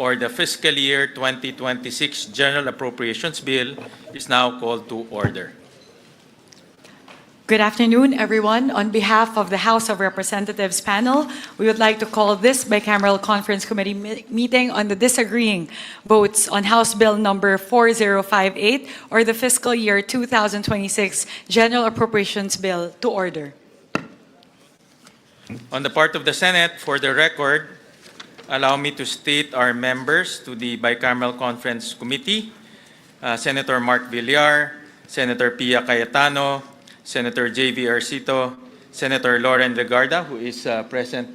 or the fiscal year 2026 General Appropriations Bill is now called to order. Good afternoon, everyone. On behalf of the House of Representatives panel, we would like to call this Bicameral Conference Committee meeting on the disagreeing votes on House Bill number 4058, or the fiscal year 2026 General Appropriations Bill, to order. On the part of the Senate, for the record, allow me to state our members to the Bicameral Conference Committee: Senator Mark Villar, Senator Pia Cayetano, Senator J.V. Arcito, Senator Lauren Legarda, who is present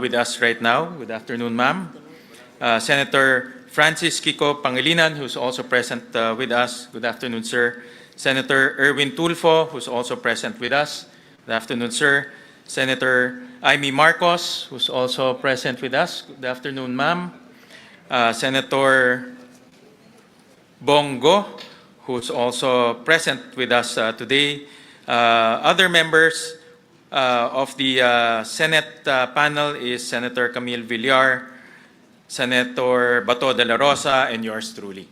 with us right now. Good afternoon, ma'am. Senator Francis Kiko Pangilinan, who's also present with us. Good afternoon, sir. Senator Erwin Tulfo, who's also present with us. Good afternoon, sir. Senator Amy Marcos, who's also present with us. Good afternoon, ma'am. Senator Bongo, who's also present with us today. Other members of the Senate panel is Senator Camille Villar, Senator Bato de la Rosa, and yours truly.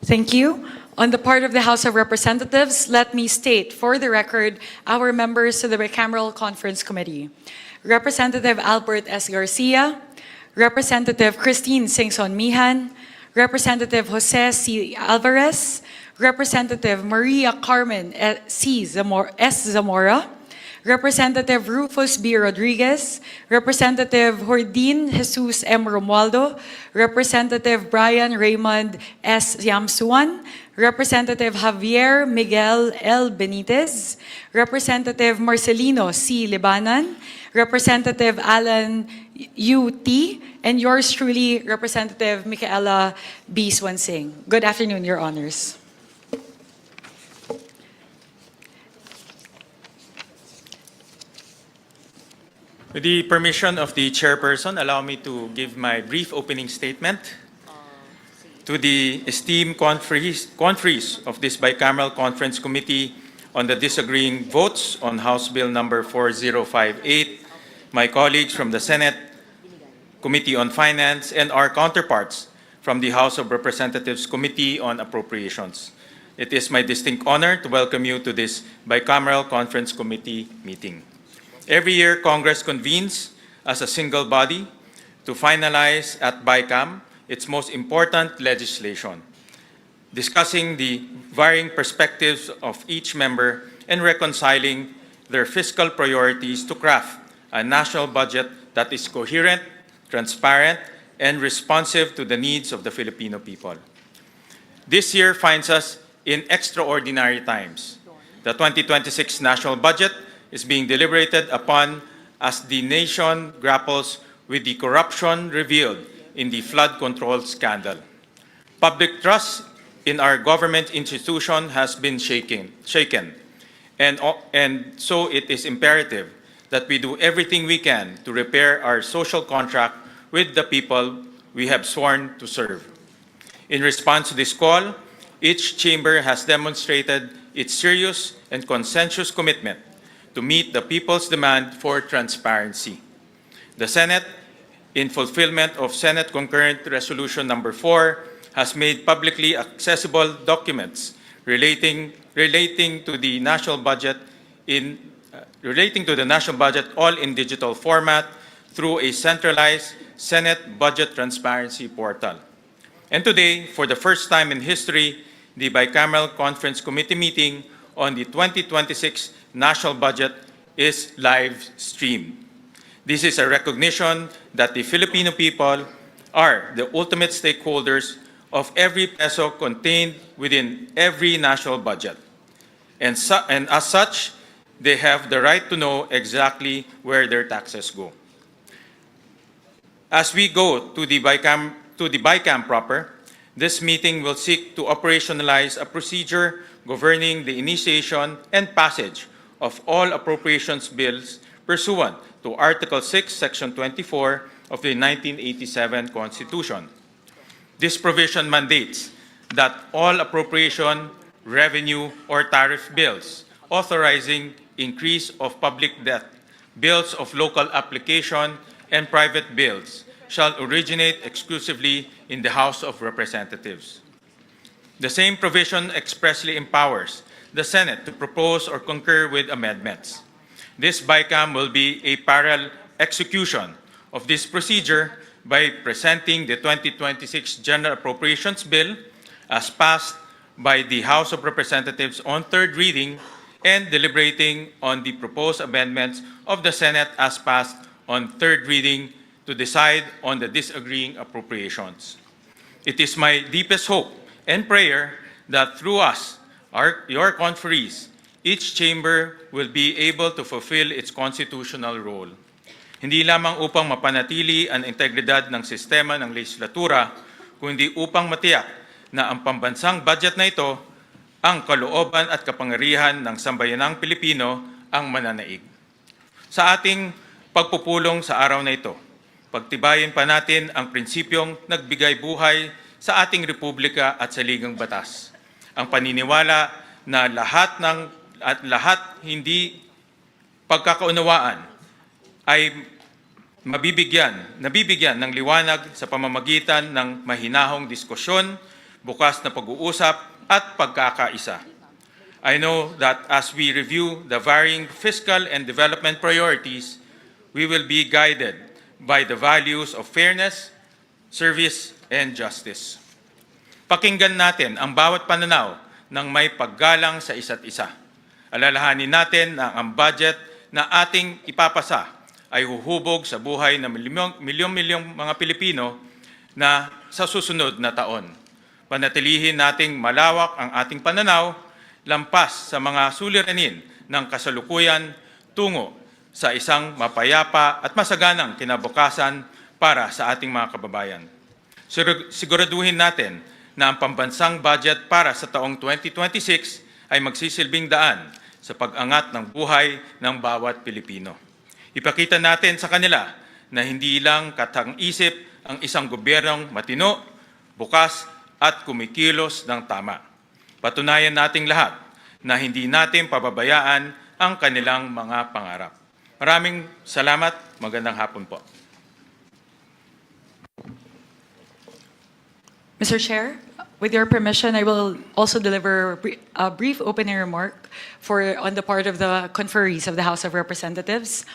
Thank you. On the part of the House of Representatives, let me state for the record our members to the Bicameral Conference Committee: Representative Albert S. Garcia, Representative Christine Singson Mihan, Representative Jose C. Alvarez, Representative Maria Carmen S. Zamora, Representative Rufus B. Rodriguez, Representative Jordin Jesus M. Romualdo, Representative Brian Raymond S. Yamsuan, Representative Javier Miguel L. Benitez, Representative Marcelino C. Libanan, Representative Alan U.T., and yours truly, Representative Micaela B. Swansing. Good afternoon, Your Honors. With the permission of the chairperson, allow me to give my brief opening statement. To the esteemed conferees of this Bicameral Conference Committee on the disagreeing votes on House Bill number 4058, my colleagues from the Senate Committee on Finance, and our counterparts from the House of Representatives Committee on Appropriations. It is my distinct honor to welcome you to this Bicameral Conference Committee meeting. Every year, Congress convenes as a single body to finalize at BICAM its most important legislation, discussing the varying perspectives of each member and reconciling their fiscal priorities to craft a national budget that is coherent, transparent, and responsive to the needs of the Filipino people. This year finds us in extraordinary times. The 2026 national budget is being deliberated upon as the nation grapples with the corruption revealed in the flood control scandal. Public trust in our government institution has been shaken. And so it is imperative that we do everything we can to repair our social contract with the people we have sworn to serve. In response to this call, each chamber has demonstrated its serious and consensuous commitment to meet the people's demand for transparency. The Senate, in fulfillment of Senate Concurrent Resolution number 4, has made publicly accessible documents relating to the national budget all in digital format through a centralized Senate Budget Transparency Portal. And today, for the first time in history, the Bicameral Conference Committee meeting on the 2026 national budget is live streamed. This is a recognition that the Filipino people are the ultimate stakeholders of every peso contained within every national budget. And as such, they have the right to know exactly where their taxes go. As we go to the BICAM proper, this meeting will seek to operationalize a procedure governing the initiation and passage of all appropriations bills pursuant to Article 6, Section 24 of the 1987 Constitution. This provision mandates that all appropriation, revenue, or tariff bills authorizing increase of public debt, bills of local application, and private bills shall originate exclusively in the House of Representatives. The same provision expressly empowers the Senate to propose or concur with amendments. This BICAM will be a parallel execution of this procedure by presenting the 2026 General Appropriations Bill as passed by the House of Representatives on third reading and deliberating on the proposed amendments of the Senate as passed on third reading to decide on the disagreeing appropriations. It is my deepest hope and prayer that through us, your conferees, each chamber will be able to fulfill its constitutional role. Hindi lamang upang mapanatili ang integridad ng sistema ng legislatura, kundi upang matiyak na ang pambansang budget na ito, ang kalooban at kapangyarihan ng sambayanang Pilipino ang mananaig. Sa ating pagpupulong sa araw na ito, pagtibayin pa natin ang prinsipyong nagbigay buhay sa ating republika at sa ligang batas. Ang paniniwala na lahat hindi pagkakaunawaan ay nabibigyan ng liwanag sa pamamagitan ng mahinahong diskusyon, bukas na pag-uusap at pagkakaisa. I know that as we review the varying fiscal and development priorities, we will be guided by the values of fairness, service, and justice. Pakinggan natin ang bawat pananaw ng may paggalang sa isa't isa. Alalahanin natin na ang budget na ating ipapasa ay huhubog sa buhay ng milyong-milyong mga Pilipino na sa susunod na taon. Panatilihin nating malawak ang ating pananaw lampas sa mga suliranin ng kasalukuyan tungo sa isang mapayapa at masaganang kinabukasan para sa ating mga kababayan. Siguraduhin natin na ang pambansang budget para sa taong 2026 ay magsisilbing daan sa pag-angat ng buhay ng bawat Pilipino. Ipakita natin sa kanila na hindi lang katang-isip ang isang gobyernong matino, bukas at kumikilos ng tama. Patunayan nating lahat na hindi natin pababayaan ang kanilang mga pangarap. Maraming salamat. Magandang hapon po. Mr. Chair, with your permission, I will also deliver a brief opening remark on the part of the conferees of the House of Representatives.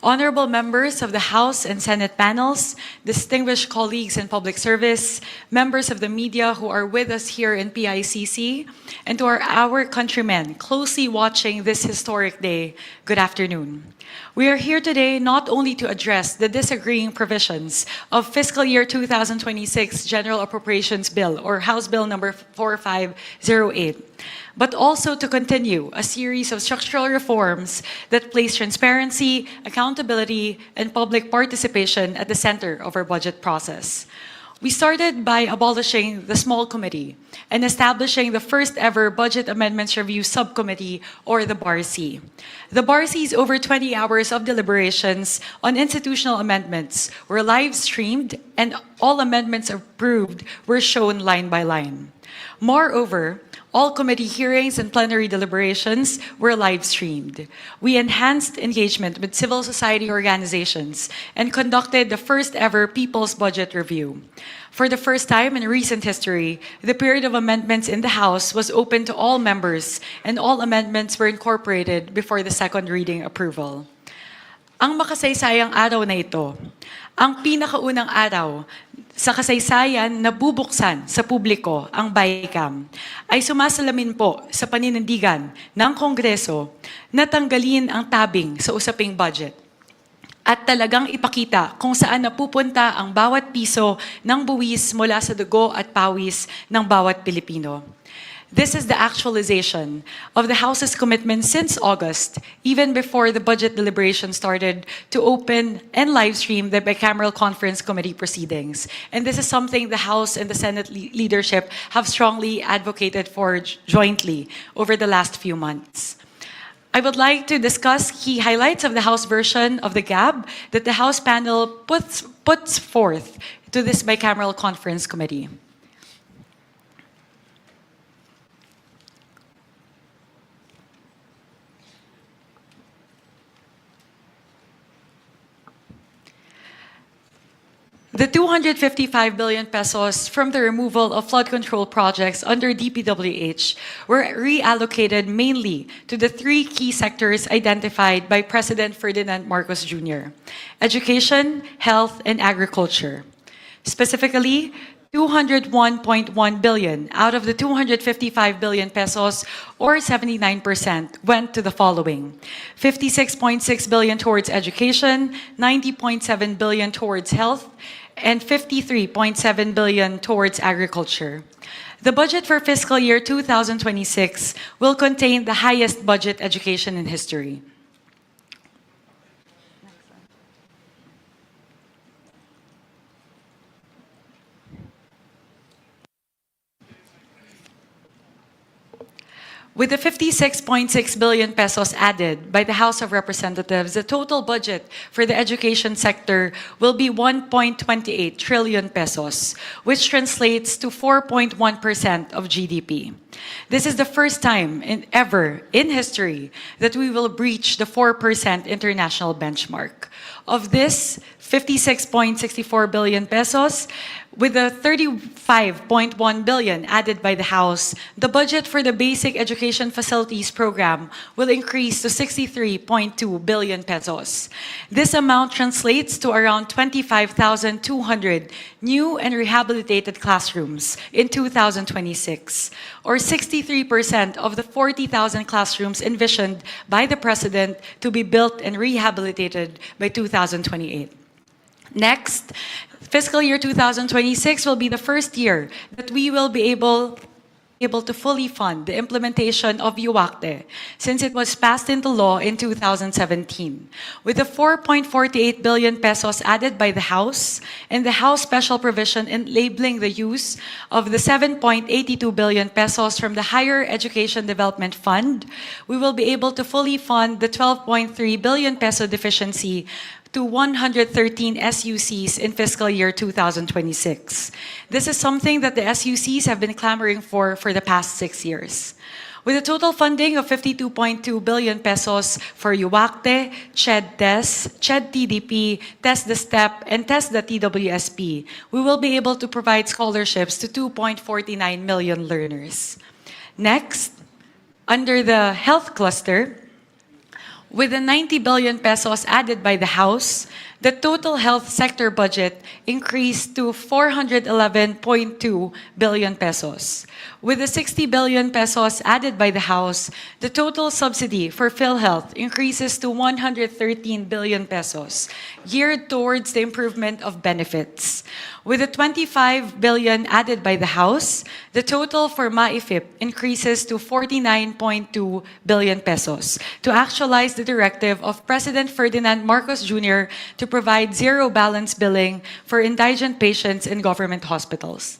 Honorable members of the House and Senate panels, distinguished colleagues in public service, members of the media who are with us here in PICC, and to our countrymen closely watching this historic day, good afternoon. We are here today not only to address the disagreeing provisions of fiscal year 2026 General Appropriations Bill, or House Bill number 4508, but also to continue a series of structural reforms that place transparency, accountability, and public participation at the center of our budget process. We started by abolishing the small committee and establishing the first ever Budget Amendments Review Subcommittee, or the BARC. The BARC's over 20 hours of deliberations on institutional amendments were live streamed, and all amendments approved were shown line by line. Moreover, all committee hearings and plenary deliberations were live streamed. We enhanced engagement with civil society organizations and conducted the first ever People's Budget Review. For the first time in recent history, the period of amendments in the House was open to all members, and all amendments were incorporated before the second reading approval. Ang makasaysayang araw na ito, ang pinakaunang araw sa kasaysayan na bubuksan sa publiko ang BICAM, ay sumasalamin po sa paninindigan ng Kongreso na tanggalin ang tabing sa usaping budget at talagang ipakita kung saan napupunta ang bawat piso ng buwis mula sa dugo at pawis ng bawat Pilipino. This is the actualization of the House's commitment since August, even before the budget deliberation started, to open and live stream the Bicameral Conference Committee proceedings. And this is something the House and the Senate leadership have strongly advocated for jointly over the last few months. I would like to discuss key highlights of the House version of the GAB that the House panel puts forth to this Bicameral Conference Committee. The 255 billion pesos from the removal of flood control projects under DPWH were reallocated mainly to the three key sectors identified by President Ferdinand Marcos Jr.: education, health, and agriculture. Specifically, 201.1 billion out of the 255 billion pesos, or 79%, went to the following: 56.6 billion towards education, 90.7 billion towards health, and 53.7 billion towards agriculture. The budget for fiscal year 2026 will contain the highest budget education in history. With the 56.6 billion pesos added by the House of Representatives, the total budget for the education sector will be 1.28 trillion pesos, which translates to 4.1% of GDP. This is the first time ever in history that we will breach the 4% international benchmark. Of this, 56.64 billion pesos, with the 35.1 billion added by the House, the budget for the Basic Education Facilities Program will increase to 63.2 billion pesos. This amount translates to around 25,200 new and rehabilitated classrooms in 2026, or 63% of the 40,000 classrooms envisioned by the President to be built and rehabilitated by 2028. Next, fiscal year 2026 will be the first year that we will be able to fully fund the implementation of UACTE, since it was passed into law in 2017. With the 4.48 billion pesos added by the House and the House special provision enabling the use of the 7.82 billion pesos from the Higher Education Development Fund, we will be able to fully fund the 12.3 billion peso deficiency to 113 SUCs in fiscal year 2026. This is something that the SUCs have been clamoring for the past 6 years. With a total funding of 52.2 billion pesos for UACTE, CHED-TES, CHED-TDP, TES the STEP, and TES the TWSP, we will be able to provide scholarships to 2.49 million learners. Next, under the health cluster, with the 90 billion pesos added by the House, the total health sector budget increased to 411.2 billion pesos. With the 60 billion pesos added by the House, the total subsidy for PhilHealth increases to 113 billion pesos, geared towards the improvement of benefits. With the 25 billion added by the House, the total for MAIFIP increases to 49.2 billion pesos to actualize the directive of President Ferdinand Marcos Jr. to provide zero balance billing for indigent patients in government hospitals.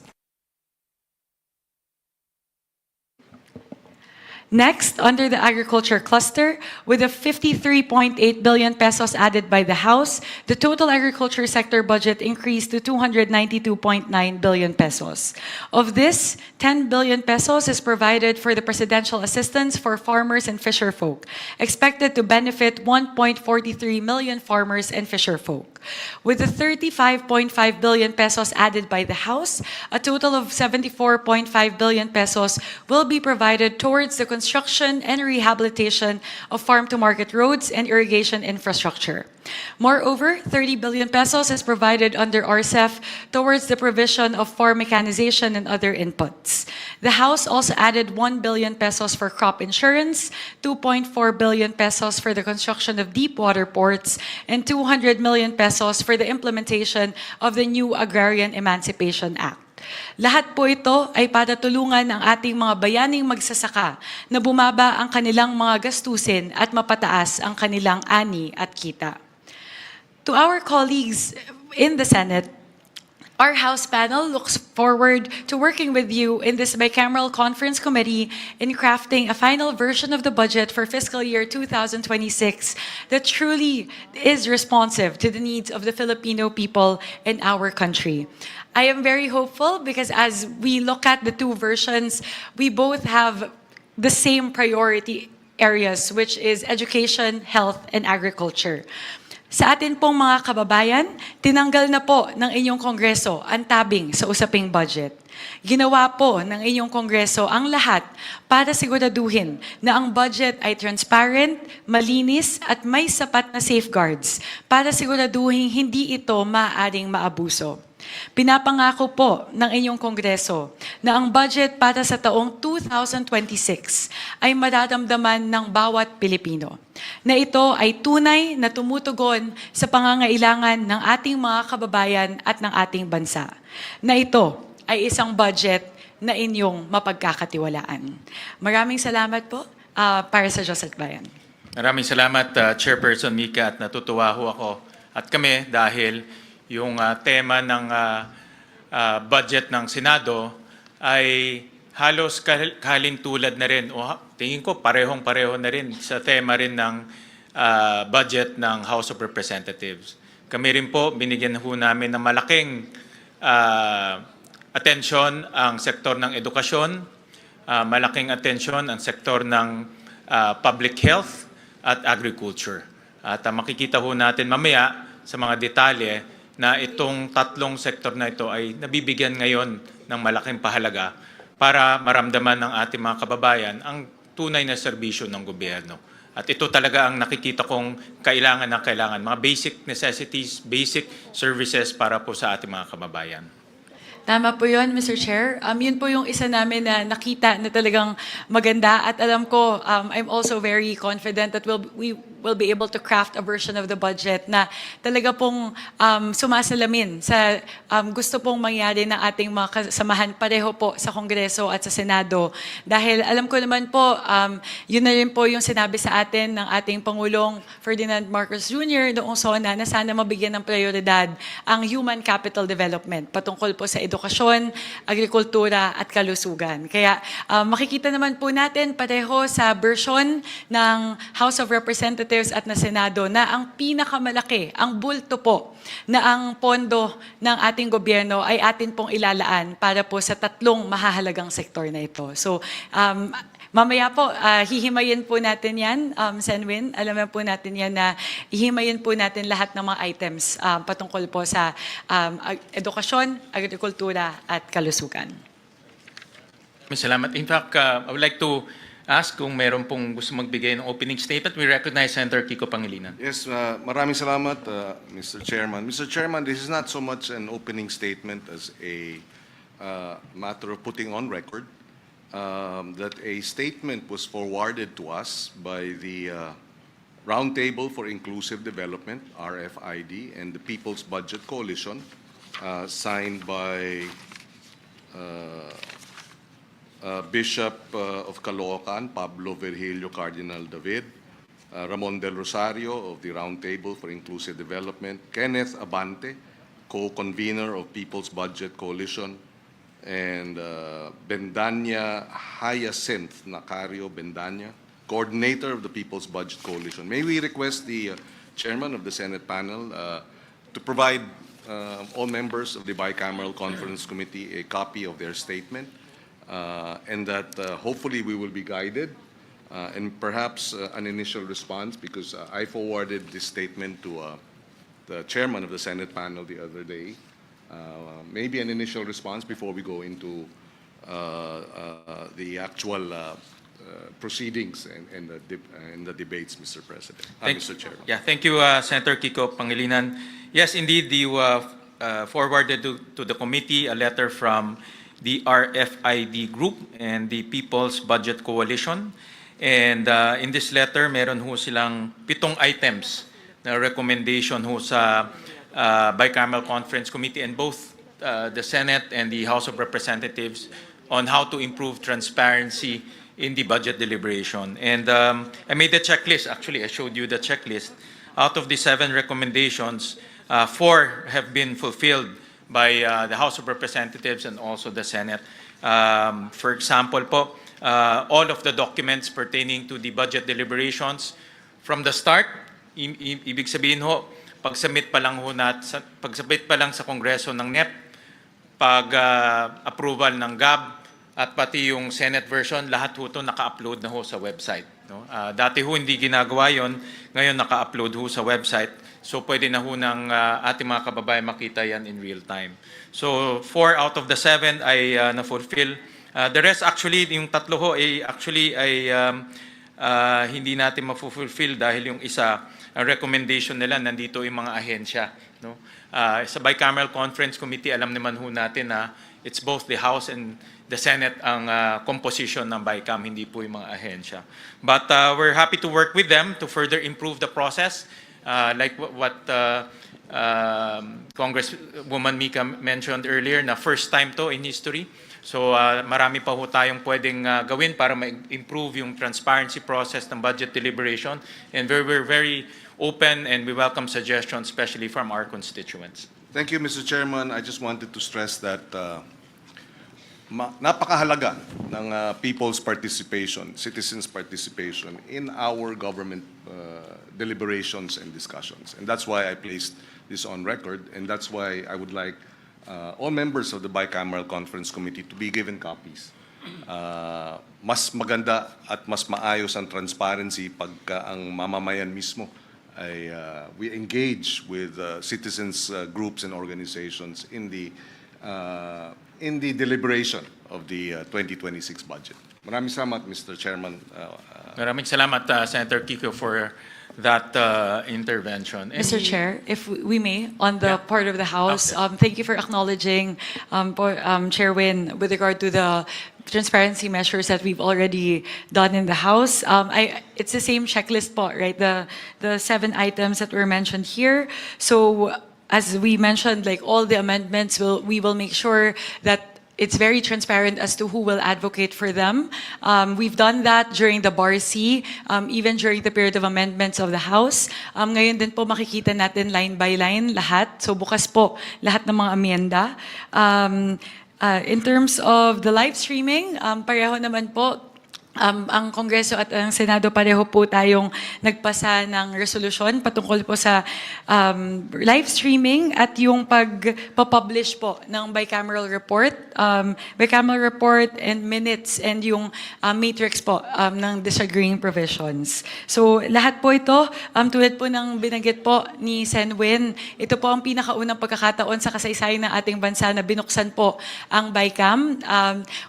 Next, under the agriculture cluster, with the 53.8 billion pesos added by the House, the total agriculture sector budget increased to 292.9 billion pesos. Of this, 10 billion pesos is provided for the presidential assistance for farmers and fisherfolk, expected to benefit 1.43 million farmers and fisherfolk. With the 35.5 billion pesos added by the House, a total of 74.5 billion pesos will be provided towards the construction and rehabilitation of farm-to-market roads and irrigation infrastructure. Moreover, 30 billion pesos is provided under RCEF towards the provision of farm mechanization and other inputs. The House also added 1 billion pesos for crop insurance, 2.4 billion pesos for the construction of deep water ports, and 200 million pesos for the implementation of the new Agrarian Emancipation Act. Lahat po ito ay para tulungan ang ating mga bayaning magsasaka na bumaba ang kanilang mga gastusin at mapataas ang kanilang ani at kita. To our colleagues in the Senate, our House panel looks forward to working with you in this Bicameral Conference Committee in crafting a final version of the budget for fiscal year 2026 that truly is responsive to the needs of the Filipino people in our country. I am very hopeful because as we look at the two versions, we both have the same priority areas, which is education, health, and agriculture. Sa atin pong mga kababayan, tinanggal na po ng inyong Kongreso ang tabing sa usaping budget. Ginawa po ng inyong Kongreso ang lahat para siguraduhin na ang budget ay transparent, malinis at may sapat na safeguards para siguraduhin hindi ito maaaring maabuso. Pinapangako po ng inyong Kongreso na ang budget para sa taong 2026 ay mararamdaman ng bawat Pilipino, na ito ay tunay na tumutugon sa pangangailangan ng ating mga kababayan at ng ating bansa, na ito ay isang budget na inyong mapagkakatiwalaan. Maraming salamat po para sa Diyos at Bayan. Maraming salamat, Chairperson Mika, at natutuwa ho ako at kami dahil yung tema ng budget ng Senado ay halos kalintulad na rin o tingin ko parehong-pareho na rin sa tema rin ng budget ng House of Representatives. Kami rin po, binigyan ho namin ng malaking atensyon ang sektor ng edukasyon, malaking atensyon ang sektor ng public health at agriculture. At makikita ho natin mamaya sa mga detalye na itong tatlong sektor na ito ay nabibigyan ngayon ng malaking pahalaga para maramdaman ng ating mga kababayan ang tunay na serbisyo ng gobyerno. At ito talaga ang nakikita kong kailangan ng kailangan, mga basic necessities, basic services para po sa ating mga kababayan. Tama po yun, Mr. Chair. Yun po yung isa namin na nakita na talagang maganda at alam ko, I'm also very confident that we will be able to craft a version of the budget na talaga pong sumasalamin sa gusto pong mangyari ng ating mga kasamahan pareho po sa Kongreso at sa Senado. Dahil alam ko naman po, yun na rin po yung sinabi sa atin ng ating Pangulong Ferdinand Marcos Jr. noong SONA na sana mabigyan ng prioridad ang human capital development patungkol po sa edukasyon, agrikultura at kalusugan. Kaya makikita naman po natin pareho sa version ng House of Representatives at na Senado na ang pinakamalaki, ang bulto po na ang pondo ng ating gobyerno ay atin pong ilalaan para po sa tatlong mahahalagang sektor na ito. So, mamaya po, hihimayin po natin yan, Senwin. Alam po natin yan na hihimayin po natin lahat ng mga items patungkol po sa edukasyon, agrikultura at kalusugan. Salamat. In fact, I would like to ask kung meron pong gusto magbigay ng opening statement. We recognize Senator Kiko Pangilinan. Yes, maraming salamat, Mr. Chairman. Mr. Chairman, this is not so much an opening statement as a matter of putting on record that a statement was forwarded to us by the Roundtable for Inclusive Development, RFID, and the People's Budget Coalition, signed by Bishop of Caloocan, Pablo Virgilio Cardinal David, Ramon Del Rosario of the Roundtable for Inclusive Development, Kenneth Abante, co-convener of People's Budget Coalition, and Bendanya Hyacinth Nacario Bendanya, coordinator of the People's Budget Coalition. May we request the chairman of the Senate panel to provide all members of the Bicameral Conference Committee a copy of their statement, and that hopefully we will be guided and perhaps an initial response, because I forwarded this statement to the chairman of the Senate panel the other day. Maybe an initial response before we go into the actual proceedings and the debates, Mr. President. Mr. Chairman. Yeah, thank you, Senator Kiko Pangilinan. Yes, indeed, you forwarded to the committee a letter from the RFID group and the People's Budget Coalition. And in this letter, meron ho silang 7 items na recommendation ho sa Bicameral Conference Committee and both the Senate and the House of Representatives on how to improve transparency in the budget deliberation. And I made the checklist. Actually, I showed you the checklist. Out of the 7 recommendations, 4 have been fulfilled by the House of Representatives and also the Senate. For example po, all of the documents pertaining to the budget deliberations from the start, ibig sabihin ho, pag-submit pa lang sa Kongreso ng NEP, pag-approval ng GAB, at pati yung Senate version, lahat ho ito naka-upload na ho sa website. No? Dati ho hindi ginagawa yon, ngayon naka-upload ho sa website. So pwede na ho ng ating mga kababayan makita yan in real time. So 4 out of the 7 ay na-fulfill. The rest actually, yung tatlo ho ay hindi natin ma-fulfill dahil yung isa, ang recommendation nila, nandito yung mga ahensya. No? Sa Bicameral Conference Committee, alam naman ho natin na it's both the House and the Senate ang composition ng BICAM, hindi po yung mga ahensya. But we're happy to work with them to further improve the process, like what Congresswoman Mika mentioned earlier, na first time to in history. So marami pa ho tayong pwedeng gawin para ma-improve yung transparency process ng budget deliberation. And we're very open and we welcome suggestions, especially from our constituents. Thank you, Mr. Chairman. I just wanted to stress that napakahalaga ng people's participation, citizens' participation in our government deliberations and discussions. And that's why I placed this on record, and that's why I would like all members of the Bicameral Conference Committee to be given copies. Mas maganda at mas maayos ang transparency pagka ang mamamayan mismo ay we engage with citizens groups and organizations in the deliberation of the 2026 budget. Maraming salamat, Mr. Chairman. Maraming salamat, Senator Kiko, for that intervention. Mr. Chair, if we may, on the part of the House, Okay. thank you for acknowledging, Chair Win, with regard to the transparency measures that we've already done in the House. It's the same checklist po, right? The 7 items that were mentioned here. So as we mentioned, like all the amendments, we will make sure that it's very transparent as to who will advocate for them. We've done that during the Bar C, even during the period of amendments of the House. Ngayon din po makikita natin line by line lahat. So bukas po lahat ng mga amyenda. In terms of the live streaming, pareho naman po, ang Kongreso at ang Senado pareho po tayong nagpasa ng resolusyon patungkol po sa live streaming at yung pagpapublish po ng bicameral report, and minutes and yung matrix po ng disagreeing provisions. So lahat po ito, tulad po ng binanggit po ni Sen Win, ito po ang pinakaunang pagkakataon sa kasaysayan ng ating bansa na binuksan po ang BICAM.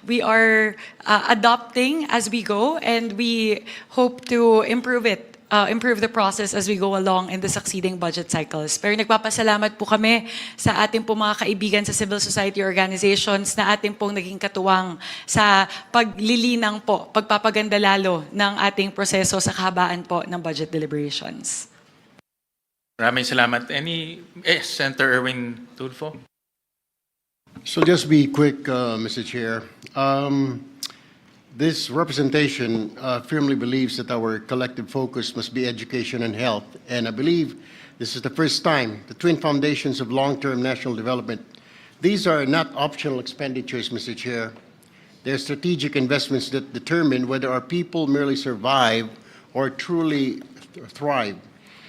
We are adopting as we go, and we hope to improve the process as we go along in the succeeding budget cycles. Pero nagpapasalamat po kami sa ating po mga kaibigan sa civil society organizations na ating pong naging katuwang sa paglilinang po, pagpapaganda lalo ng ating proseso sa kahabaan po ng budget deliberations. Maraming salamat. Senator Erwin Tulfo? So just be quick, Mr. Chair. This representation firmly believes that our collective focus must be education and health. And I believe this is the first time the twin foundations of long-term national development, these are not optional expenditures, Mr. Chair. They're strategic investments that determine whether our people merely survive or truly thrive.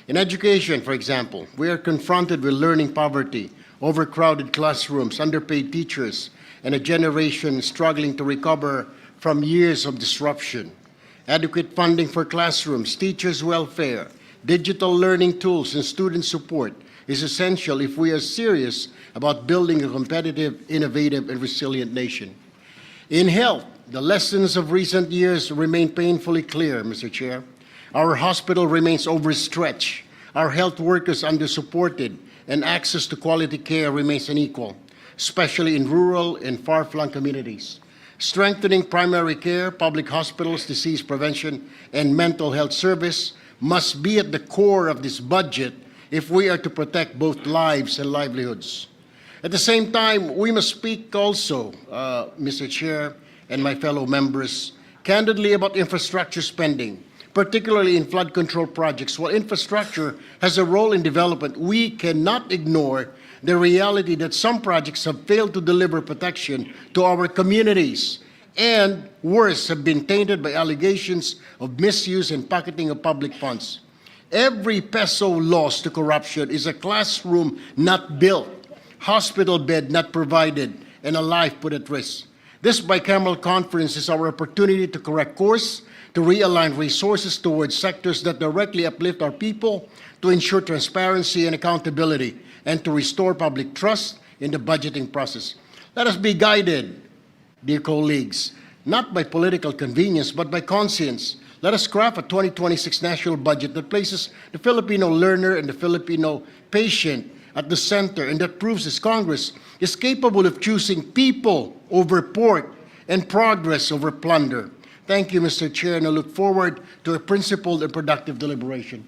In education, for example, we are confronted with learning poverty, overcrowded classrooms, underpaid teachers, and a generation struggling to recover from years of disruption. Adequate funding for classrooms, teachers' welfare, digital learning tools, and student support is essential if we are serious about building a competitive, innovative, and resilient nation. In health, the lessons of recent years remain painfully clear, Mr. Chair. Our hospital remains overstretched, our health workers undersupported, and access to quality care remains unequal, especially in rural and far-flung communities. Strengthening primary care, public hospitals, disease prevention, and mental health service must be at the core of this budget if we are to protect both lives and livelihoods. At the same time, we must speak also, Mr. Chair and my fellow members, candidly about infrastructure spending, particularly in flood control projects. While infrastructure has a role in development, we cannot ignore the reality that some projects have failed to deliver protection to our communities and, worse, have been tainted by allegations of misuse and pocketing of public funds. Every peso lost to corruption is a classroom not built, hospital bed not provided, and a life put at risk. This bicameral conference is our opportunity to correct course, to realign resources towards sectors that directly uplift our people, to ensure transparency and accountability, and to restore public trust in the budgeting process. Let us be guided, dear colleagues, not by political convenience, but by conscience. Let us craft a 2026 national budget that places the Filipino learner and the Filipino patient at the center, and that proves this Congress is capable of choosing people over pork and progress over plunder. Thank you, Mr. Chair, and I look forward to a principled and productive deliberation.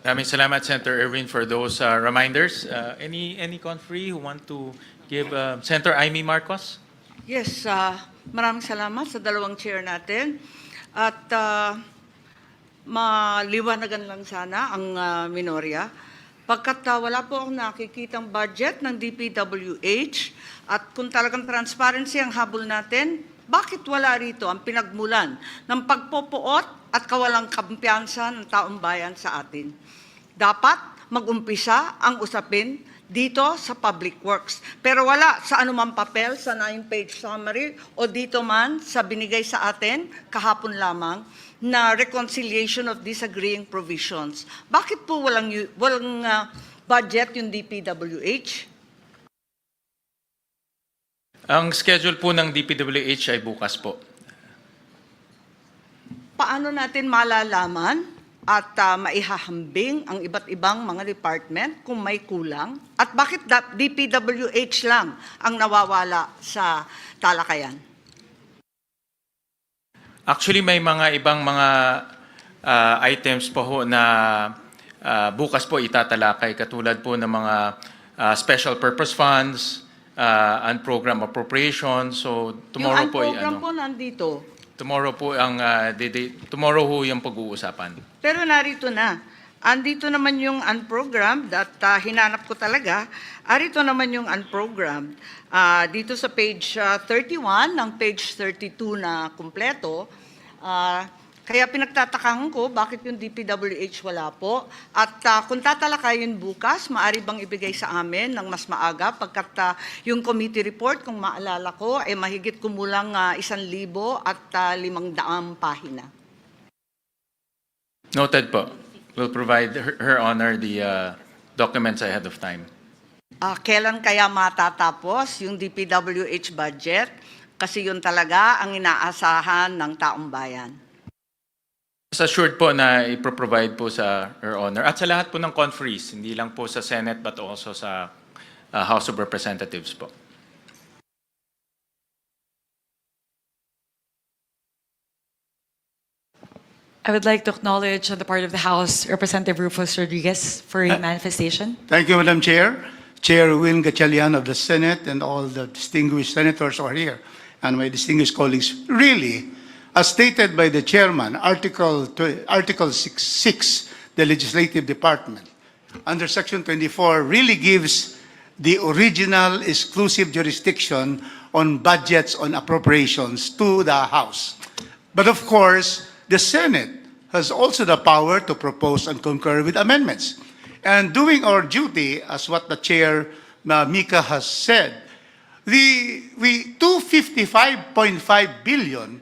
Maraming salamat, Senator Erwin, for those reminders. Any conferee who want to give Senator Amy Marcos? Yes, maraming salamat sa dalawang chair natin. At maliwanagan lang sana ang minorya. Pagkat wala po akong nakikitang budget ng DPWH at kung talagang transparency ang habol natin, bakit wala rito ang pinagmulan ng pagpopoot at kawalang kampiyansa ng taong bayan sa atin? Dapat mag-umpisa ang usapin dito sa Public Works. Pero wala sa anumang papel, sa 9-page summary o dito man sa binigay sa atin kahapon lamang na reconciliation of disagreeing provisions. Bakit po walang budget yung DPWH? Ang schedule po ng DPWH ay bukas po. Paano natin malalaman at maihahambing ang iba't ibang mga department kung may kulang? At bakit DPWH lang ang nawawala sa talakayan? Actually, may mga ibang mga items po ho na bukas po itatalakay, katulad po ng mga special purpose funds, and program appropriations. So tomorrow yung po program po nandito. Tomorrow po ang tomorrow ho yung pag-uusapan. Pero narito na. Andito naman yung unprogrammed at hinanap ko talaga. Arito naman yung unprogrammed. Dito sa page 31 ng page 32 na kumpleto. Kaya pinagtatakahan ko bakit yung DPWH wala po. At kung tatalakayin bukas, maaari bang ibigay sa amin ng mas maaga pagkat yung committee report, kung maalala ko, ay mahigit kumulang 1,000 at 500 pahina. Noted po. We'll provide her honor the documents ahead of time. Kailan kaya matatapos yung DPWH budget? Kasi yun talaga ang inaasahan ng taong bayan. Assured po na ipro-provide po sa Her Honor at sa lahat po ng conferees, hindi lang po sa Senate but also sa House of Representatives po. I would like to acknowledge on the part of the House, Representative Rufus Rodriguez for a manifestation. Thank you, Madam Chair. Chair Win Gatchalian of the Senate and all the distinguished senators who are here and my distinguished colleagues. Really, as stated by the chairman, Article 6, the Legislative Department, under Section 24, really gives the original exclusive jurisdiction on budgets, on appropriations to the House. But of course, the Senate has also the power to propose and concur with amendments. And doing our duty, as what the Chair, Mika, has said, we 255.5 billion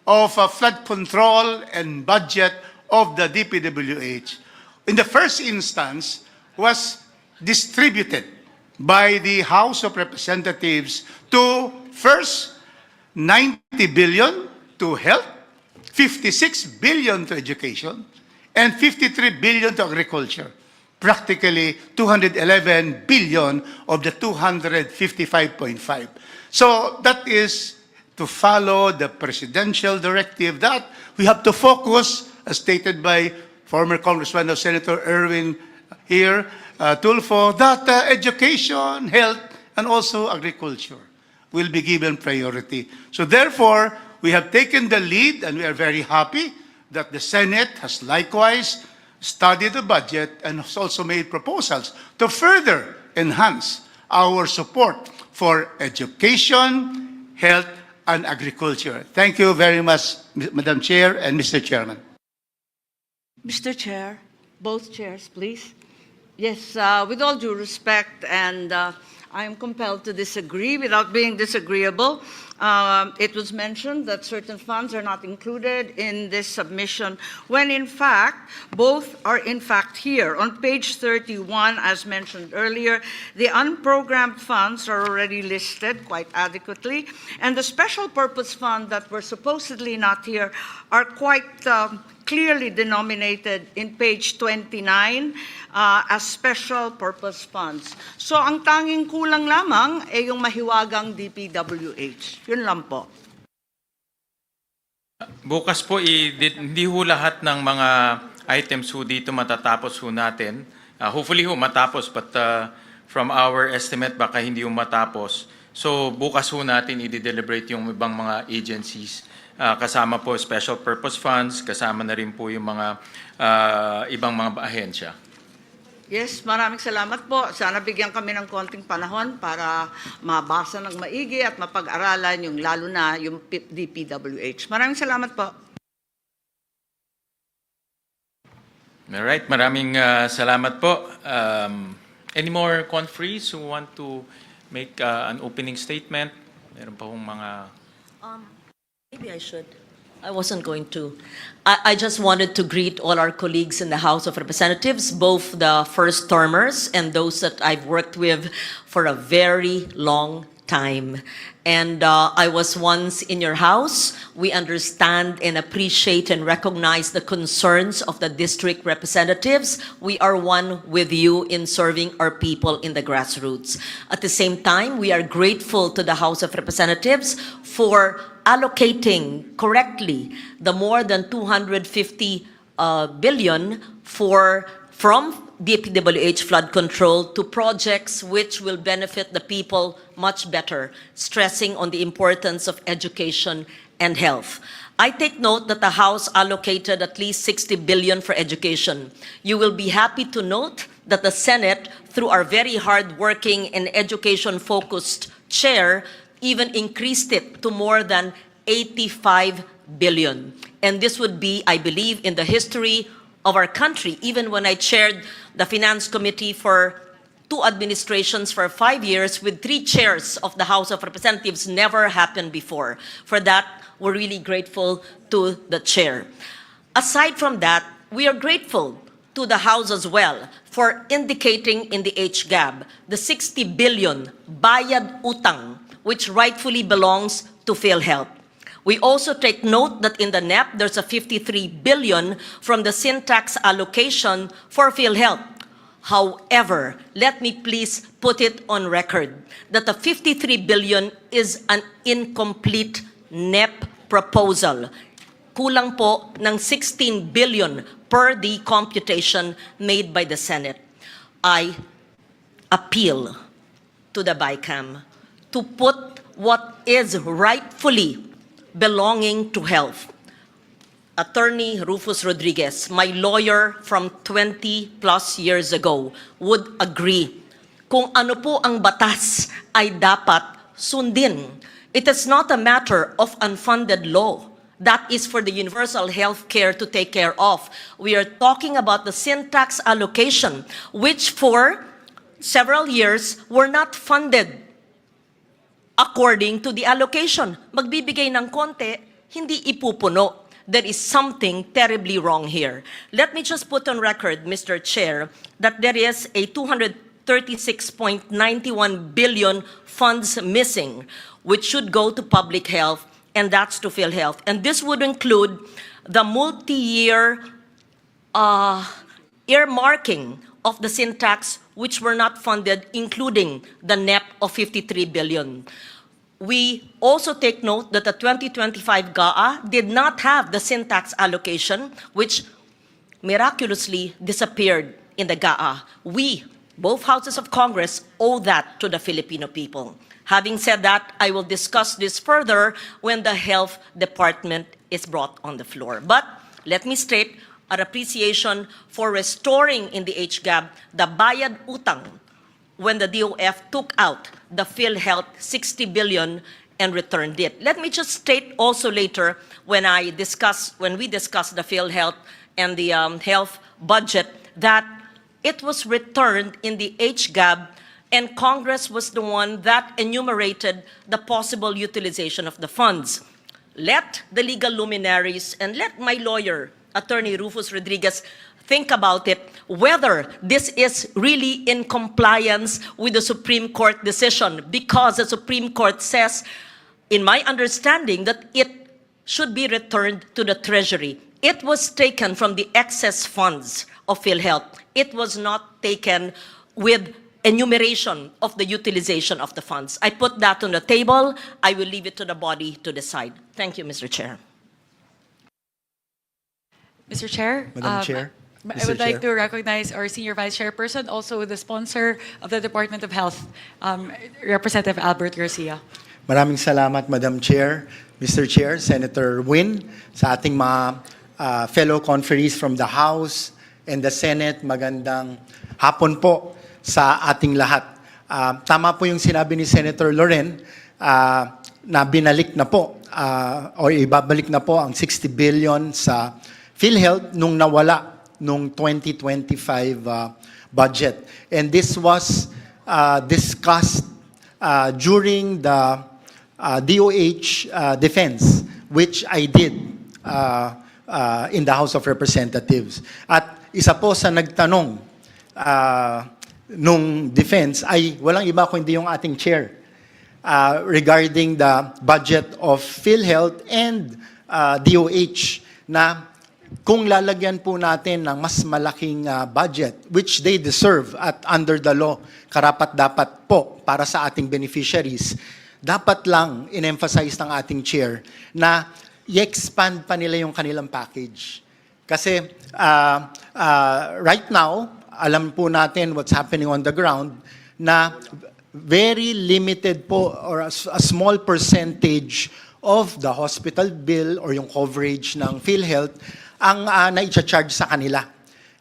of flood control and budget of the DPWH, in the first instance, was distributed by the House of Representatives to first 90 billion to health, 56 billion to education, and 53 billion to agriculture. Practically 211 billion of the 255.5. So that is to follow the presidential directive that we have to focus, as stated by former Congressman of Senator Erwin here, Tulfo, that education, health, and also agriculture will be given priority. So therefore, we have taken the lead and we are very happy that the Senate has likewise studied the budget and has also made proposals to further enhance our support for education, health, and agriculture. Thank you very much, Madam Chair and Mr. Chairman. Mr. Chair, both chairs, please. Yes, with all due respect, and I am compelled to disagree without being disagreeable. It was mentioned that certain funds are not included in this submission, when in fact, both are in fact here. On page 31, as mentioned earlier, the unprogrammed funds are already listed quite adequately, and the special purpose fund that were supposedly not here are quite clearly denominated in page 29 as special purpose funds. So ang tanging kulang lamang ay yung mahiwagang DPWH. Yun lang po. Bukas po, hindi ho lahat ng mga items ho dito matatapos ho natin. Hopefully ho matapos, but from our estimate, baka hindi ho matapos. So bukas ho natin i-deliberate yung ibang mga agencies. Kasama po special purpose funds, kasama na rin po yung mga ibang mga ahensya. Yes, maraming salamat po. Sana bigyan kami ng konting panahon para mabasa ng maigi at mapag-aralan yung lalo na yung DPWH. Maraming salamat po. Alright, maraming salamat po. Any more conferees who want to make an opening statement? Meron pa hong mga... Maybe I should. I wasn't going to. I just wanted to greet all our colleagues in the House of Representatives, both the first termers and those that I've worked with for a very long time. And I was once in your house. We understand and appreciate and recognize the concerns of the district representatives. We are one with you in serving our people in the grassroots. At the same time, we are grateful to the House of Representatives for allocating correctly the more than 250 billion from DPWH flood control to projects which will benefit the people much better, stressing on the importance of education and health. I take note that the House allocated at least 60 billion for education. You will be happy to note that the Senate, through our very hard-working and education-focused chair, even increased it to more than 85 billion. And this would be, I believe, in the history of our country. Even when I chaired the Finance Committee for 2 administrations for 5 years with 3 chairs of the House of Representatives, never happened before. For that, we're really grateful to the chair. Aside from that, we are grateful to the House as well for indicating in the HGAB the 60 billion bayad utang which rightfully belongs to PhilHealth. We also take note that in the NEP, there's a 53 billion from the syntax allocation for PhilHealth. However, let me please put it on record that the 53 billion is an incomplete NEP proposal. Kulang po ng 16 billion per the computation made by the Senate. I appeal to the BICAM to put what is rightfully belonging to health. Attorney Rufus Rodriguez, my lawyer from 20 plus years ago, would agree kung ano po ang batas ay dapat sundin. It is not a matter of unfunded law. That is for the universal health care to take care of. We are talking about the syntax allocation, which for several years were not funded according to the allocation. Magbibigay ng konti, hindi ipupuno. There is something terribly wrong here. Let me just put on record, Mr. Chair, that there is a 236.91 billion funds missing, which should go to public health, and that's to PhilHealth. And this would include the multi-year earmarking of the syntax, which were not funded, including the NEP of 53 billion. We also take note that the 2025 GAA did not have the syntax allocation, which miraculously disappeared in the GAA. We, both houses of Congress, owe that to the Filipino people. Having said that, I will discuss this further when the Health Department is brought on the floor. But let me state our appreciation for restoring in the HGAB the bayad utang when the DOF took out the PhilHealth 60 billion and returned it. Let me just state also later when we discuss the PhilHealth and the health budget that it was returned in the HGAB and Congress was the one that enumerated the possible utilization of the funds. Let the legal luminaries and let my lawyer, Attorney Rufus Rodriguez, think about it, whether this is really in compliance with the Supreme Court decision, because the Supreme Court says, in my understanding, that it should be returned to the Treasury. It was taken from the excess funds of PhilHealth. It was not taken with enumeration of the utilization of the funds. I put that on the table. I will leave it to the body to decide. Thank you, Mr. Chair. Mr. Chair? Madam Chair. I would like to recognize our Senior Vice Chairperson, also the sponsor of the Department of Health, Representative Albert Garcia. Maraming salamat, Madam Chair, Mr. Chair, Senator Win, sa ating mga fellow conferees from the House and the Senate. Magandang hapon po sa ating lahat. Tama po yung sinabi ni Senator Loren na binalik na po o ibabalik na po ang 60 billion sa PhilHealth nung nawala nung 2025 budget. And this was discussed during the DOH defense, which I did in the House of Representatives. At isa po sa nagtanong nung defense ay walang iba kundi yung ating chair regarding the budget of PhilHealth and DOH na kung lalagyan po natin ng mas malaking budget, which they deserve at under the law, karapat-dapat po para sa ating beneficiaries, dapat lang in-emphasize ng ating chair na i-expand pa nila yung kanilang package. Kasi right now, alam po natin what's happening on the ground na very limited po or a small percentage of the hospital bill or yung coverage ng PhilHealth ang na-charge sa kanila.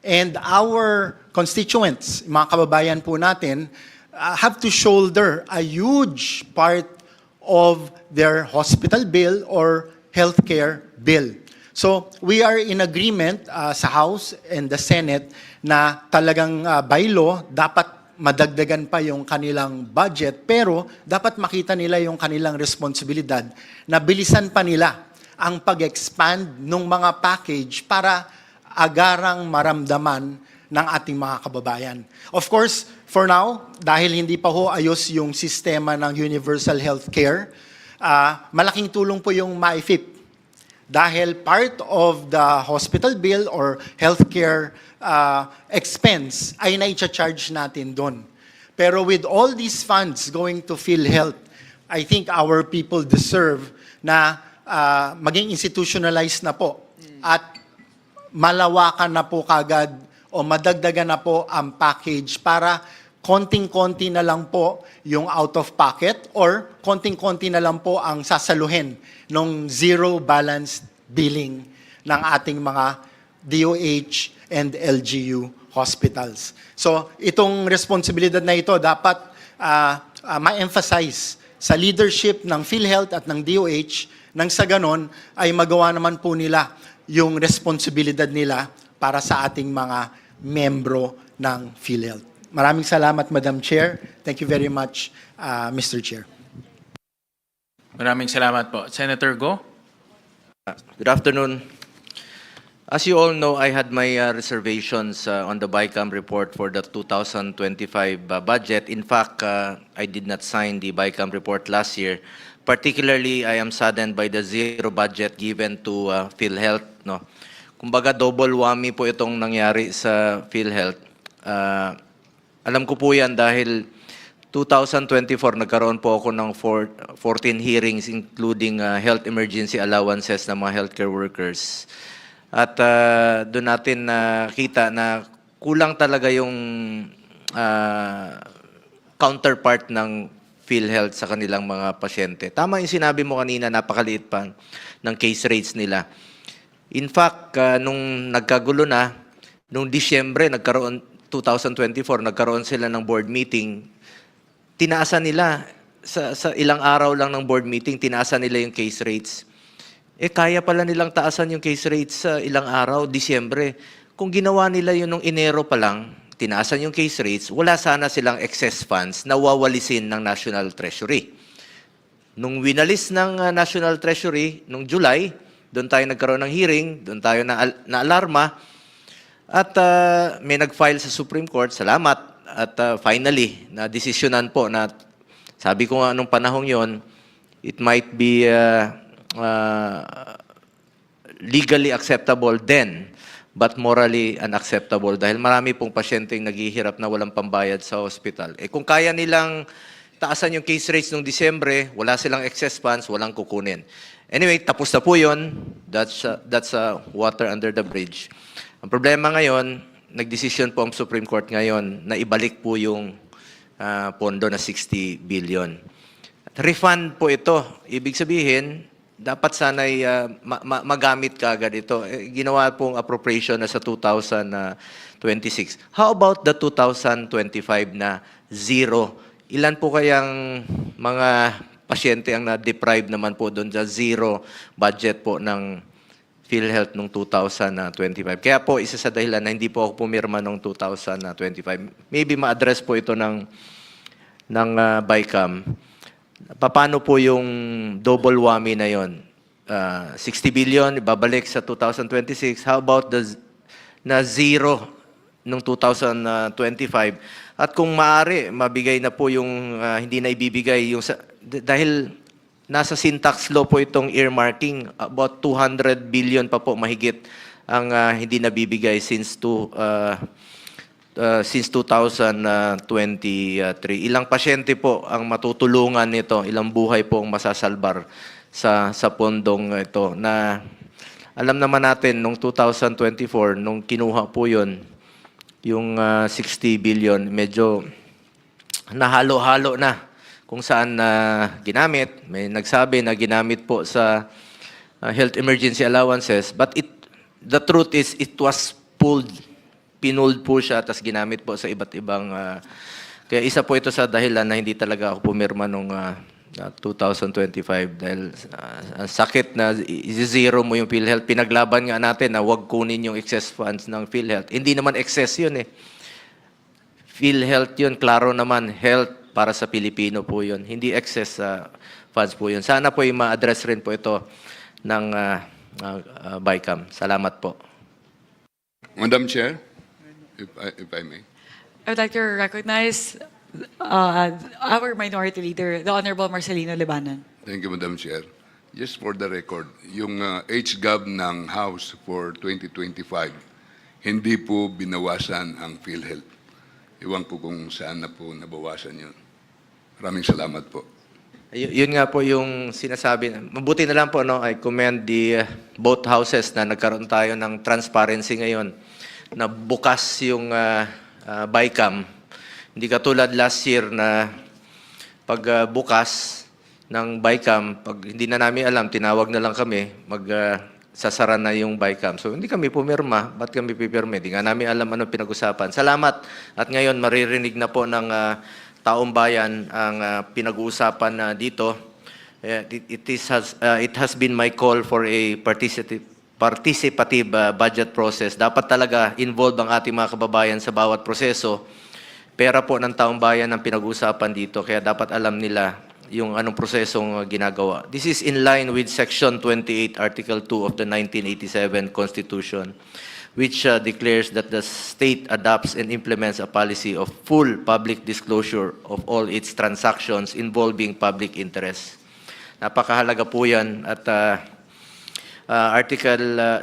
And our constituents, mga kababayan po natin, have to shoulder a huge part of their hospital bill or healthcare bill. So we are in agreement sa House and the Senate na talagang by law, dapat madagdagan pa yung kanilang budget, pero dapat makita nila yung kanilang responsibilidad na bilisan pa nila ang pag-expand ng mga package para agarang maramdaman ng ating mga kababayan. Of course, for now, dahil hindi pa ho ayos yung sistema ng universal healthcare, malaking tulong po yung MyFIP. Dahil part of the hospital bill or healthcare expense ay na-charge natin doon. Pero with all these funds going to PhilHealth, I think our people deserve na maging institutionalized na po at malawakan na po kagad o madagdagan na po ang package para konting-konti na lang po yung out of pocket or konting-konti na lang po ang sasaluhin ng zero balance billing ng ating mga DOH and LGU hospitals. So itong responsibilidad na ito dapat ma-emphasize sa leadership ng PhilHealth at ng DOH nang sa ganon ay magawa naman po nila yung responsibilidad nila para sa ating mga membro ng PhilHealth. Maraming salamat, Madam Chair. Thank you very much, Mr. Chair. Maraming salamat po. Senator Go? Good afternoon. As you all know, I had my reservations on the BICAM report for the 2025 budget. In fact, I did not sign the BICAM report last year. Particularly, I am saddened by the zero budget given to PhilHealth. No? Kumbaga, double whammy po itong nangyari sa PhilHealth. Alam ko po yan dahil 2024, nagkaroon po ako ng 14 hearings including health emergency allowances ng mga healthcare workers. At doon natin nakita na kulang talaga yung counterpart ng PhilHealth sa kanilang mga pasyente. Tama yung sinabi mo kanina, napakaliit pa ng case rates nila. In fact, nung nagkagulo na, nung Disyembre, 2024, nagkaroon sila ng board meeting, tinaasan nila, sa ilang araw lang ng board meeting, tinaasan nila yung case rates. Kaya pala nilang taasan yung case rates sa ilang araw, Disyembre. Kung ginawa nila yun nung Enero pa lang, tinaasan yung case rates, wala sana silang excess funds na wawalisin ng National Treasury. Nung winalis ng National Treasury, nung July, doon tayo nagkaroon ng hearing, doon tayo na alarma, at may nag-file sa Supreme Court, salamat, at finally, na-desisyonan po na, sabi ko nga nung panahong yon, it might be legally acceptable then, but morally unacceptable dahil marami pong pasyenteng naghihirap na walang pambayad sa hospital. Eh kung kaya nilang taasan yung case rates nung Disyembre, wala silang excess funds, walang kukunin. Anyway, tapos na po yun. That's water under the bridge. Ang problema ngayon, nagdesisyon po ang Supreme Court ngayon na ibalik po yung pondo na 60 billion. Refund po ito. Ibig sabihin, dapat sana'y magamit ka agad ito. Ginawa pong appropriation na sa 2026. How about the 2025 na zero? Ilan po kayang mga pasyente ang na-deprive naman po doon sa zero budget po ng PhilHealth noong 2025? Kaya po, isa sa dahilan na hindi po ako pumirma noong 2025. Maybe ma-address po ito ng BICAM. Paano po yung double whammy na yon? 60 billion, ibabalik sa 2026. How about na zero nung 2025? At kung maaari, mabigay na po yung hindi na ibibigay. Dahil nasa syntax law po itong earmarking, about 200 billion pa po mahigit ang hindi nabibigay since 2023. Ilang pasyente po ang matutulungan nito, ilang buhay po ang masasalbar sa pondong ito na alam naman natin nung 2024 nung kinuha po yun yung 60 billion medyo nahalo-halo na kung saan ginamit. May nagsabi na ginamit po sa health emergency allowances, but the truth is it was pinulled po siya, tapos ginamit po sa iba't ibang... kaya isa po ito sa dahilan na hindi talaga ako pumirma noong 2025 dahil ang sakit na zero mo yung PhilHealth. Pinaglaban nga natin na wag kunin yung excess funds ng PhilHealth. Hindi naman excess yun eh. PhilHealth yun, klaro naman, health para sa Pilipino po yun. Hindi excess funds po yun. Sana po yung ma-address rin po ito ng BICAM. Salamat po. Madam Chair, if I may. I would like to recognize our Minority Leader, the Honorable Marcelino Libanan. Thank you, Madam Chair. Just for the record, yung HGAB ng House for 2025, hindi po binawasan ang PhilHealth. Iwan po kung saan na po nabawasan yun. Maraming salamat po. Yun nga po yung sinasabi. Mabuti na lang po, no? I commend the both houses na nagkaroon tayo ng transparency ngayon na bukas yung BICAM. Hindi katulad last year na pag bukas ng BICAM, pag hindi na namin alam, tinawag na lang kami, sasara na yung BICAM. So hindi kami pumirma. Ba't kami pipirma? Hindi nga namin alam anong pinag-usapan. Salamat. At ngayon, maririnig na po ng taong bayan ang pinag-uusapan dito. It has been my call for a participative budget process. Dapat talaga involved ang ating mga kababayan sa bawat proseso. Pera po ng taong bayan ang pinag-uusapan dito, kaya dapat alam nila yung anong prosesong ginagawa. This is in line with Section 28, Article 2 of the 1987 Constitution, which declares that the state adopts and implements a policy of full public disclosure of all its transactions involving public interest. Napakahalaga po yan at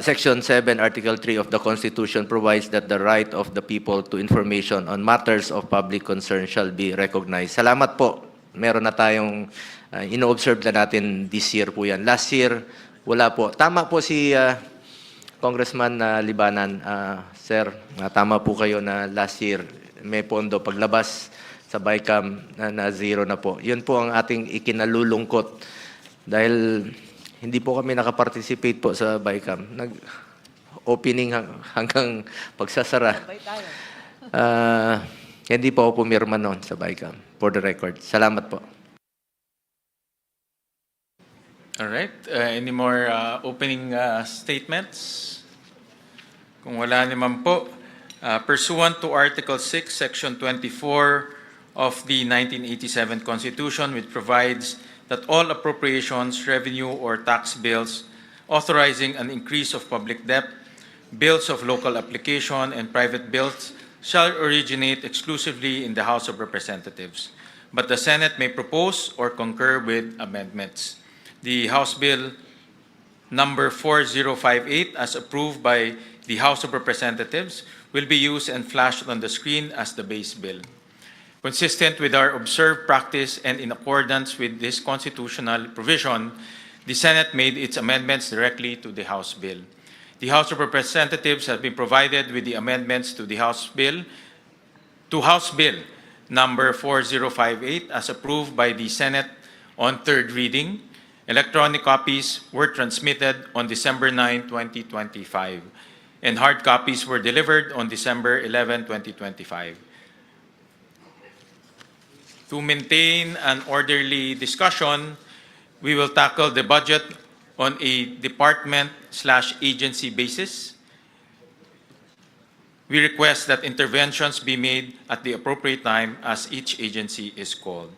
Section 7, Article 3 of the Constitution provides that the right of the people to information on matters of public concern shall be recognized. Salamat po. Meron na tayong ino-observe na natin this year po yan. Last year, wala po. Tama po si Congressman Libanan. Sir, tama po kayo na last year may pondo. Paglabas sa BICAM na zero na po. Yun po ang ating ikinalulungkot dahil hindi po kami nakaparticipate po sa BICAM. Nag-opening hanggang pagsasara. Hindi po ako pumirma noon sa BICAM, for the record. Salamat po. All right. Any more opening statements? Kung wala naman po, Pursuant to Article 6, Section 24 of the 1987 Constitution, which provides that all appropriations, revenue, or tax bills authorizing an increase of public debt, bills of local application, and private bills shall originate exclusively in the House of Representatives, but the Senate may propose or concur with amendments. The House Bill number 4058, as approved by the House of Representatives, will be used and flashed on the screen as the base bill. Consistent with our observed practice and in accordance with this constitutional provision, the Senate made its amendments directly to the House bill. The House of Representatives has been provided with the amendments to House Bill number 4058 as approved by the Senate on third reading. Electronic copies were transmitted on December 9, 2025, and hard copies were delivered on December 11, 2025. To maintain an orderly discussion, we will tackle the budget on a department/agency basis. We request that interventions be made at the appropriate time as each agency is called.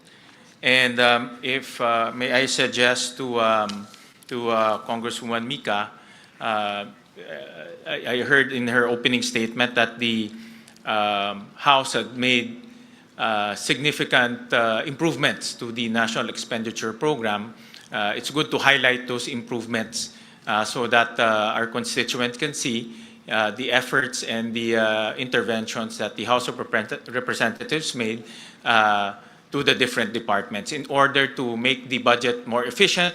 And if may I suggest to Congresswoman Mika, I heard in her opening statement that the House had made significant improvements to the National Expenditure Program. It's good to highlight those improvements so that our constituents can see the efforts and the interventions that the House of Representatives made to the different departments in order to make the budget more efficient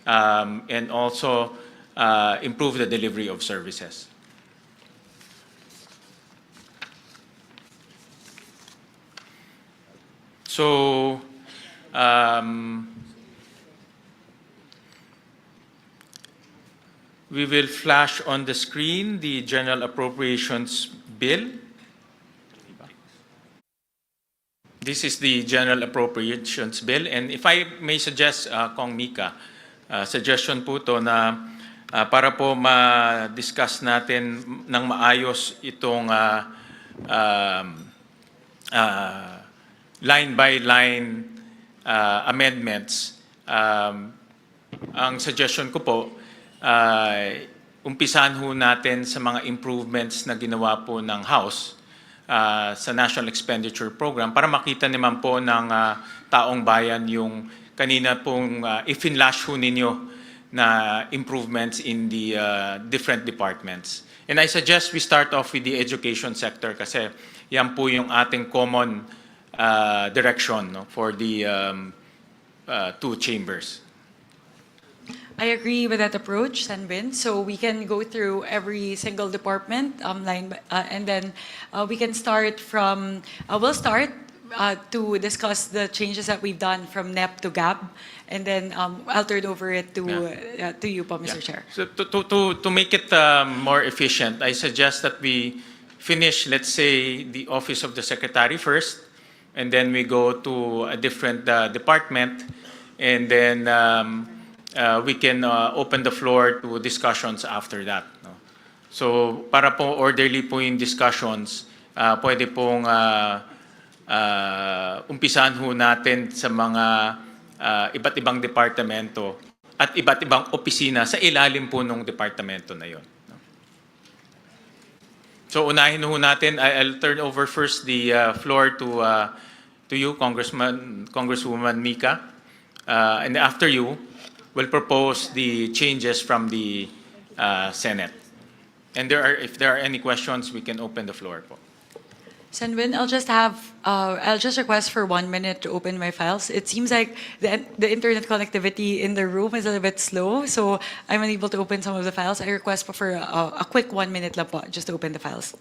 and also improve the delivery of services. So, we will flash on the screen the General Appropriations Bill. This is the General Appropriations Bill. And if I may suggest, Kong Mika, suggestion po to na para po ma-discuss natin ng maayos itong line-by-line amendments. Ang suggestion ko po, umpisahan ho natin sa mga improvements na ginawa po ng House sa National Expenditure Program para makita naman po ng taong bayan yung kanina pong i-finlash ho ninyo na improvements in the different departments. And I suggest we start off with the education sector kasi yan po yung ating common direction, no, for the two chambers. I agree with that approach, Sanbin. So we can go through every single department and then we can start from, we'll start to discuss the changes that we've done from NEP to GAB, and then I'll turn over it to you, Mr. Chair. So to make it more efficient, I suggest that we finish, let's say, the Office of the Secretary first, and then we go to a different department, and then we can open the floor to discussions after that. No? So para po orderly po yung discussions, pwede pong umpisahan ho natin sa mga iba't ibang departamento at iba't ibang opisina sa ilalim po ng departamento na yon. No? So unahin ho natin, I'll turn over first the floor to you, Congresswoman Mika, and after you, will propose the changes from the Senate. And if there are any questions, we can open the floor po. Sanbin, I'll just request for 1 minute to open my files. It seems like the internet connectivity in the room is a little bit slow, so I'm unable to open some of the files. I request for a quick 1 minute lang po, just to open the files.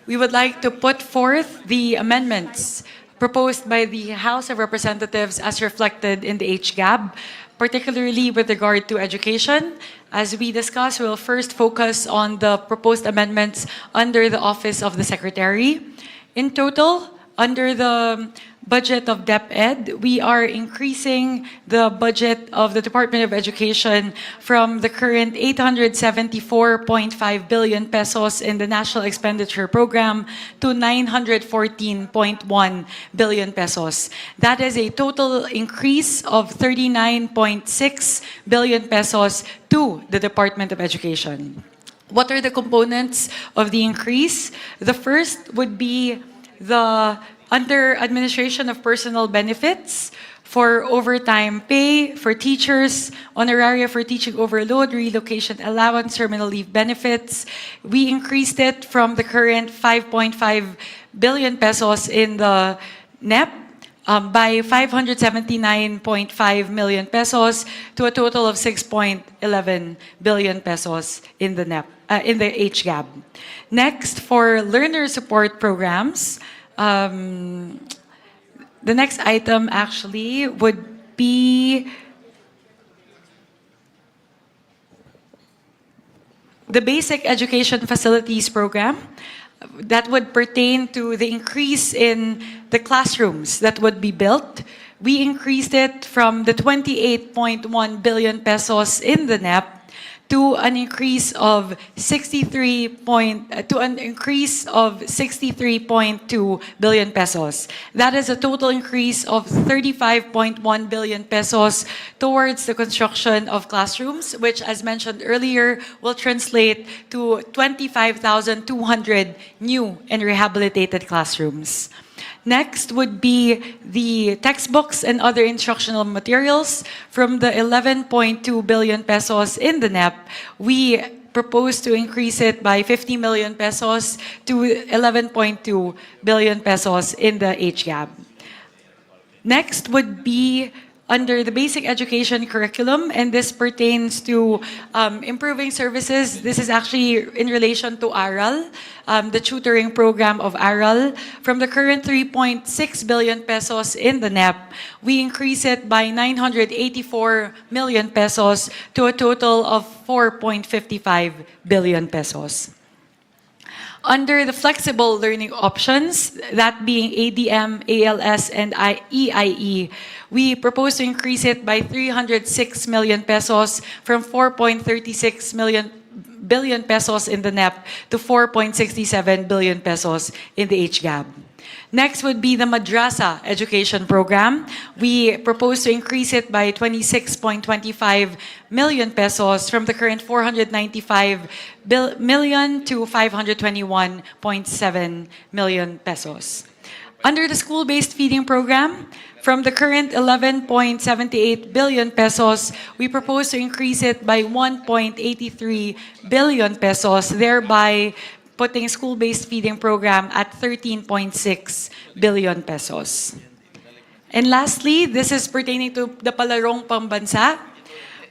We would like to put forth the amendments proposed by the House of Representatives as reflected in the HGAB, particularly with regard to education. As we discussed, we'll first focus on the proposed amendments under the Office of the Secretary. In total, under the budget of DepEd, we are increasing the budget of the Department of Education from the current 874.5 billion pesos in the National Expenditure Program to 914.1 billion pesos. That is a total increase of 39.6 billion pesos to the Department of Education. What are the components of the increase? The first would be the under administration of personal benefits for overtime pay for teachers, honoraria for teaching overload, relocation allowance, terminal leave benefits. We increased it from the current 5.5 billion pesos in the NEP by 579.5 million pesos to a total of 6.11 billion pesos in the NEP, in the HGAB. Next, for learner support programs, the next item actually would be the Basic Education Facilities Program. That would pertain to the increase in the classrooms that would be built. We increased it from the 28.1 billion pesos in the NEP to an increase of 63.2 billion pesos. That is a total increase of 35.1 billion pesos towards the construction of classrooms, which, as mentioned earlier, will translate to 25,200 new and rehabilitated classrooms. Next would be the textbooks and other instructional materials. From the 11.2 billion pesos in the NEP, we propose to increase it by 50 million pesos to 11.2 billion pesos in the HGAB. Next would be under the basic education curriculum, and this pertains to improving services. This is actually in relation to ARAL, the tutoring program of ARAL. From the current 3.6 billion pesos in the NEP, we increase it by 984 million pesos to a total of 4.55 billion pesos. Under the flexible learning options, that being ADM, ALS, and EIE, we propose to increase it by 306 million pesos from 4.36 billion pesos in the NEP to 4.67 billion pesos in the HGAB. Next would be the Madrasa Education Program. We propose to increase it by 26.25 million pesos from the current 495 million to 521.7 million pesos. Under the school-based feeding program, from the current 11.78 billion pesos, we propose to increase it by 1.83 billion pesos, thereby putting school-based feeding program at 13.6 billion pesos. And lastly, this is pertaining to the Palarong Pambansa.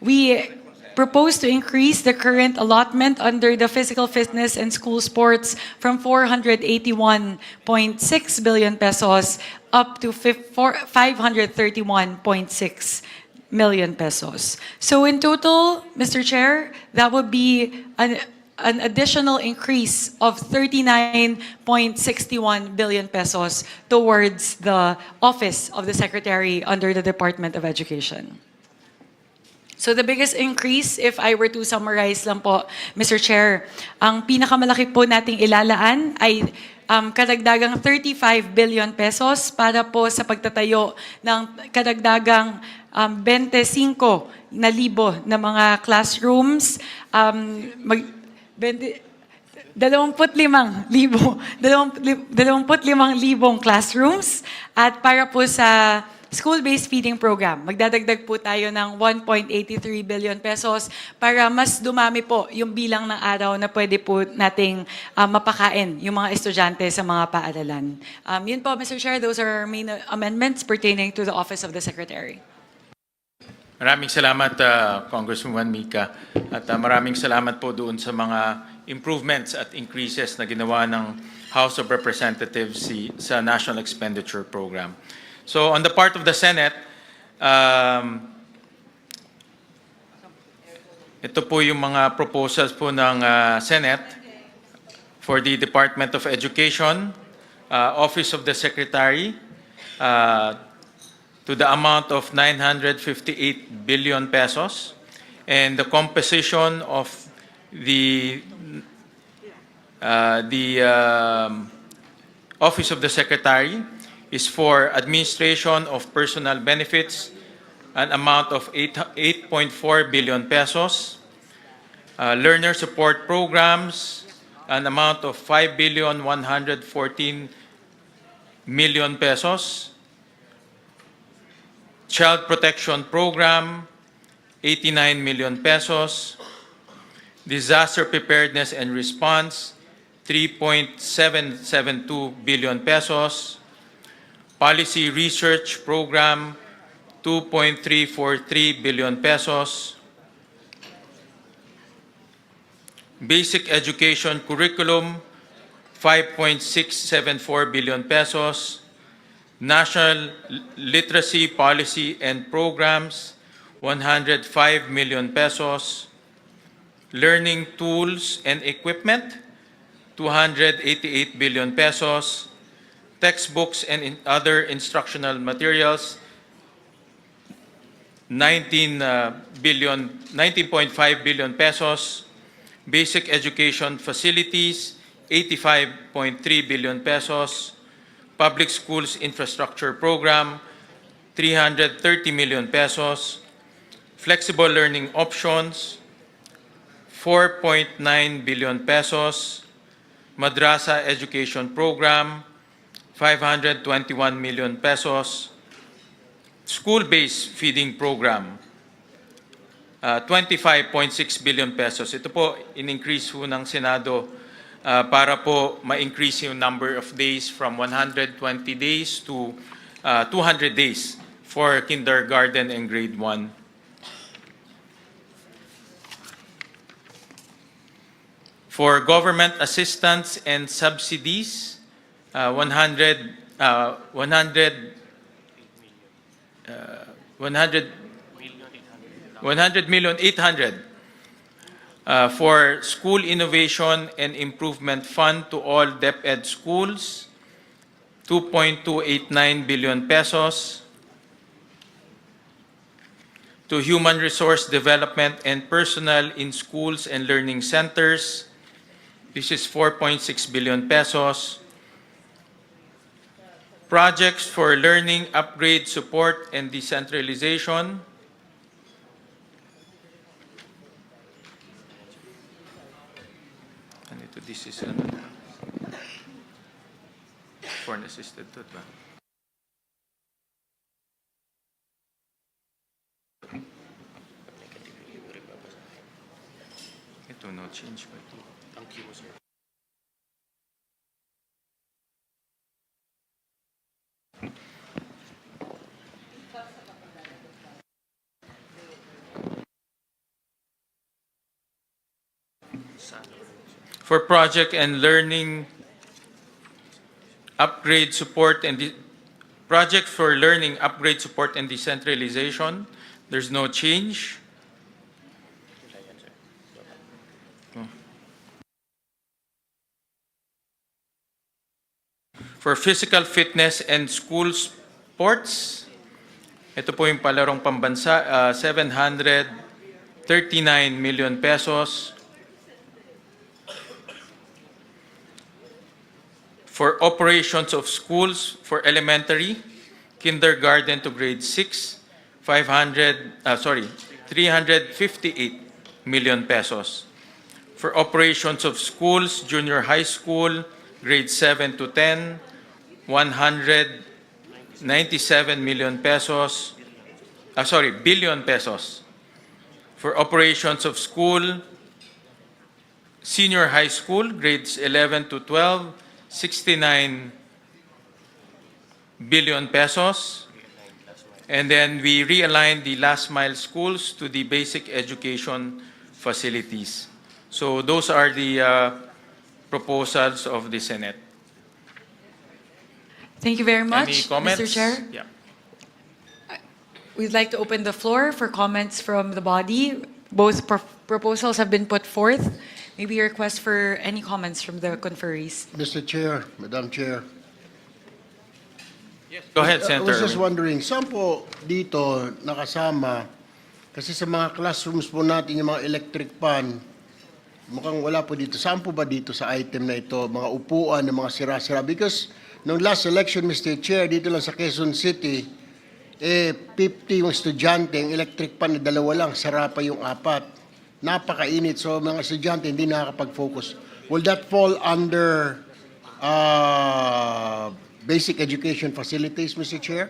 We propose to increase the current allotment under the physical fitness and school sports from 481.6 billion pesos up to 531.6 million pesos. So in total, Mr. Chair, that would be an additional increase of 39.61 billion pesos towards the Office of the Secretary under the Department of Education. So the biggest increase, if I were to summarize lang po, Mr. Chair, ang pinakamalaki po nating ilalaan ay kadagdagang 35 billion pesos para po sa pagtatayo ng kadagdagang 25,000 na mga classrooms, 25,000 classrooms, at para po sa school-based feeding program, magdadagdag po tayo ng 1.83 billion pesos para mas dumami po yung bilang ng araw na pwede po nating mapakain yung mga estudyante sa mga paaralan. Yun po, Mr. Chair, those are our main amendments pertaining to the Office of the Secretary. Maraming salamat, Congresswoman Mika. At maraming salamat po doon sa mga improvements at increases na ginawa ng House of Representatives sa National Expenditure Program. So on the part of the Senate, ito po yung mga proposals po ng Senate for the Department of Education, Office of the Secretary to the amount of 958 billion pesos. And the composition of the Office of the Secretary is for administration of personal benefits, an amount of 8.4 billion pesos. Learner support programs, an amount of 5,114,000,000 pesos. Child Protection Program, 89 million pesos. Disaster Preparedness and Response, 3.772 billion pesos. Policy Research Program, 2.343 billion pesos. Basic Education Curriculum, 5.674 billion pesos. National Literacy Policy and Programs, 105 million pesos. Learning Tools and Equipment, 288 billion pesos. Textbooks and other instructional materials, 19.5 billion pesos. Basic Education Facilities, 85.3 billion pesos. Public Schools Infrastructure Program, 330 million pesos. Flexible Learning Options, 4.9 billion pesos. Madrasa Education Program, 521 million pesos. School-based feeding program, 25.6 billion pesos. Ito po, in-increase ho ng Senado para po ma-increase yung number of days from 120 days to 200 days for kindergarten and grade 1. For government assistance and subsidies, 100 million 800 for School Innovation and Improvement Fund to all DepEd schools, 2.289 billion pesos. To Human Resource Development and Personnel in Schools and Learning Centers, this is 4.6 billion pesos. Projects for learning, upgrade, support, and decentralization, this is foreign assisted to ba? Ito no change ba ito? For project and learning upgrade support and project for learning upgrade support and decentralization, there's no change. For physical fitness and school sports, ito po yung palarong pambansa, 739 million pesos. For operations of schools for elementary, kindergarten to grade 6, 358 million pesos. For operations of schools, junior high school, grade 7 to 10, 197 million pesos. Billion pesos. For operations of school, senior high school, grades 11 to 12, 69 billion pesos. And then we realigned the last mile schools to the basic education facilities. So those are the proposals of the Senate. Thank you very much, Any comments? Mr. Chair. Yeah. We'd like to open the floor for comments from the body. Both proposals have been put forth. Maybe a request for any comments from the conferees. Mr. Chair, Madam Chair, Go ahead, I Senator was just Erwin. wondering, saan po dito nakasama, kasi sa mga classrooms po natin, yung mga electric fan, mukhang wala po dito. Saan po ba dito sa item na ito, mga upuan ng mga sira-sira? Because nung last election, Mr. Chair, dito lang sa Quezon City, 50 yung estudyante, ang electric fan na 2 lang, sara pa yung 4. Napakainit, so mga estudyante hindi nakakapag-focus. Will that fall under basic education facilities, Mr. Chair?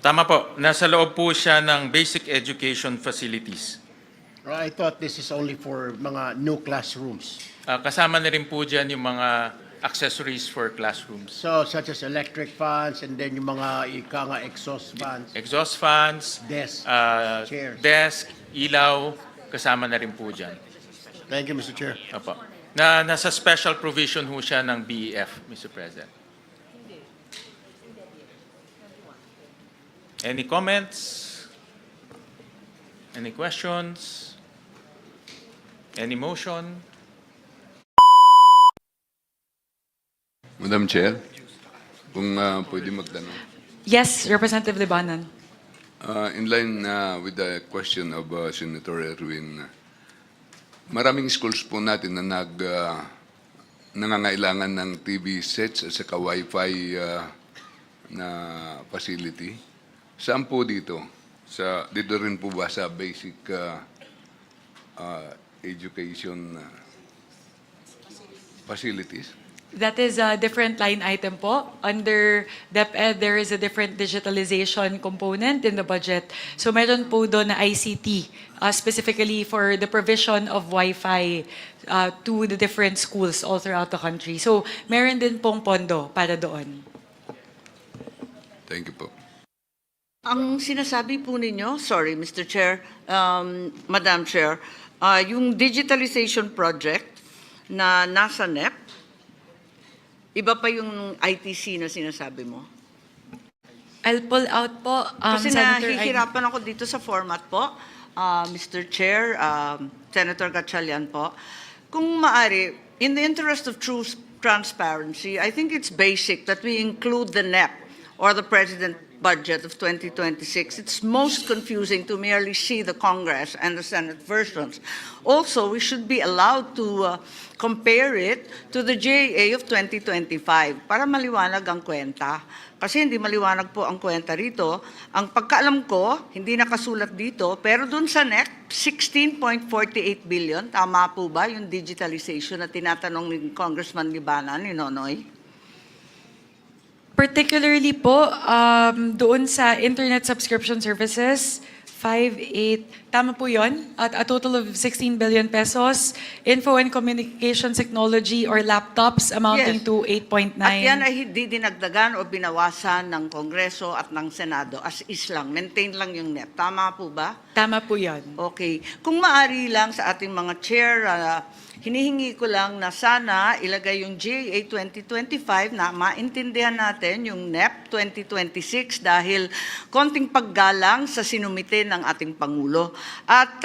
Tama po, nasa loob po siya ng basic education facilities. I thought this is only for mga new classrooms. Kasama na rin po dyan yung mga accessories for classrooms. So, such as electric fans and then yung mga exhaust fans, Exhaust fans, desk, chairs. desk, ilaw, kasama na rin po dyan. Thank you, Mr. Chair. Opo. Nasa special provision ho siya ng BEF, Mr. President. Any comments? Any questions? Any motion? Madam Chair, kung pwede magtanong. Yes, Representative Libanan. In line with the question of Senator Erwin, maraming schools po natin na nangangailangan ng TV sets at saka Wi-Fi na facility. Saan po dito? Dito rin po ba sa basic education facilities? That is a different line item po. Under DepEd, there is a different digitalization component in the budget. So meron po doon na ICT, specifically for the provision of Wi-Fi to the different schools all throughout the country. So meron din pong pondo para doon. Thank you po. Ang sinasabi po ninyo, sorry Mr. Chair, Madam Chair, yung digitalization project na nasa NEP, iba pa yung ITC na sinasabi mo? I'll pull out po, Kasi Senator nahihirapan ako dito sa format po, Mr. Chair, Senator Gatchalian po. Kung maari, in the interest of true transparency, I think it's basic that we include the NEP or the President budget of 2026. It's most confusing to merely see the Congress and the Senate versions. Also, we should be allowed to compare it to the GAA of 2025 para maliwanag ang kwenta. Kasi hindi maliwanag po ang kwenta rito. Ang pagkaalam ko, hindi nakasulat dito, pero dun sa NEC, 16.48 billion, tama po ba yung digitalization na tinatanong ni Congressman Libanan, ni Nonoy? Particularly po, doon sa internet subscription services, 5.8, tama po yun, at a total of 16 billion pesos. Info and communications technology or laptops amounting Yes. to 8.9. At yan ay hindi dinagdagan o binawasan ng Kongreso at ng Senado. As is lang, maintain lang yung NEP. Tama po ba? Tama po yun. Okay. Kung maari lang sa ating mga chair, hinihingi ko lang na sana ilagay yung GAA 2025 na maintindihan natin yung NEP 2026 dahil konting paggalang sa sinumite ng ating Pangulo. At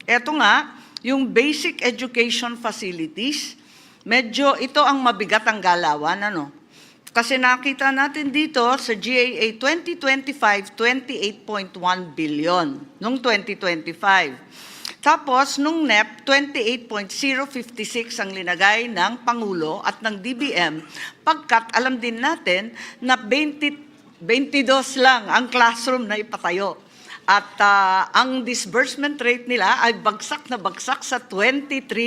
eto nga, yung basic education facilities, medyo ito ang mabigat ang galawan, ano? Kasi nakita natin dito sa GAA 2025, 28.1 billion noong 2025. Tapos, nung NEP, 28.056 ang linagay ng Pangulo at ng DBM, pagkat alam din natin na 22 lang ang classroom na ipatayo. At ang disbursement rate nila ay bagsak na bagsak sa 23%.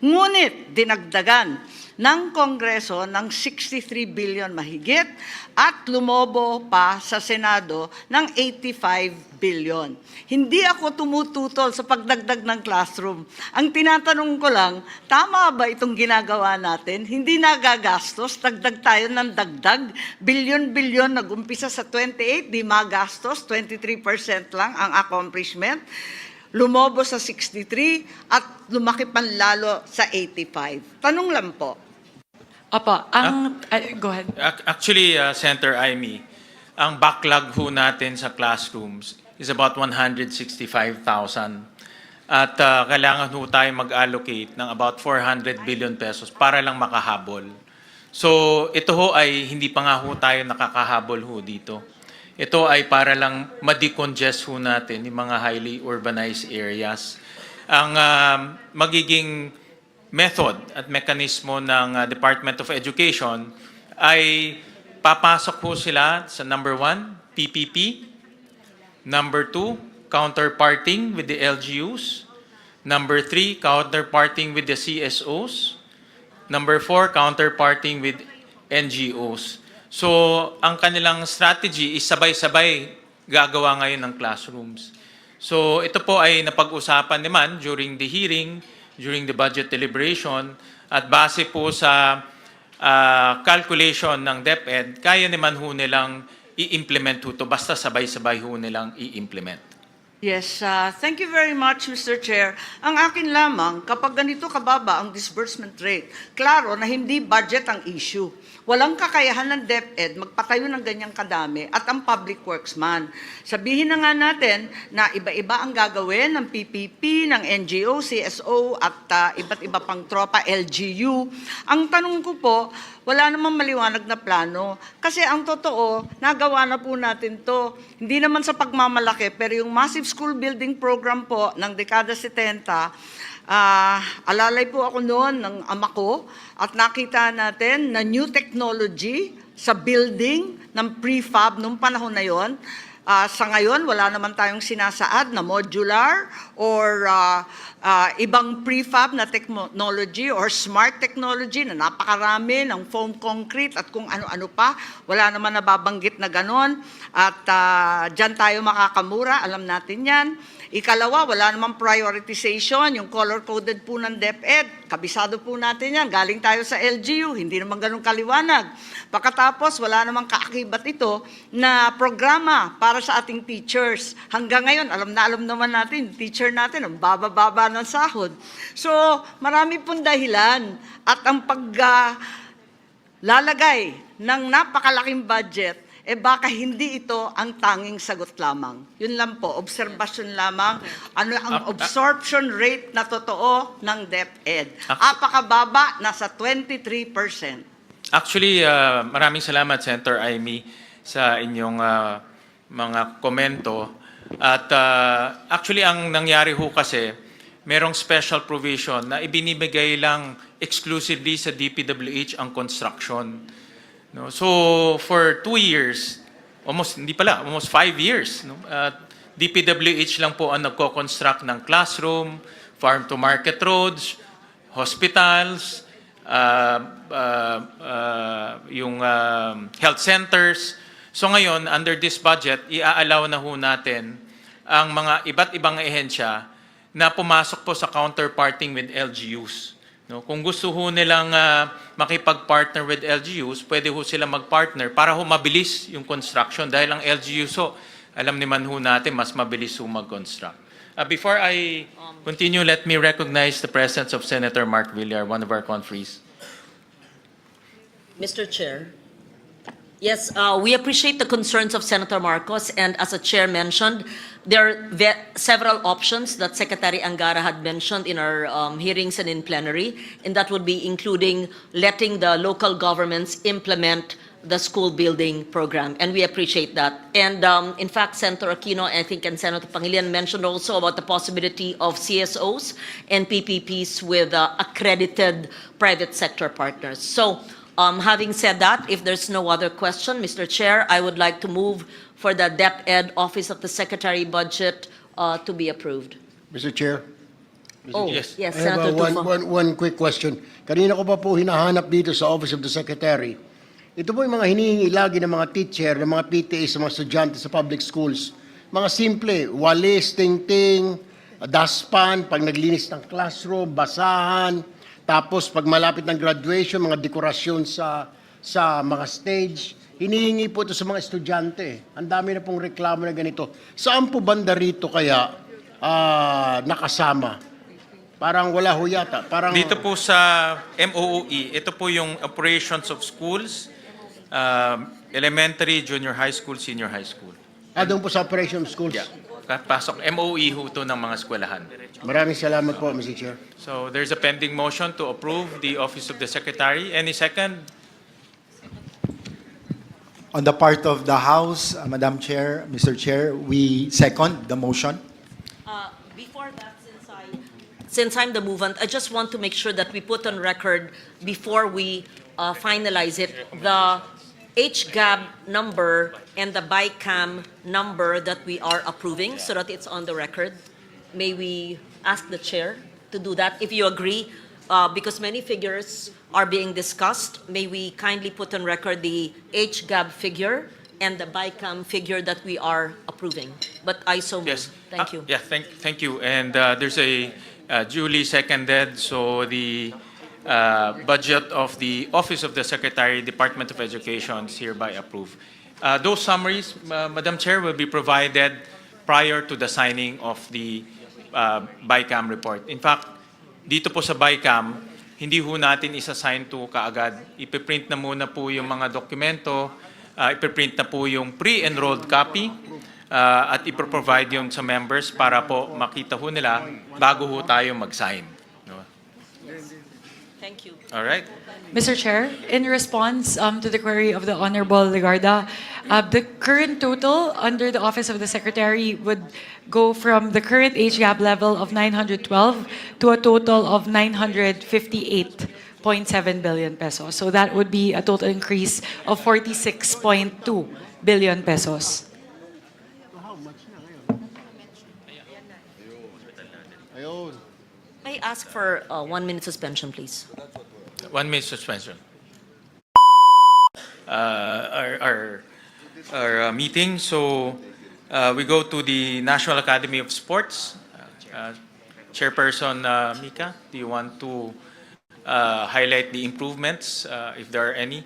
Ngunit dinagdagan ng Kongreso ng 63 billion mahigit at lumobo pa sa Senado ng 85 billion. Hindi ako tumututol sa pagdagdag ng classroom. Ang tinatanong ko lang, tama ba itong ginagawa natin? Hindi nagagastos, dagdag tayo ng dagdag, bilyon-bilyon nag-umpisa sa 28, di magastos, 23% lang ang accomplishment. Lumobo sa 63 at lumaki panlalo sa 85. Tanong lang po. Opo, go ahead. Actually, Senator Amy, ang backlog ho natin sa classrooms is about 165,000. At kailangan ho tayo mag-allocate ng about 400 billion pesos para lang makahabol. So ito ho ay hindi pa nga ho tayo nakakahabol ho dito. Ito ay para lang ma-decongest ho natin yung mga highly urbanized areas. Ang magiging method at mekanismo ng Department of Education ay papasok ho sila sa number 1, PPP, number 2, counterparting with the LGUs, number 3, counterparting with the CSOs, number 4, counterparting with NGOs. So, ang kanilang strategy is sabay-sabay gagawa ngayon ng classrooms. So, ito po ay napag-usapan naman during the hearing, during the budget deliberation, at base po sa calculation ng DepEd, kaya naman ho nilang i-implement ho to, basta sabay-sabay ho nilang i-implement. Yes, thank you very much, Mr. Chair. Ang akin lamang, kapag ganito kababa ang disbursement rate, klaro na hindi budget ang issue. Walang kakayahan ng DepEd magpatayo ng ganyang kadami at ang public works man. Sabihin na nga natin na iba-iba ang gagawin ng PPP, ng NGO, CSO at iba't iba pang tropa, LGU. Ang tanong ko po, wala namang maliwanag na plano. Kasi ang totoo, nagawa na po natin to. Hindi naman sa pagmamalaki, pero yung massive school building program po ng dekada 70, alalay po ako noon ng ama ko at nakita natin na new technology sa building ng prefab nung panahon na yon. Sa ngayon, wala naman tayong sinasaad na modular or ibang prefab na technology or smart technology na napakarami ng foam concrete at kung ano-ano pa. Wala naman nababanggit na ganon. At dyan tayo makakamura, alam natin yan. Ikalawa, wala namang prioritization, yung color-coded po ng DepEd. Kabisado po natin yan. Galing tayo sa LGU, hindi naman ganun kaliwanag. Pagkatapos, wala namang kaakibat ito na programa para sa ating teachers. Hanggang ngayon, alam naman natin, teacher natin, ang baba-baba ng sahod. So, marami pong dahilan. At ang paglalagay ng napakalaking budget, baka hindi ito ang tanging sagot lamang. Yun lang po, obserbasyon lamang. Ano ang absorption rate na totoo ng DepEd? Apakababa, nasa 23%. Actually, maraming salamat, Senator Amy, sa inyong mga komento. At actually, ang nangyari ho kasi, merong special provision na ibinibigay lang exclusively sa DPWH ang construction. No? So, for 2 years, almost 5 years, no? DPWH lang po ang nagko-construct ng classroom, farm-to-market roads, hospitals, yung health centers. So ngayon, under this budget, i-allow na ho natin ang mga iba't ibang ehensya na pumasok po sa counterparting with LGUs. No, kung gusto ho nilang makipag-partner with LGUs, pwede ho sila mag-partner para ho mabilis yung construction dahil ang LGUs ho, alam naman ho natin, mas mabilis ho mag-construct. Before I continue, let me recognize the presence of Senator Mark Villar, one of our conferees. Mr. Chair. Yes, we appreciate the concerns of Senator Marcos, and as the chair mentioned, there are several options that Secretary Angara had mentioned in our hearings and in plenary, and that would be including letting the local governments implement the school building program, and we appreciate that. And in fact, Senator Aquino, I think, and Senator Pangilinan mentioned also about the possibility of CSOs and PPPs with accredited private sector partners. So, having said that, if there's no other question, Mr. Chair, I would like to move for the DepEd Office of the Secretary Budget to be approved. Mr. Chair? Oh, Yes. yes, I have Senator Tulfo. one quick question. Kanina ko pa po hinahanap dito sa Office of the Secretary. Ito po yung mga hinihingi lagi ng mga teacher, ng mga PTA sa mga estudyante sa public schools. Mga simple, walis, ting-ting, dustpan, pag naglinis ng classroom, basahan, tapos pag malapit ng graduation, mga dekorasyon sa mga stage. Hinihingi po ito sa mga estudyante. Ang dami na pong reklamo na ganito. Saan po banda rito kaya nakasama? Parang wala ho yata. Parang, Dito po sa MOOE, ito po yung operations of schools, elementary, junior high school, senior high school. doon po sa operation schools. Yeah. Pasok, MOE ho ito ng mga eskwelahan. Maraming salamat po, Mr. Chair. So there's a pending motion to approve the Office of the Secretary. Any second? On the part of the House, Madam Chair, Mr. Chair, we second the motion. Before that, since I'm the movant, I just want to make sure that we put on record before we finalize it, the HGAB number and the BICAM number that we are approving so that it's on the record. May we ask the chair to do that, if you agree, because many figures are being discussed. May we kindly put on record the HGAB figure and the BICAM figure that we are approving? But I so move. Yes. Thank you. Yeah, thank you. And there's a duly seconded, so the budget of the Office of the Secretary, Department of Education is hereby approved. Those summaries, Madam Chair, will be provided prior to the signing of the BICAM report. In fact, dito po sa BICAM, hindi ho natin isa-sign to kaagad. Ipiprint na muna po yung mga dokumento, ipiprint na po yung pre-enrolled copy, at iproprovide yung sa members para po makita ho nila bago ho tayo mag-sign. No? Thank you. All right? Mr. Chair, in response to the query of the Honorable Legarda, the current total under the Office of the Secretary would go from the current HGAB level of 912 to a total of 958.7 billion pesos. So that would be a total increase of 46.2 billion pesos. May I ask for 1 minute suspension, please? 1 minute suspension. Our meeting. So we go to the National Academy of Sports. Chairperson Mika, do you want to highlight the improvements, if there are any?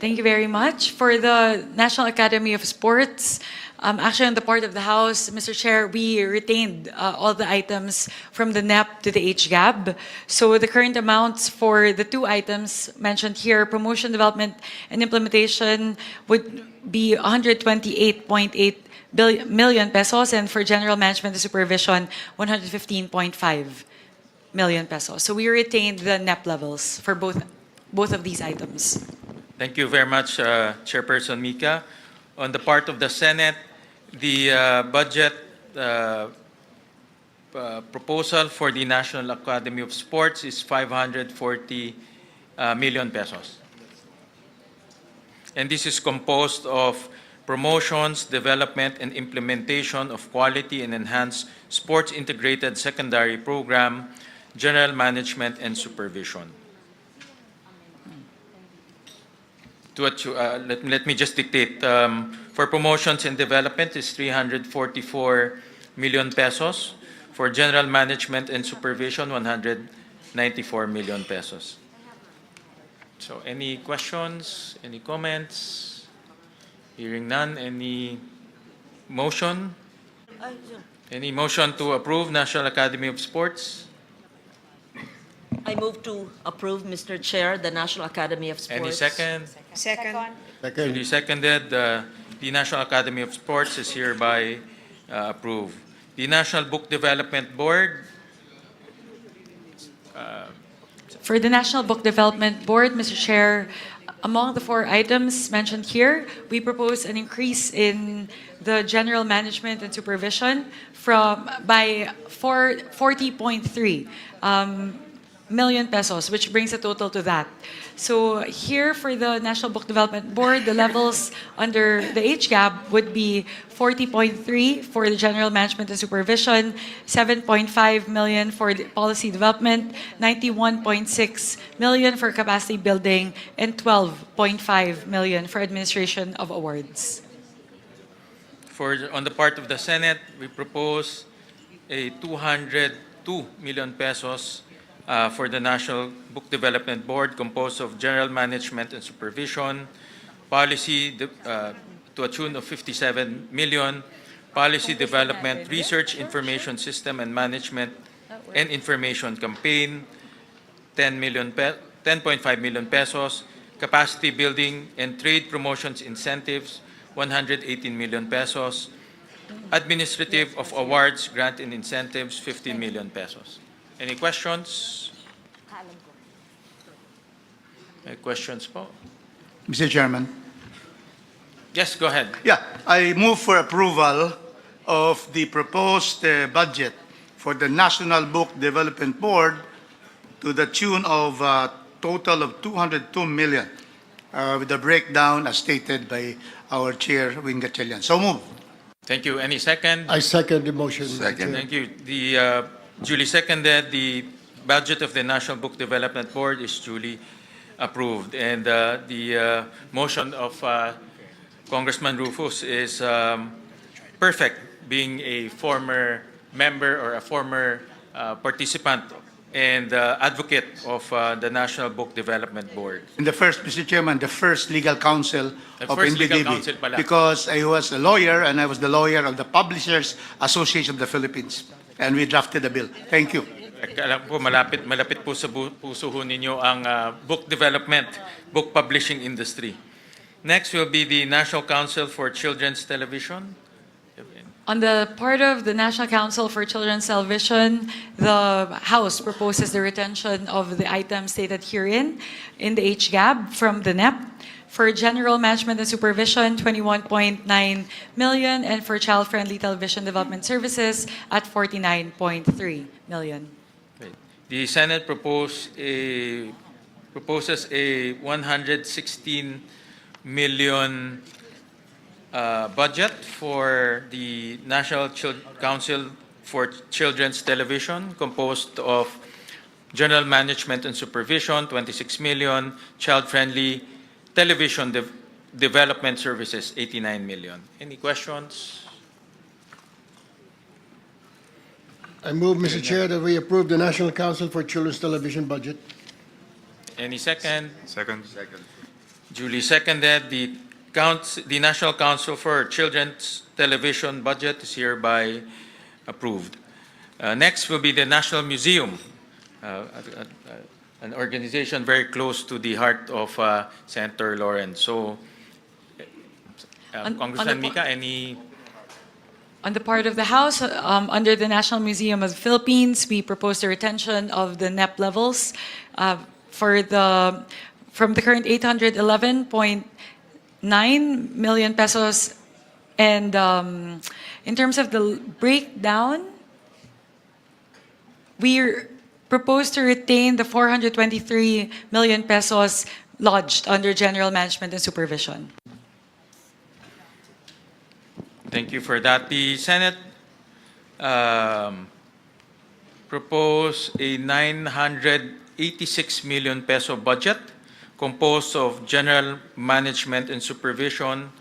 Thank you very much. For the National Academy of Sports, actually on the part of the House, Mr. Chair, we retained all the items from the NEP to the HGAB. So the current amounts for the two items mentioned here, promotion, development, and implementation, would be 128.8 million pesos, and for general management and supervision, 115.5 million pesos. So we retained the NEP levels for both of these items. Thank you very much, Chairperson Mika. On the part of the Senate, the budget proposal for the National Academy of Sports is 540 million pesos. And this is composed of promotions, development, and implementation of quality and enhanced sports integrated secondary program, general management, and supervision. Let me just dictate. For promotions and development is 344 million pesos. For general management and supervision, 194 million pesos. So any questions, any comments? Hearing none, any motion? Any motion to approve National Academy of Sports? I move to approve, Mr. Chair, the National Academy of Sports. Any second? Second. Duly seconded. The National Academy of Sports is hereby approved. The National Book Development Board. For the National Book Development Board, Mr. Chair, among the four items mentioned here, we propose an increase in the general management and supervision by 40.3 million pesos, which brings the total to that. So here for the National Book Development Board, the levels under the HGAB would be 40.3 for the general management and supervision, 7.5 million for the policy development, 91.6 million for capacity building, and 12.5 million for administration of awards. On the part of the Senate, we propose a 202 million pesos for the National Book Development Board, composed of general management and supervision, policy to a tune of 57 million, policy development, research, information system and management, and information campaign, 10.5 million pesos, capacity building and trade promotions incentives, 118 million pesos, administrative of awards, grant and incentives, 15 million pesos. Any questions? Any questions po? Mr. Chairman, Yes, go ahead. Yeah, I move for approval of the proposed budget for the National Book Development Board to the tune of a total of 202 million, with the breakdown as stated by our chair, Wing Gatchalian. So move. Thank you. Any second? I second the motion. Mr. Second. Chair. Thank you. The duly seconded, the budget of the National Book Development Board is duly approved. And the motion of Congressman Rufus is perfect, being a former member or a former participant and advocate of the National Book Development Board. And the first, Mr. Chairman, the first legal counsel The of first legal NBDB. counsel pala. Because I was a lawyer and I was the lawyer of the Publishers Association of the Philippines. And we drafted the bill. Thank you. Alam po, malapit po sa puso ho ninyo ang book development, book publishing industry. Next will be the National Council for Children's Television. On the part of the National Council for Children's Television, the House proposes the retention of the items stated herein in the HGAB from the NEP. For general management and supervision, 21.9 million, and for child-friendly television development services at 49.3 million. The Senate proposes a 116 million budget for the National Council for Children's Television, composed of general management and supervision, 26 million, child-friendly television development services, 89 million. Any questions? I move, Mr. Chair, that we approve the National Council for Children's Television budget. Any second? Second. Duly seconded. The National Council for Children's Television budget is hereby approved. Next will be the National Museum, an organization very close to the heart of Senator Lawrence. So, Congressman Mika, any? On the part of the House, under the National Museum of the Philippines, we propose the retention of the NEP levels from the current 811.9 million pesos. And in terms of the breakdown, we propose to retain the 423 million pesos lodged under general management and supervision. Thank you for that. The Senate proposed a 986 million peso budget composed of general management and supervision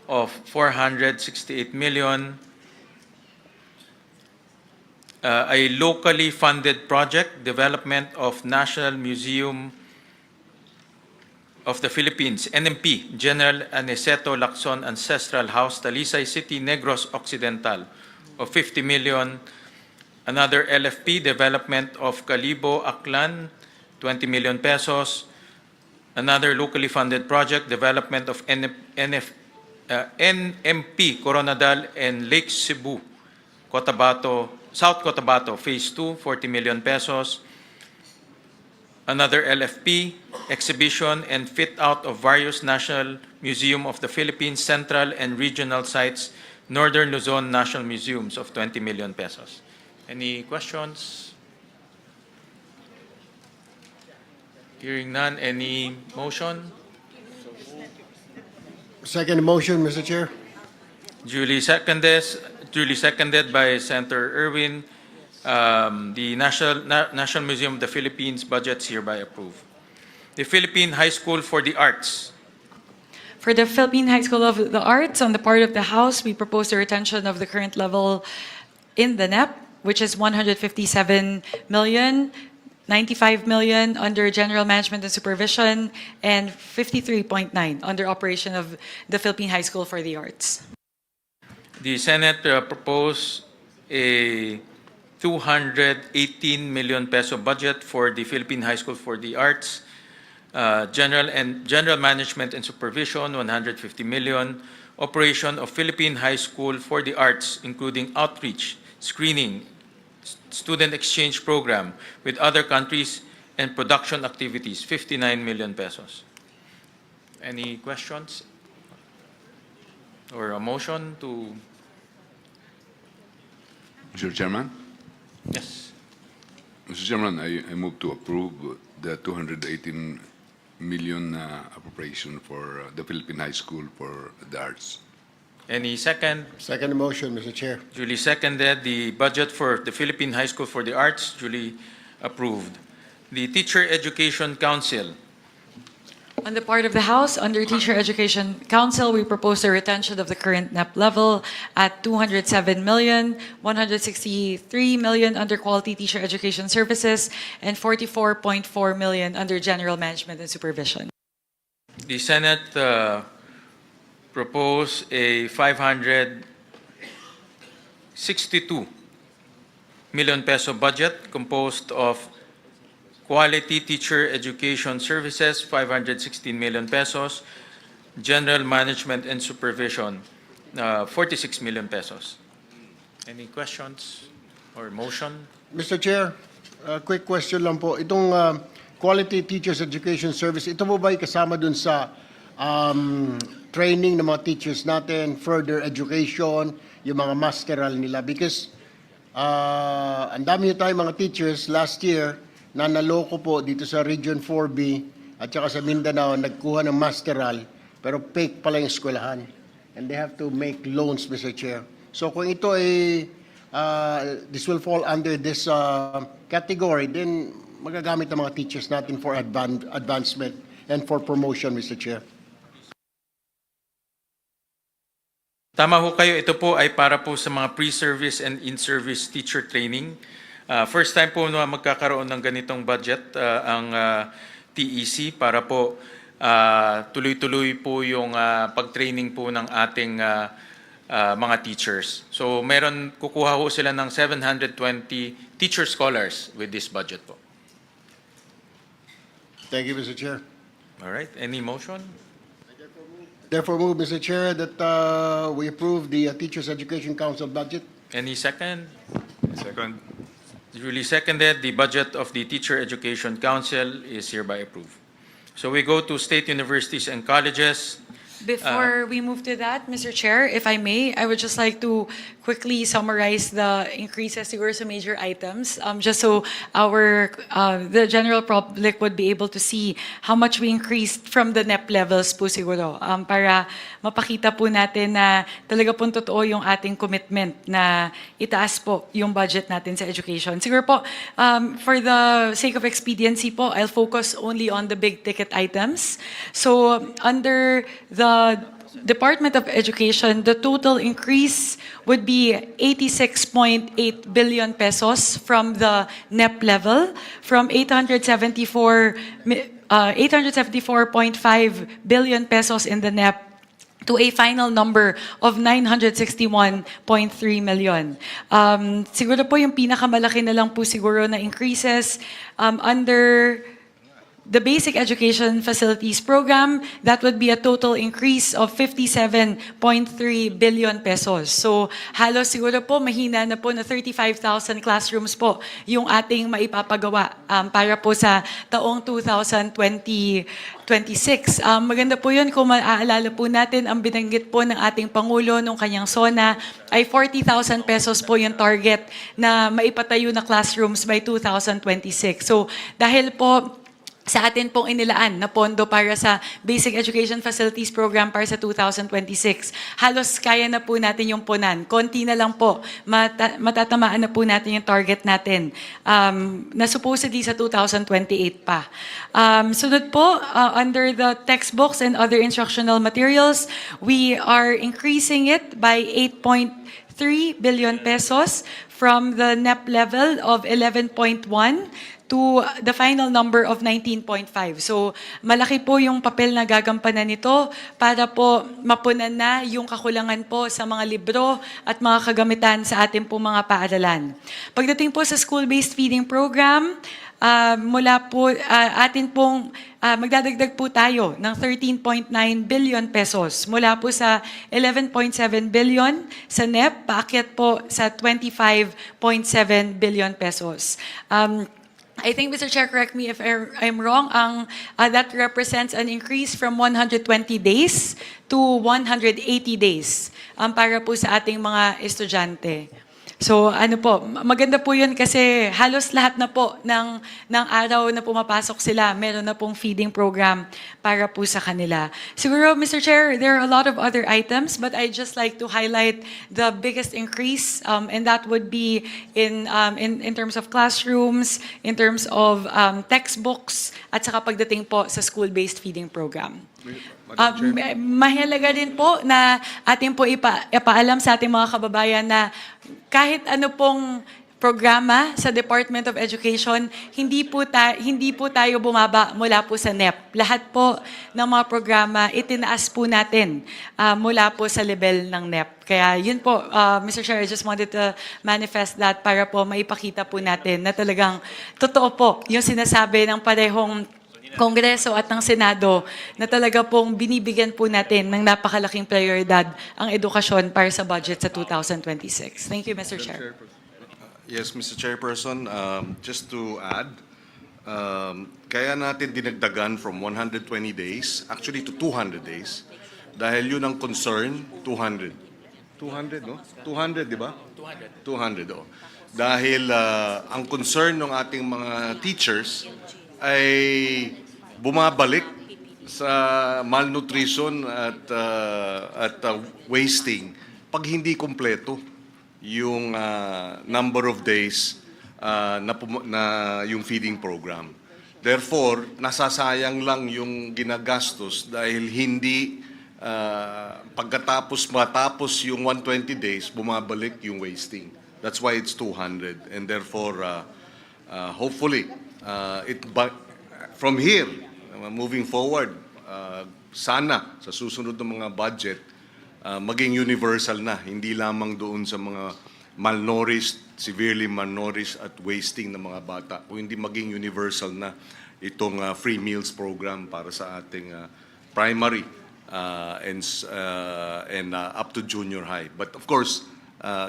of 468 million, a locally funded project, development of National Museum of the Philippines, NMP, General Aniceto Lacson Ancestral House, Talisay City, Negros Occidental, of 50 million. Another LFP, development of Calibo, Aklan, 20 million pesos. Another locally funded project, development of NMP, Coronadal and Lake Cebu, Cotabato, South Cotabato, Phase 2, 40 million pesos. Another LFP, exhibition and fit out of various National Museum of the Philippines Central and Regional Sites, Northern Luzon National Museums of 20 million pesos. Any questions? Hearing none, any motion? Second motion, Mr. Chair. Duly seconded by Senator Erwin. The National Museum of the Philippines budgets hereby approved. The Philippine High School for the Arts. For the Philippine High School of the Arts, on the part of the House, we propose the retention of the current level in the NEP, which is 157 million, 95 million under General Management and Supervision, and 53.9 under operation of the Philippine High School for the Arts. The Senate proposed a 218 million peso budget for the Philippine High School for the Arts. General Management and Supervision, 150 million. Operation of Philippine High School for the Arts, including outreach, screening, student exchange program with other countries, and production activities, 59 million pesos. Any questions? or a motion to, Mr. Chairman? yes. Mr. Chairman, I move to approve the 218 million appropriation for the Philippine High School for the Arts. Any second? Second motion, Mr. Chair. Duly seconded. The budget for the Philippine High School for the Arts, duly approved. The Teacher Education Council. On the part of the House, under Teacher Education Council, we propose a retention of the current NEP level at 207 million, 163 million under Quality Teacher Education Services, and 44.4 million under General Management and Supervision. The Senate proposed a 562 million peso budget composed of Quality Teacher Education Services, 516 million pesos, General Management and Supervision, 46 million pesos. Any questions or motion? Mr. Chair, quick question lang po. Itong Quality Teachers Education Service, ito po ba ay kasama dun sa training ng mga teachers natin, further education, yung mga masteral nila? Because ang dami tayo mga teachers last year na naloko po dito sa Region 4B at saka sa Mindanao, nagkuha ng masteral, pero fake pala yung eskwelahan. And they have to make loans, Mr. Chair. So kung ito ay, this will fall under this category, then magagamit ng mga teachers natin for advancement and for promotion, Mr. Chair. Tama ho kayo, ito po ay para po sa mga pre-service and in-service teacher training. First time po na magkakaroon ng ganitong budget ang TEC para po tuloy-tuloy po yung pag-training po ng ating mga teachers. So meron, kukuha ho sila ng 720 teacher scholars with this budget po. Thank you, Mr. Chair. All right, any motion? Therefore move, Mr. Chair, that we approve the Teachers Education Council budget. Any second? Second. Duly seconded. The budget of the Teacher Education Council is hereby approved. So we go to state universities and colleges. Before we move to that, Mr. Chair, if I may, I would just like to quickly summarize the increases siguro sa major items, just so the general public would be able to see how much we increased from the NEP levels po siguro, para mapakita po natin na talaga po totoo yung ating commitment na itaas po yung budget natin sa education. Siguro po, for the sake of expediency po, I'll focus only on the big ticket items. So under the Department of Education, the total increase would be 86.8 billion pesos from the NEP level, from 874.5 billion pesos in the NEP to a final number of 961.3 million. Siguro po yung pinakamalaki na lang po siguro na increases under the Basic Education Facilities Program, that would be a total increase of 57.3 billion pesos. So halos siguro po mahina na po na 35,000 classrooms po yung ating maipapagawa para po sa taong 2026. Maganda po yun kung maaalala po natin, ang binanggit po ng ating Pangulo nung kanyang SONA ay 40,000 pesos po yung target na maipatayo na classrooms by 2026. So dahil po sa atin pong inilaan na pondo para sa Basic Education Facilities Program para sa 2026. Halos kaya na po natin yung punan. Konti na lang po. Matatamaan na po natin yung target natin na supposedly sa 2028 pa. Sunod po, under the textbooks and other instructional materials, we are increasing it by 8.3 billion pesos from the NEP level of 11.1 to the final number of 19.5. So malaki po yung papel na gagampanan nito para po mapunan na yung kakulangan po sa mga libro at mga kagamitan sa ating po mga paaralan. Pagdating po sa school-based feeding program, mula po atin pong magdadagdag po tayo ng 13.9 billion pesos mula po sa 11.7 billion sa NEP, paakyat po sa 25.7 billion pesos. I think, Mr. Chair, correct me if I'm wrong, that represents an increase from 120 days to 180 days para po sa ating mga estudyante. So ano po, maganda po yun kasi halos lahat na po ng araw na pumapasok sila, meron na pong feeding program para po sa kanila. Siguro, Mr. Chair, there are a lot of other items, but I'd just like to highlight the biggest increase, and that would be in terms of classrooms, in terms of textbooks, at saka pagdating po sa school-based feeding program. Mahalaga din po na ating po ipaalam sa ating mga kababayan na kahit ano pong programa sa Department of Education, hindi po tayo bumaba mula po sa NEP. Lahat po ng mga programa, itinaas po natin mula po sa level ng NEP. Kaya yun po, Mr. Chair, I just wanted to manifest that para po maipakita po natin na talagang totoo po yung sinasabi ng parehong Kongreso at ng Senado na talaga pong binibigyan po natin ng napakalaking prioridad ang edukasyon para sa budget sa 2026. Thank you, Mr. Chair. Yes, Mr. Chairperson, just to add, kaya natin dinagdagan from 120 days, actually to 200 days, dahil yun ang concern, 200. 200, no? 200, di ba? 200, oh. Dahil ang concern ng ating mga teachers ay bumabalik sa malnutrition at wasting pag hindi kumpleto yung number of days na yung feeding program. Therefore, nasasayang lang yung ginagastos dahil hindi matapos yung 120 days, bumabalik yung wasting. That's why it's 200. And therefore, hopefully, from here, moving forward, sana sa susunod ng mga budget, maging universal na, hindi lamang doon sa mga malnourished, severely malnourished at wasting ng mga bata, kung hindi maging universal na itong free meals program para sa ating primary and up to junior high. But of course,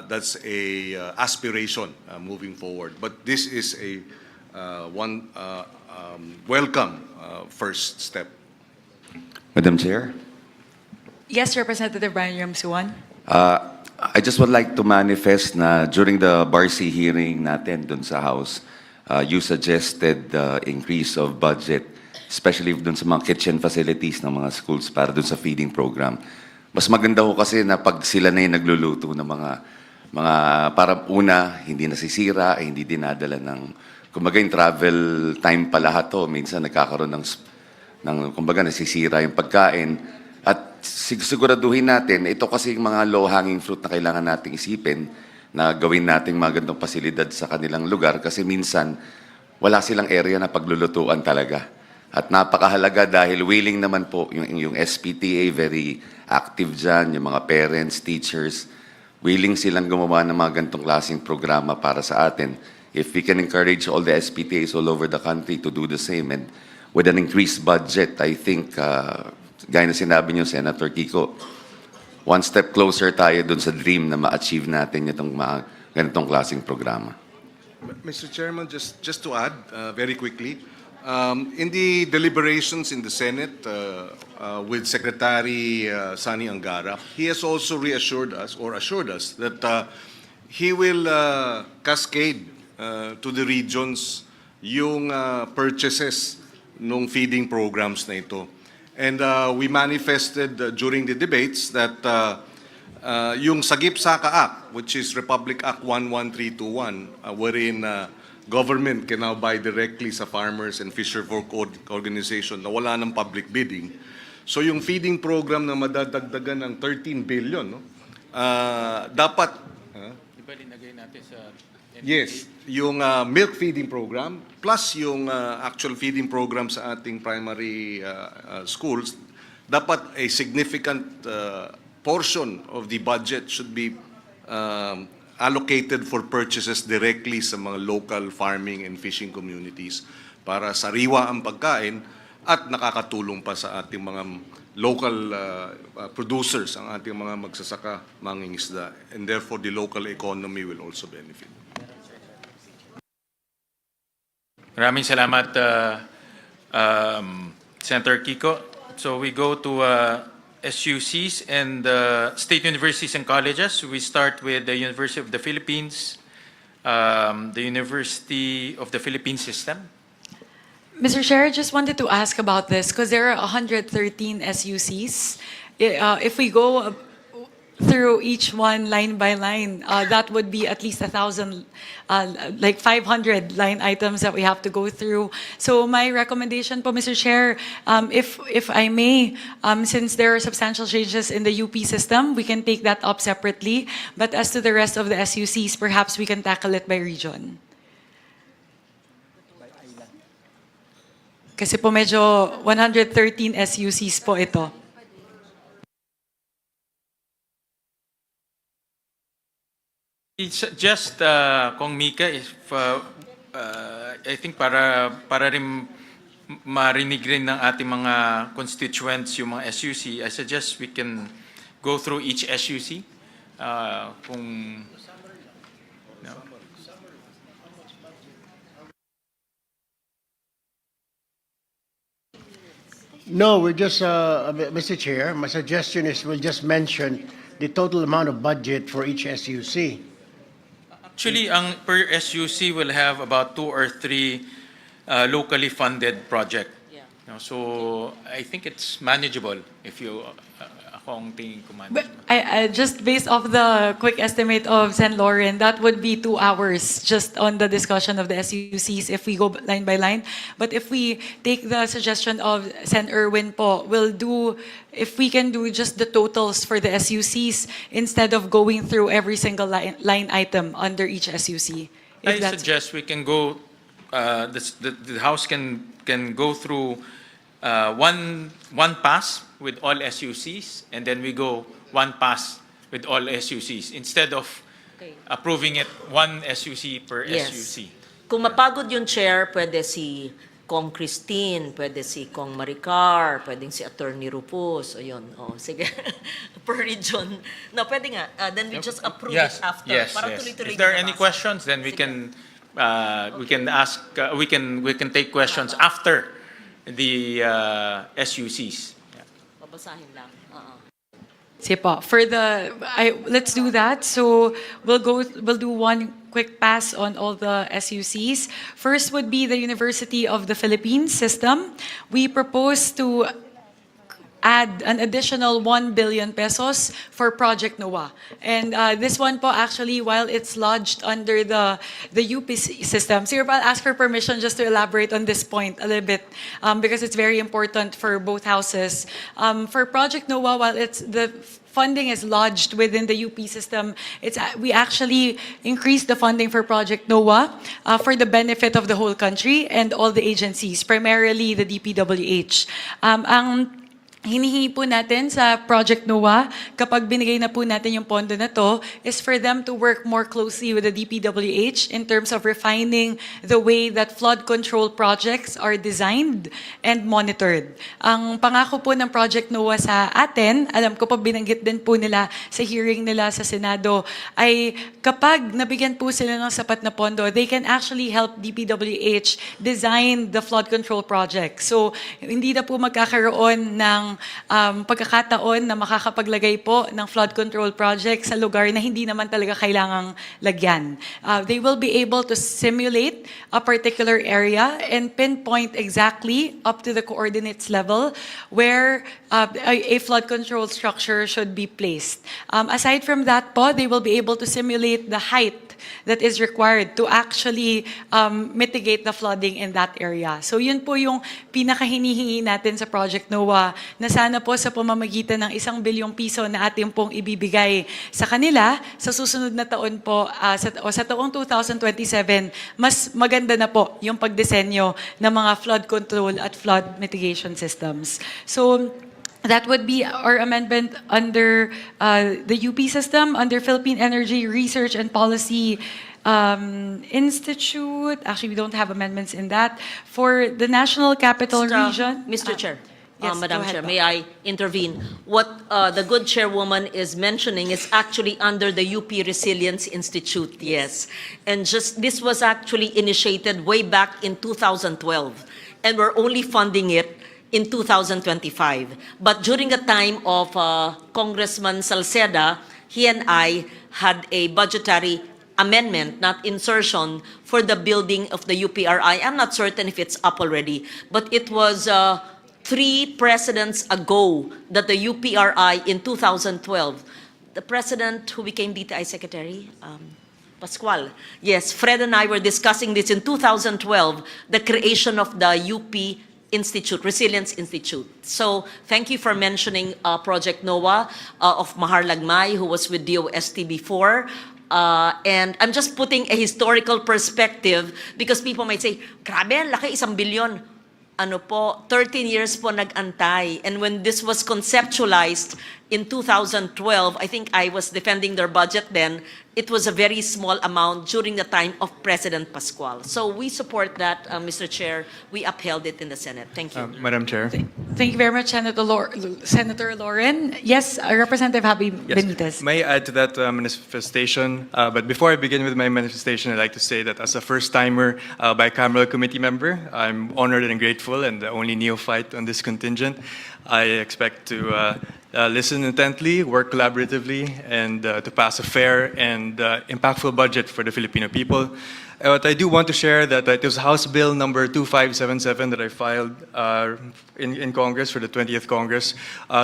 that's a aspiration moving forward. But this is a welcome first step. Madam Chair, Yes, Representative Brian Ramsuan. I just would like to manifest na during the BARC hearing natin dun sa House, you suggested the increase of budget, especially dun sa mga kitchen facilities ng mga schools para dun sa feeding program. Mas maganda ho kasi na pag sila na yung nagluluto ng mga para una, hindi nasisira, hindi dinadala ng, kumbaga yung travel time pa lahat to, minsan nagkakaroon ng kumbaga nasisira yung pagkain. At siguraduhin natin, ito kasi yung mga low-hanging fruit na kailangan nating isipin na gawin nating mga ganitong pasilidad sa kanilang lugar kasi minsan wala silang area na paglulutuan talaga. At napakahalaga dahil willing naman po yung SPTA, very active dyan, yung mga parents, teachers, willing silang gumawa ng mga ganitong klaseng programa para sa atin. If we can encourage all the SPTAs all over the country to do the same and with an increased budget, I think gaya na sinabi niyo, Senator Kiko, one step closer tayo dun sa dream na ma-achieve natin itong mga ganitong klaseng programa. Mr. Chairman, just to add very quickly, in the deliberations in the Senate with Secretary Sani Angara, he has also reassured us or assured us that he will cascade to the regions yung purchases ng feeding programs na ito. And we manifested during the debates that yung Sagip Saka Act, which is Republic Act 11321, wherein government can now buy directly sa farmers and fisherfolk organization na wala ng public bidding. So yung feeding program na madadagdagan ng 13 billion, no? Dapat Diba linagay natin sa yes, yung milk feeding program plus yung actual feeding program sa ating primary schools, dapat a significant portion of the budget should be allocated for purchases directly sa mga local farming and fishing communities para sariwa ang pagkain at nakakatulong pa sa ating mga local producers, ang ating mga magsasaka, mangingisda, and therefore the local economy will also benefit. Maraming salamat, Senator Kiko. So we go to SUCs and state universities and colleges. We start with the University of the Philippines, the University of the Philippines System. Mr. Chair, I just wanted to ask about this because there are 113 SUCs. If we go through each one line by line, that would be at least 1,000, like 500 line items that we have to go through. So my recommendation po, Mr. Chair, if I may, since there are substantial changes in the UP system, we can take that up separately. But as to the rest of the SUCs, perhaps we can tackle it by region. Kasi po medyo 113 SUCs po ito. It's just, Kong Mika, if, I think para rin marinig rin ng ating mga constituents yung mga SUC, I suggest we can go through each SUC. Kung, no. No, we're just, Mr. Chair, my suggestion is we'll just mention the total amount of budget for each SUC. Actually, ang per SUC will have about 2 or 3 locally funded project. Yeah. No, so I think it's manageable if you akong tingin ko But manageable. I just based off the quick estimate of Sen. Lauren, that would be 2 hours just on the discussion of the SUCs if we go line by line. But if we take the suggestion of Sen. Erwin po, we'll do, if we can do just the totals for the SUCs instead of going through every single line item under each SUC. I suggest we can go, the House can go through one pass with all SUCs, and then we go one pass with all SUCs instead of Okay. approving it one SUC per Yes. SUC. Kung mapagod yung chair, pwede si Kong Christine, pwede si Kong Maricar, pwedeng si Attorney Rupus, o yun, sige, per region. No, pwede nga, then we just approve Yes, it after. yes, Para yes. tuloy-tuloy If there are na any nabasa. questions, then we can ask, we can take questions after the SUCs. Babasahin lang. Sige po. Let's do that. So we'll do one quick pass on all the SUCs. First would be the University of the Philippines System. We propose to add an additional 1 billion pesos for Project NOAA. And this one po actually, while it's lodged under the UP system, so I'll ask for permission just to elaborate on this point a little bit because it's very important for both houses. For Project NOAA, while the funding is lodged within the UP system, we actually increased the funding for Project NOAA for the benefit of the whole country and all the agencies, primarily the DPWH. Ang hinihingi po natin sa Project NOAA, kapag binigay na po natin yung pondo na to, is for them to work more closely with the DPWH in terms of refining the way that flood control projects are designed and monitored. Ang pangako po ng Project NOAA sa atin, alam ko po binanggit din po nila sa hearing nila sa Senado, ay kapag nabigyan po sila ng sapat na pondo, they can actually help DPWH design the flood control project. So, hindi na po magkakaroon ng pagkakataon na makakapaglagay po ng flood control project sa lugar na hindi naman talaga kailangang lagyan. They will be able to simulate a particular area and pinpoint exactly up to the coordinates level where a flood control structure should be placed. Aside from that po, they will be able to simulate the height that is required to actually mitigate the flooding in that area. So yun po yung pinakahinihingi natin sa Project NOAA na sana po sa pamamagitan ng 1 bilyong piso na ating pong ibibigay sa kanila sa susunod na taon po sa taong 2027, mas maganda na po yung pagdisenyo ng mga flood control at flood mitigation systems. So that would be our amendment under the UP system, under Philippine Energy Research and Policy Institute. Actually, we don't have amendments in that. For the National Capital Region. Mr. Chair, Yes, Madam go ahead Chair, po. may I intervene? What the good chairwoman is mentioning is actually under the UP Resilience Institute, yes. And this was actually initiated way back in 2012, and we're only funding it in 2025. But during the time of Congressman Salceda, he and I had a budgetary amendment, not insertion, for the building of the UPRI. I'm not certain if it's up already, but it was 3 presidents ago that the UPRI in 2012, the president who became DTI secretary, Pascual. Yes, Fred and I were discussing this in 2012, the creation of the UP Institute, Resilience Institute. So thank you for mentioning Project NOAA of Mahar Lagmay, who was with DOST before. And I'm just putting a historical perspective because people might say, grabe, ang laki, 1 billion. Ano po, 13 years po nag-antay. And when this was conceptualized in 2012, I think I was defending their budget then, it was a very small amount during the time of President Pascual. So we support that, Mr. Chair. We upheld it in the Senate. Thank you. Madam Chair. Thank you very much, Senator Lauren. Yes, Representative Happy Benitez. May I add to that manifestation? But before I begin with my manifestation, I'd like to say that as a first-timer bicameral committee member, I'm honored and grateful and the only neophyte on this contingent. I expect to listen intently, work collaboratively, and to pass a fair and impactful budget for the Filipino people. What I do want to share that it was House Bill number 2577 that I filed in Congress for the 20th Congress,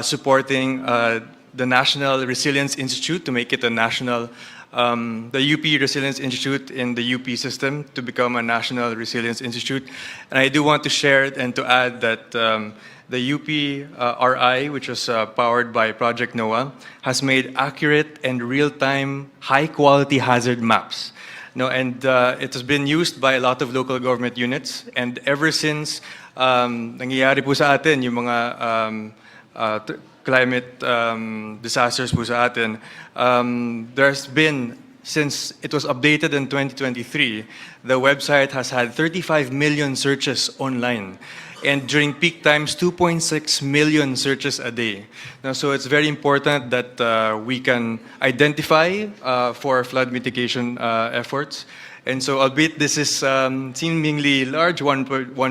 supporting the National Resilience Institute to make it a national, the UP Resilience Institute in the UP system to become a National Resilience Institute. And I do want to share and to add that the UP RI, which was powered by Project NOAA, has made accurate and real-time, high-quality hazard maps. No, and it has been used by a lot of local government units. And ever since nangyayari po sa atin yung mga climate disasters po sa atin, there's been, since it was updated in 2023, the website has had 35 million searches online. And during peak times, 2.6 million searches a day. Now, so it's very important that we can identify for flood mitigation efforts. And so, albeit this is seemingly large, 1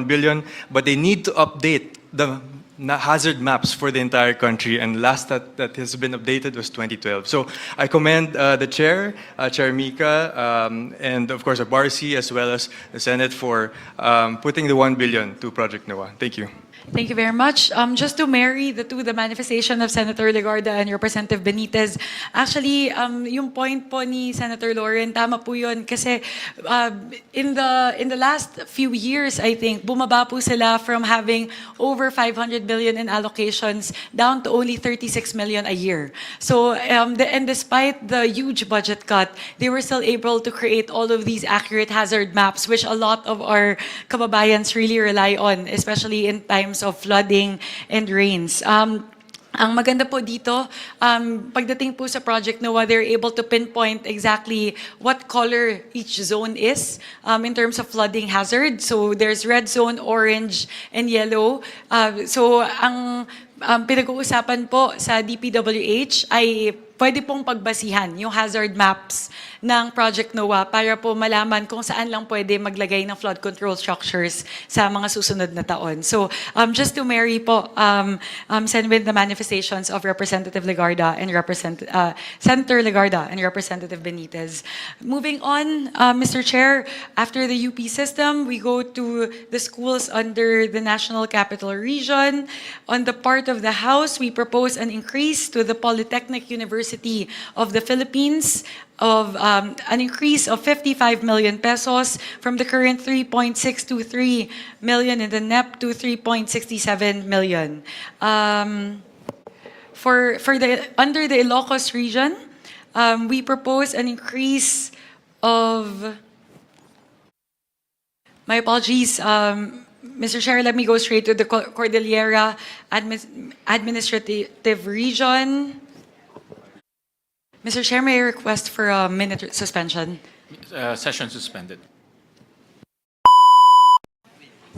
billion, but they need to update the hazard maps for the entire country, and last that has been updated was 2012. So I commend the Chair, Chair Mika, and of course Barsi, as well as the Senate for putting the 1 billion to Project NOAA. Thank you. Thank you very much. Just to marry the manifestation of Senator Legarda and Representative Benitez, actually, yung point po ni Senator Lauren, tama po yun. Kasi in the last few years, I think, bumaba po sila from having over 500 billion in allocations down to only 36 million a year. So, and despite the huge budget cut, they were still able to create all of these accurate hazard maps, which a lot of our kababayans really rely on, especially in times of flooding and rains. Ang maganda po dito, pagdating po sa Project NOAA, they're able to pinpoint exactly what color each zone is in terms of flooding hazard. So there's red zone, orange, and yellow. So ang pinag-uusapan po sa DPWH ay pwede pong pagbasihan yung hazard maps ng Project NOAA para po malaman kung saan lang pwede maglagay ng flood control structures sa mga susunod na taon. So just to marry po, send with the manifestations of Representative Legarda and Senator Legarda and Representative Benitez. Moving on, Mr. Chair, after the UP system, we go to the schools under the National Capital Region. On the part of the House, we propose an increase to the Polytechnic University of the Philippines of an increase of 55 million pesos from the current 3.623 million in the NEP to 3.67 million. For the under the Ilocos region, we propose an increase of, my apologies, Mr. Chair, let me go straight to the Cordillera Administrative Region. Mr. Chair, may I request for a minute suspension? Session suspended.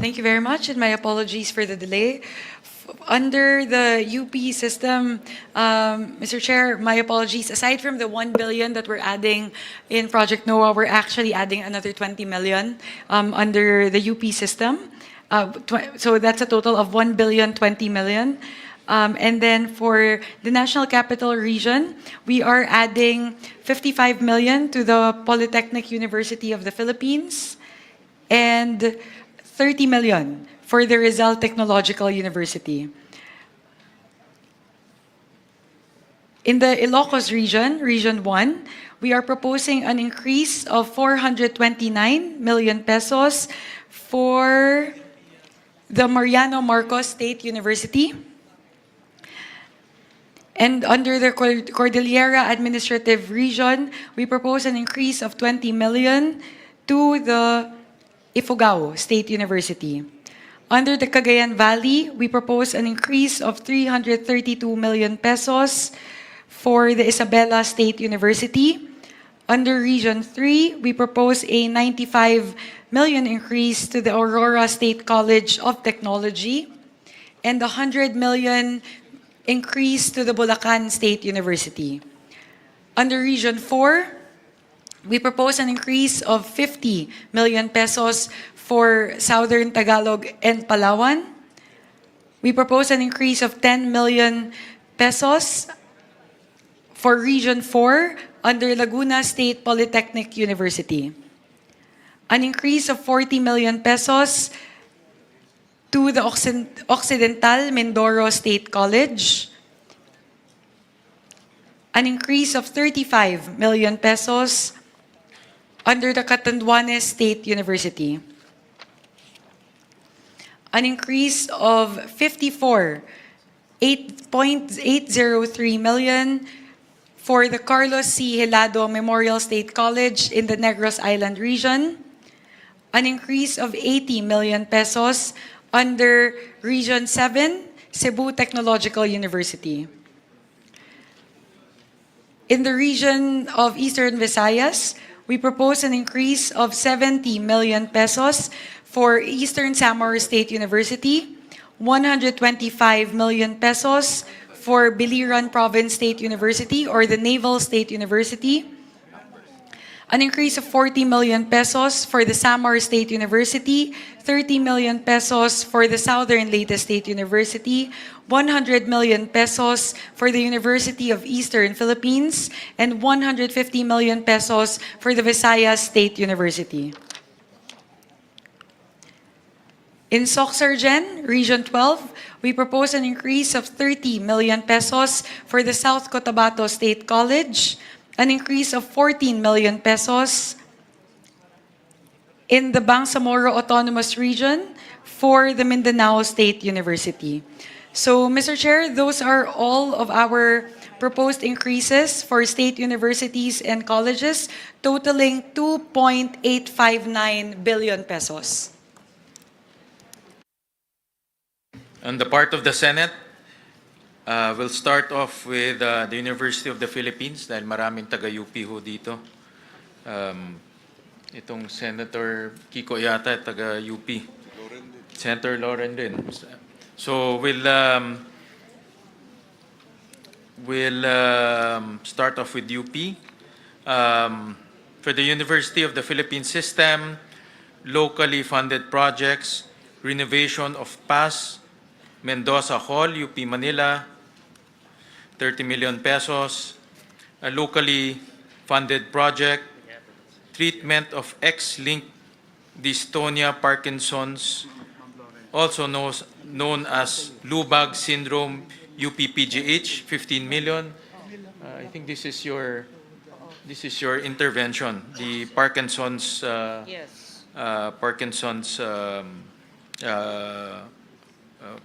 Thank you very much, and my apologies for the delay. Under the UP system, Mr. Chair, my apologies. Aside from the 1 billion that we're adding in Project NOAA, we're actually adding another 20 million under the UP system. So that's a total of 1 billion 20 million. And then for the National Capital Region, we are adding 55 million to the Polytechnic University of the Philippines and 30 million for the Rizal Technological University. In the Ilocos region, Region 1, we are proposing an increase of 429 million pesos for the Mariano Marcos State University. And under the Cordillera Administrative Region, we propose an increase of 20 million to the Ifugao State University. Under the Cagayan Valley, we propose an increase of 332 million pesos for the Isabela State University. Under Region 3, we propose a 95 million increase to the Aurora State College of Technology and a 100 million increase to the Bulacan State University. Under Region 4, we propose an increase of 50 million pesos for Southern Tagalog and Palawan. We propose an increase of 10 million pesos for Region 4 under Laguna State Polytechnic University. An increase of 40 million pesos to the Occidental Mindoro State College. An increase of 35 million pesos under the Catanduanes State University. An increase of 8.803 million for the Carlos C. Helado Memorial State College in the Negros Island region. An increase of 80 million pesos under Region 7, Cebu Technological University. In the region of Eastern Visayas, we propose an increase of 70 million pesos for Eastern Samar State University, 125 million pesos for Biliran Province State University or the Naval State University, an increase of 40 million pesos for the Samar State University, 30 million pesos for the Southern Leyte State University, 100 million pesos for the University of Eastern Philippines, and 150 million pesos for the Visayas State University. In Soxargen, Region 12, we propose an increase of 30 million pesos for the South Cotabato State College, an increase of 14 million pesos in the Bangsamoro Autonomous Region for the Mindanao State University. So, Mr. Chair, those are all of our proposed increases for state universities and colleges, totaling 2.859 billion pesos. On the part of the Senate, we'll start off with the University of the Philippines dahil maraming taga-UP ho dito. Itong Senator Kiko yata taga-UP. Senator Loren din. So we'll start off with UP. For the University of the Philippines system, locally funded projects, renovation of PAS, Mendoza Hall, UP Manila, 30 million pesos. A locally funded project, treatment of X-linked dystonia Parkinson's, also known as Lubag syndrome, UP-PGH, 15 million. I think this is your intervention, the Parkinson's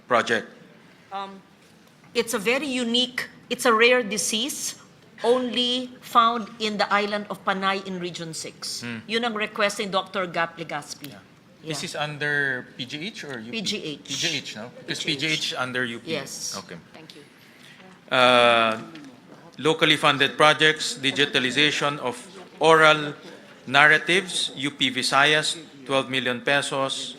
project. It's a very unique, it's a rare disease only found in the island of Panay in Region 6. Yun ang request ni Dr. Gap Legaspi. Yeah. This is under PGH or UP? PGH. PGH, no? Because PGH under UP. Yes. Okay. Thank you. Locally funded projects, digitalization of oral narratives, UP Visayas, 12 million pesos.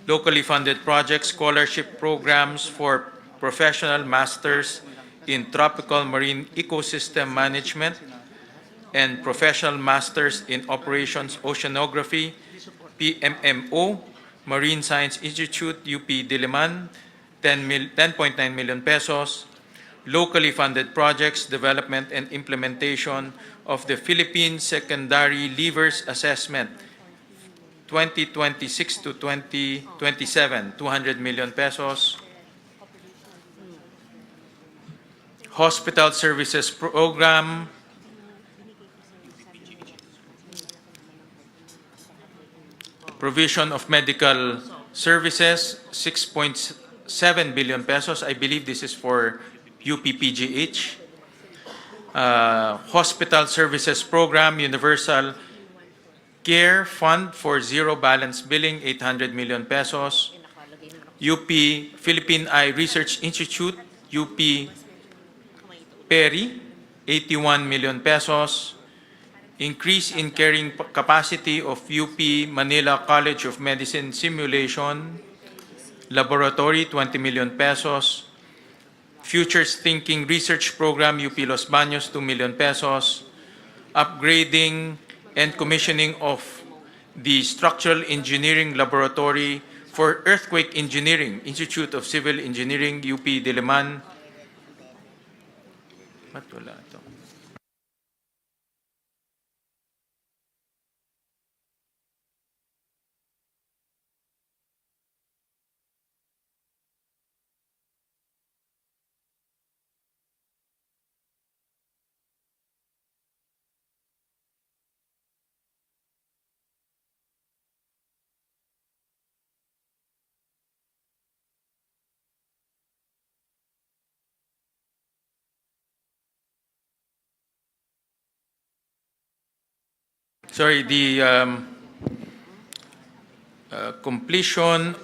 locally funded projects, scholarship programs for professional masters in tropical marine ecosystem management, and professional masters in operations oceanography, PMMO, Marine Science Institute, UP Diliman, 10.9 million pesos. Locally funded projects, development and implementation of the Philippine Secondary Leavers Assessment 2026 to 2027, 200 million pesos. Hospital Services Program, provision of medical services, 6.7 billion pesos. I believe this is for UPPGH. Hospital Services Program, Universal Care Fund for Zero Balance Billing, 800 million pesos. UP Philippine Eye Research Institute, UP Peri, 81 million pesos. Increase in carrying capacity of UP Manila College of Medicine Simulation Laboratory, 20 million pesos. Futures Thinking Research Program, UP Los Baños, 2 million pesos. Upgrading and commissioning of the Structural Engineering Laboratory for Earthquake Engineering, Institute of Civil Engineering, UP Diliman. Ba't wala ito? Sorry, the completion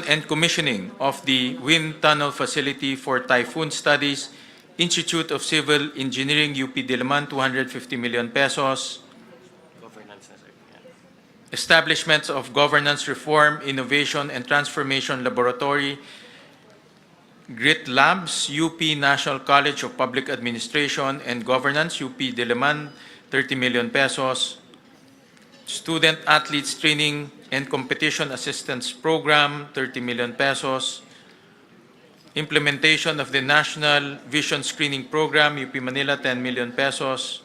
and commissioning of the wind tunnel facility for typhoon studies, Institute of Civil Engineering, UP Diliman, 250 million pesos. Establishments of Governance Reform, Innovation and Transformation Laboratory, GRIT Labs, UP National College of Public Administration and Governance, UP Diliman, 30 million pesos. Student Athletes Training and Competition Assistance Program, 30 million pesos. Implementation of the National Vision Screening Program, UP Manila, 10 million pesos.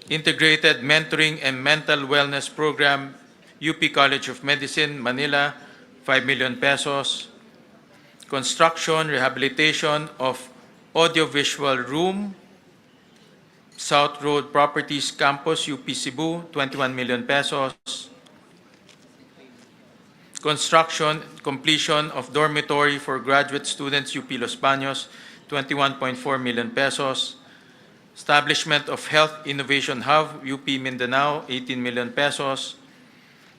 Integrated Mentoring and Mental Wellness Program, UP College of Medicine, Manila, 5 million pesos. Construction, rehabilitation of audiovisual room, South Road Properties Campus, UP Cebu, 21 million pesos. Construction, completion of dormitory for graduate students, UP Los Baños, 21.4 million pesos. Establishment of Health Innovation Hub, UP Mindanao, 18 million pesos.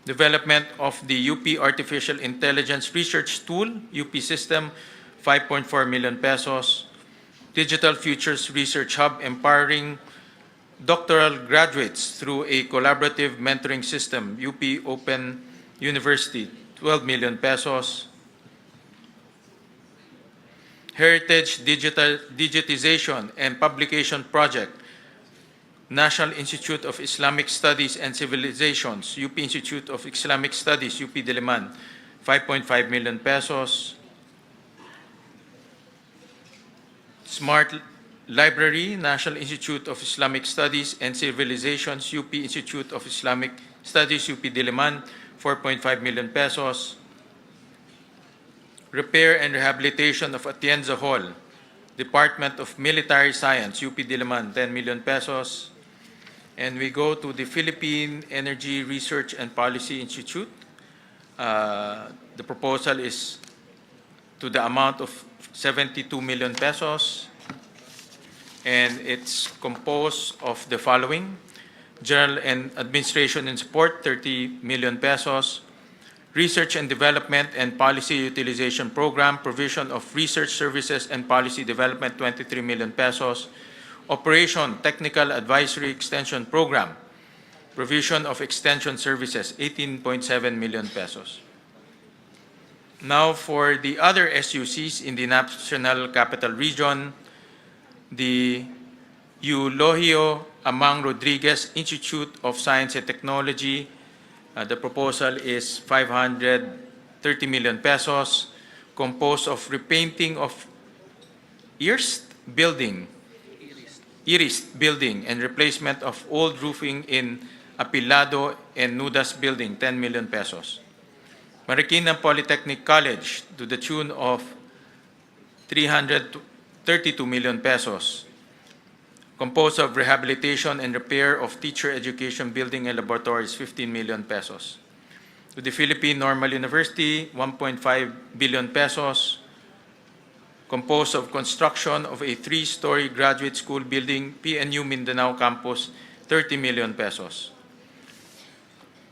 Development of the UP Artificial Intelligence Research Tool, UP System, 5.4 million pesos. Digital Futures Research Hub, empowering doctoral graduates through a collaborative mentoring system, UP Open University, 12 million pesos. Heritage Digitization and Publication Project, National Institute of Islamic Studies and Civilizations, UP Institute of Islamic Studies, UP Diliman, 5.5 million pesos. Smart Library, National Institute of Islamic Studies and Civilizations, UP Institute of Islamic Studies, UP Diliman, 4.5 million pesos. Repair and Rehabilitation of Atienza Hall, Department of Military Science, UP Diliman, 10 million pesos. And we go to the Philippine Energy Research and Policy Institute. The proposal is to the amount of 72 million pesos. And it's composed of the following: General and Administration and Support, 30 million pesos. Research and Development and Policy Utilization Program, provision of research services and policy development, 23 million pesos. Operation Technical Advisory Extension Program, Provision of extension services, 18.7 million pesos. Now for the other SUCs in the National Capital Region, the Eulogio Amang Rodriguez Institute of Science and Technology, the proposal is 530 million pesos, composed of repainting of Iris building and replacement of old roofing in Apilado and Nudas building, 10 million pesos. Marikina Polytechnic College to the tune of 332 million pesos, composed of rehabilitation and repair of teacher education building and laboratories, 15 million pesos. To the Philippine Normal University, 1.5 billion pesos, composed of construction of a 3-story graduate school building, PNU Mindanao Campus, 30 million pesos.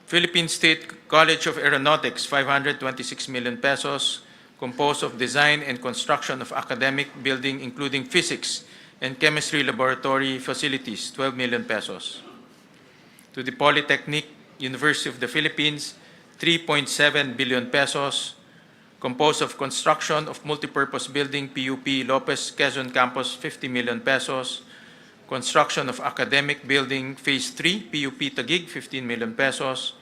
Philippine State College of Aeronautics, 526 million pesos, composed of design and construction of academic building including physics and chemistry laboratory facilities, 12 million pesos. To the Polytechnic University of the Philippines, 3.7 billion pesos, composed of construction of multipurpose building, PUP Lopez Quezon Campus, 50 million pesos, construction of academic building, Phase 3, PUP Taguig, 15 million pesos,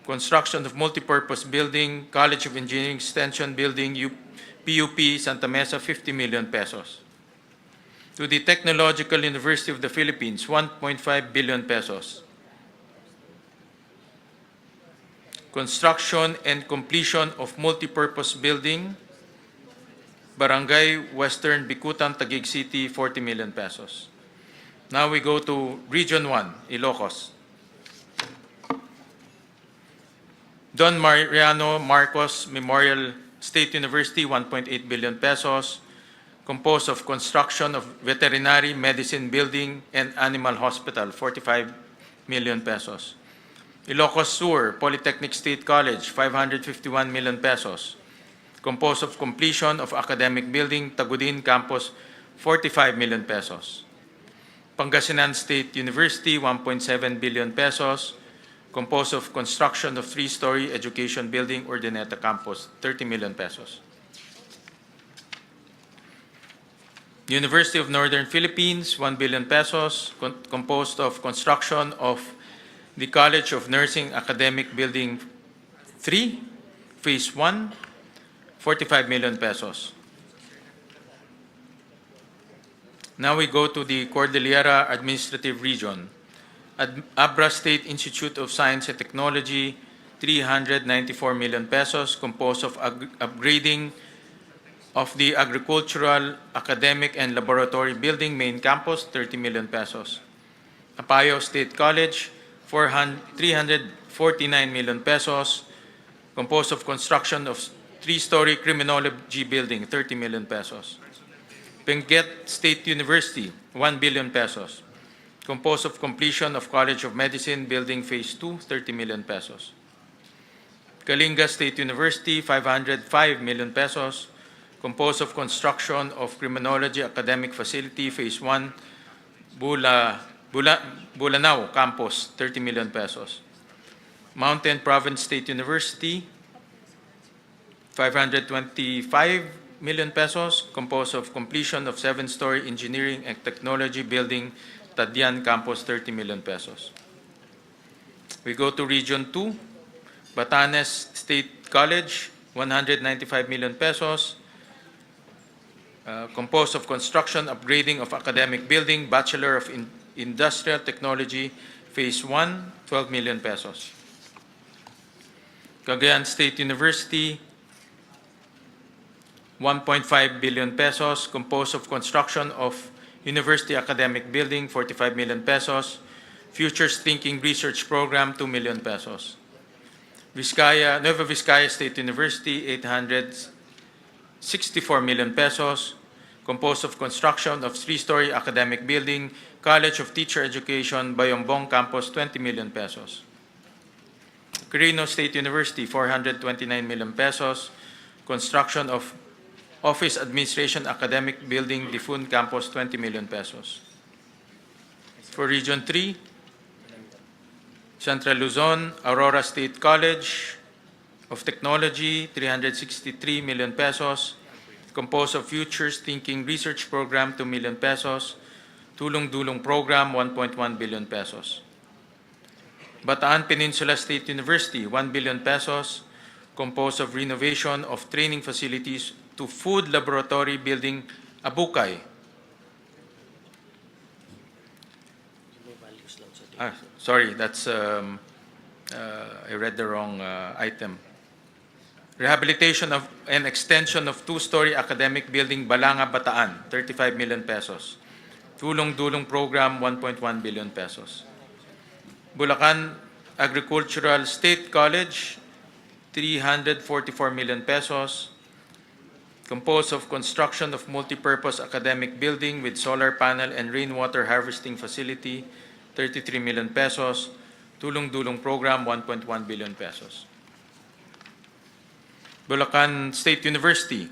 construction of multipurpose building, College of Engineering Extension building, PUP Santa Mesa, 50 million pesos. To the Technological University of the Philippines, 1.5 billion pesos. Construction and completion of multipurpose building, Barangay Western Bicutan, Taguig City, 40 million pesos. Now we go to Region 1, Ilocos. Don Mariano Marcos Memorial State University, 1.8 billion pesos, composed of construction of veterinary medicine building and animal hospital, 45 million pesos. Ilocos Sur Polytechnic State College, 551 million pesos, composed of completion of academic building, Tagudin Campus, 45 million pesos. Pangasinan State University, 1.7 billion pesos, composed of construction of 3-story education building, Urdaneta Campus, 30 million pesos. University of Northern Philippines, 1 billion pesos, composed of construction of the College of Nursing Academic Building 3, Phase 1, 45 million pesos. Now we go to the Cordillera Administrative Region. Abra State Institute of Science and Technology, 394 million pesos, composed of upgrading of the Agricultural, Academic, and Laboratory Building, Main Campus, 30 million pesos. Apayao State College, 349 million pesos, composed of construction of 3-story Criminology Building, 30 million pesos. Benguet State University, 1 billion pesos, composed of completion of College of Medicine Building Phase 2, 30 million pesos. Kalinga State University, 505 million pesos, composed of construction of Criminology Academic Facility Phase 1, Bulanao Campus, 30 million pesos. Mountain Province State University, 525 million pesos, composed of completion of 7-story Engineering and Technology Building, Tadian Campus, 30 million pesos. We go to Region 2, Batanes State College, 195 million pesos, composed of construction, upgrading of academic building, Bachelor of Industrial Technology, Phase 1, 12 million pesos. Cagayan State University, 1.5 billion pesos, composed of construction of University Academic Building, 45 million pesos, Futures Thinking Research Program, 2 million pesos. Nueva Vizcaya State University, 864 million pesos, composed of construction of 3-story academic building, College of Teacher Education, Bayombong Campus, 20 million pesos. Quirino State University, 429 million pesos, construction of Office Administration Academic Building, Difun Campus, 20 million pesos. For Region 3, Central Luzon, Aurora State College of Technology, 363 million pesos. Composed of Futures Thinking Research Program, 2 million pesos. Tulong Dulong Program, 1.1 billion pesos. Bataan Peninsula State University, 1 billion pesos. Composed of renovation of training facilities to Food Laboratory Building, Abukay. Sorry, that's I read the wrong item. Rehabilitation of and extension of two-story academic building Balanga, Bataan, 35 million pesos. Tulong Dulong Program, 1.1 billion pesos. Bulacan Agricultural State College, 344 million pesos. Composed of construction of multipurpose academic building with solar panel and rainwater harvesting facility, 33 million pesos. Tulong Dulong Program, 1.1 billion pesos. Bulacan State University,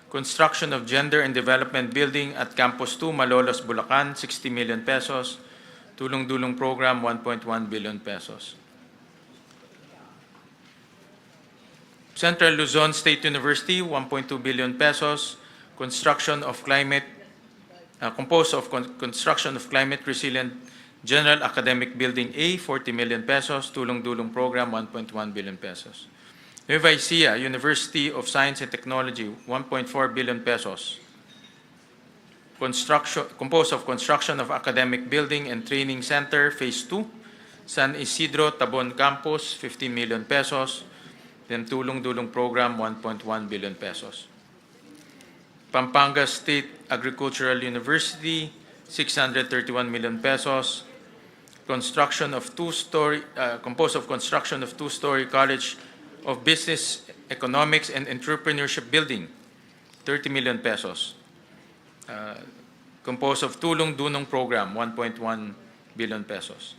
construction of Gender and Development Building at Campus 2, Malolos, Bulacan, 60 million pesos. Tulong Dulong Program, 1.1 billion pesos. Central Luzon State University, 1.2 billion pesos. Construction of climate, composed of construction of climate resilient General Academic Building A, 40 million pesos. Tulong Dulong Program, 1.1 billion pesos. Nueva Ecija University of Science and Technology, 1.4 billion pesos. Composed of construction of academic building and training center, Phase 2. San Isidro Tabon Campus, 15 million pesos. Then Tulong Dulong Program, 1.1 billion pesos. Pampanga State Agricultural University, 631 million pesos. Construction of composed of construction of two-story College of Business, Economics, and Entrepreneurship Building, 30 million pesos. Composed of Tulong Dulong Program, 1.1 billion pesos.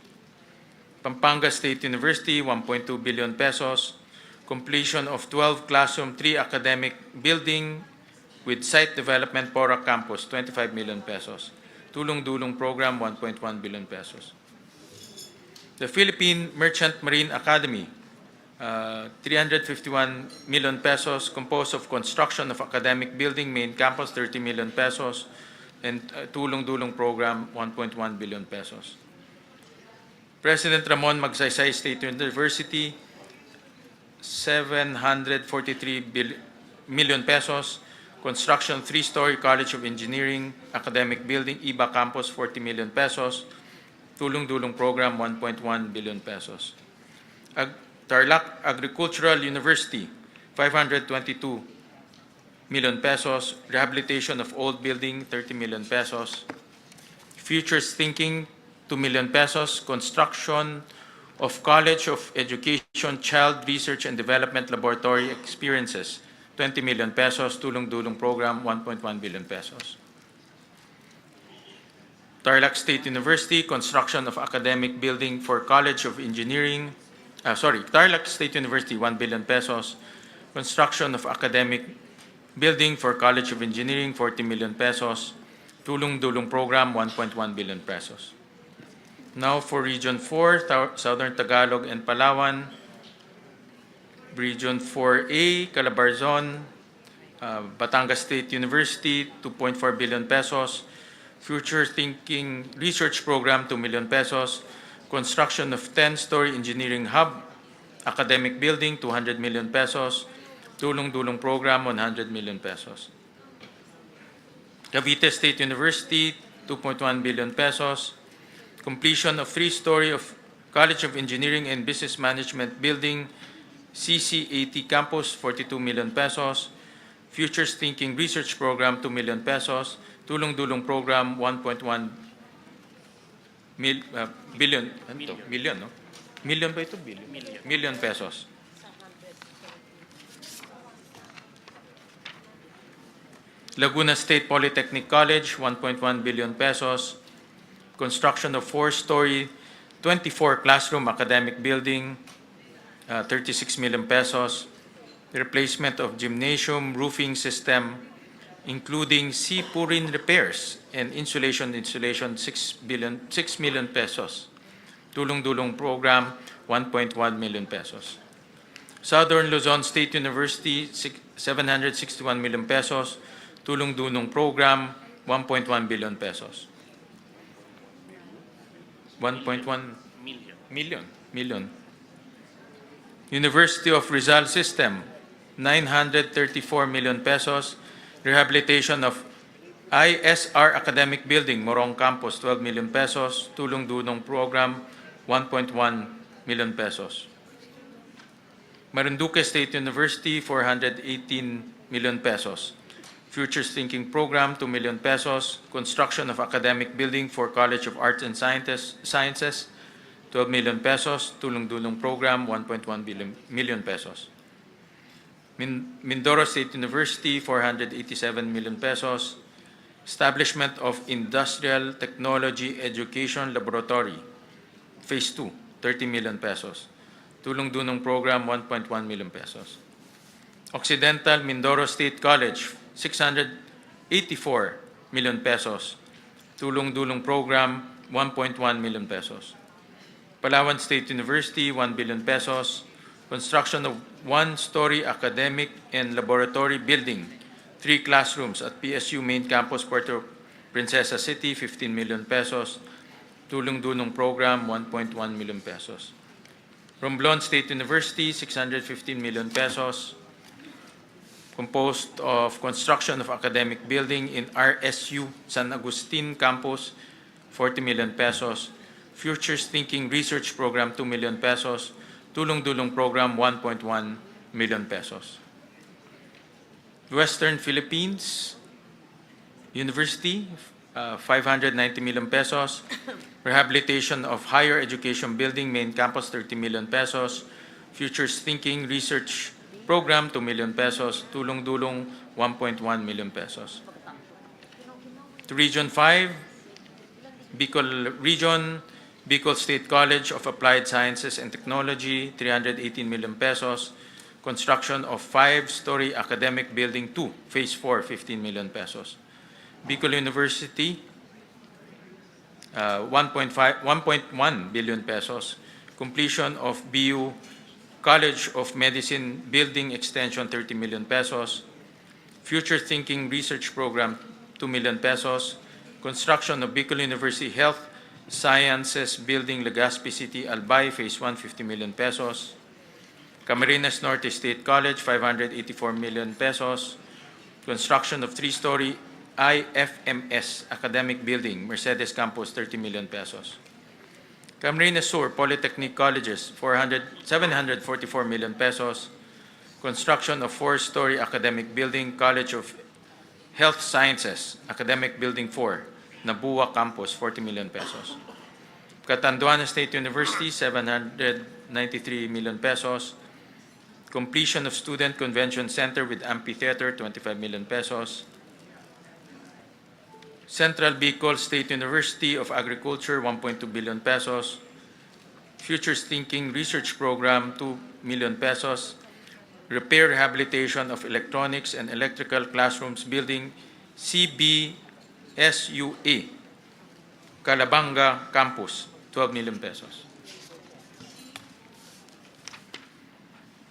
Pampanga State University, 1.2 billion pesos. Completion of 12 Classroom 3 Academic Building with Site Development Porac Campus, 25 million pesos. Tulong Dulong Program, 1.1 billion pesos. The Philippine Merchant Marine Academy, 351 million pesos, composed of construction of academic building, main campus, 30 million pesos, and Tulong Dulong Program, 1.1 billion pesos. President Ramon Magsaysay State University, 743 million pesos, construction 3-story College of Engineering, academic building, IBA Campus, 40 million pesos, Tulong Dulong Program, 1.1 billion pesos. Tarlac Agricultural University, 522 million pesos. Rehabilitation of old building, 30 million pesos. Futures Thinking, 2 million pesos. Construction of College of Education Child Research and Development Laboratory Experiences, 20 million pesos. Tulong Dulong Program, 1.1 billion pesos. Tarlac State University, construction of academic building for College of Engineering, Tarlac State University, 1 billion pesos. Construction of academic building for College of Engineering, 40 million pesos. Tulong Dulong Program, 1.1 billion pesos. Now for Region 4, Southern Tagalog and Palawan. Region 4A, Calabarzon, Batangas State University, 2.4 billion pesos. Future Thinking Research Program, 2 million pesos. Construction of 10-story engineering hub, academic building, 200 million pesos. Tulong Dulong Program, 100 million pesos. Cavite State University, 2.1 billion pesos. Completion of 3-story of College of Engineering and Business Management Building, CCAT Campus, 42 million pesos. Futures Thinking Research Program, 2 million pesos. Tulong Dulong Program, 1.1 billion. Million, no? Million ba ito? Billion. Million pesos. Laguna State Polytechnic College, 1.1 billion pesos. Construction of 4-story, 24-classroom academic building, 36 million pesos. Replacement of gymnasium roofing system, including sea-purin repairs and insulation, 6 million pesos. Tulong Dulong Program, 1.1 million pesos. Southern Luzon State University, 761 million pesos. Tulong-dunong Program, 1.1 billion pesos. 1.1 million. University of Rizal System, 934 million pesos. Rehabilitation of ISR Academic Building, Morong Campus, 12 million pesos. Tulong-dunong Program, 1.1 million pesos. Marinduque State University, 418 million pesos. Futures Thinking Program, 2 million pesos. Construction of Academic Building for College of Arts and Sciences, 12 million pesos. Tulong-dunong Program, 1.1 million pesos. Mindoro State University, 487 million pesos. Establishment of Industrial Technology Education Laboratory, Phase 2, 30 million pesos. Tulong-dunong Program, 1.1 million pesos. Occidental Mindoro State College, 684 million pesos. Tulong-dunong Program, 1.1 million pesos. Palawan State University, 1 billion pesos. Construction of one-story academic and laboratory building, 3 classrooms at PSU Main Campus, Puerto Princesa City, 15 million pesos. Tulong-dunong Program, 1.1 million pesos. Romblon State University, 615 million pesos. Composed of construction of academic building in RSU San Agustin Campus, 40 million pesos. Futures Thinking Research Program, 2 million pesos. Tulong-dulong Program, 1.1 million pesos. Western Philippines University, 590 million pesos. Rehabilitation of Higher Education Building, Main Campus, 30 million pesos. Futures Thinking Research Program, 2 million pesos. Tulong-dulong, 1.1 million pesos. To Region 5, Bicol Region, Bicol State College of Applied Sciences and Technology, 318 million pesos. Construction of 5-story academic building 2, Phase 4, 15 million pesos. Bicol University, 1.1 billion pesos. Completion of BU College of Medicine Building Extension, 30 million pesos. Future Thinking Research Program, 2 million pesos. Construction of Bicol University Health Sciences Building, Legazpi City, Albay, Phase 1, 50 million pesos. Camarines Norte State College, 584 million pesos. Construction of 3-story IFMS Academic Building, Mercedes Campus, 30 million pesos. Camarines Sur Polytechnic Colleges, 744 million pesos. Construction of 4-story academic building, College of Health Sciences, Academic Building 4, Nabua Campus, 40 million pesos. Catanduanes State University, 793 million pesos. Completion of Student Convention Center with Amphitheater, 25 million pesos. Central Bicol State University of Agriculture, 1.2 billion pesos. Futures Thinking Research Program, 2 million pesos. Repair Rehabilitation of Electronics and Electrical Classrooms Building, CBSUA, Calabanga Campus, 12 million pesos.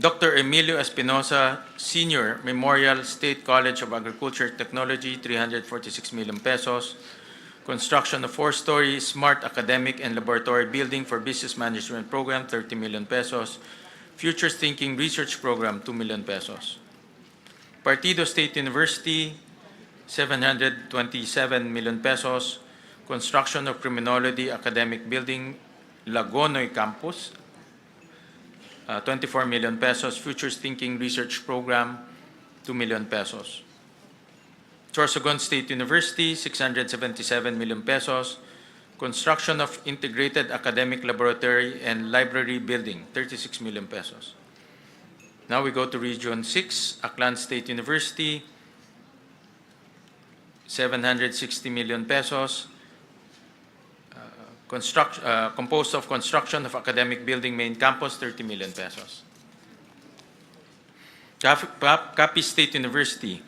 Dr. Emilio Espinosa Senior Memorial State College of Agriculture Technology, 346 million pesos. Construction of 4-story smart academic and laboratory building for business management program, 30 million pesos. Futures Thinking Research Program, 2 million pesos. Partido State University, 727 million pesos. Construction of Criminology Academic Building, Lagonoy Campus, 24 million pesos. Futures Thinking Research Program, 2 million pesos. Sorsogon State University, 677 million pesos. Construction of Integrated Academic Laboratory and Library Building, 36 million pesos. Now we go to Region 6, Aklan State University, 760 million pesos. Composed of construction of academic building main campus, 30 million pesos. Capi State University,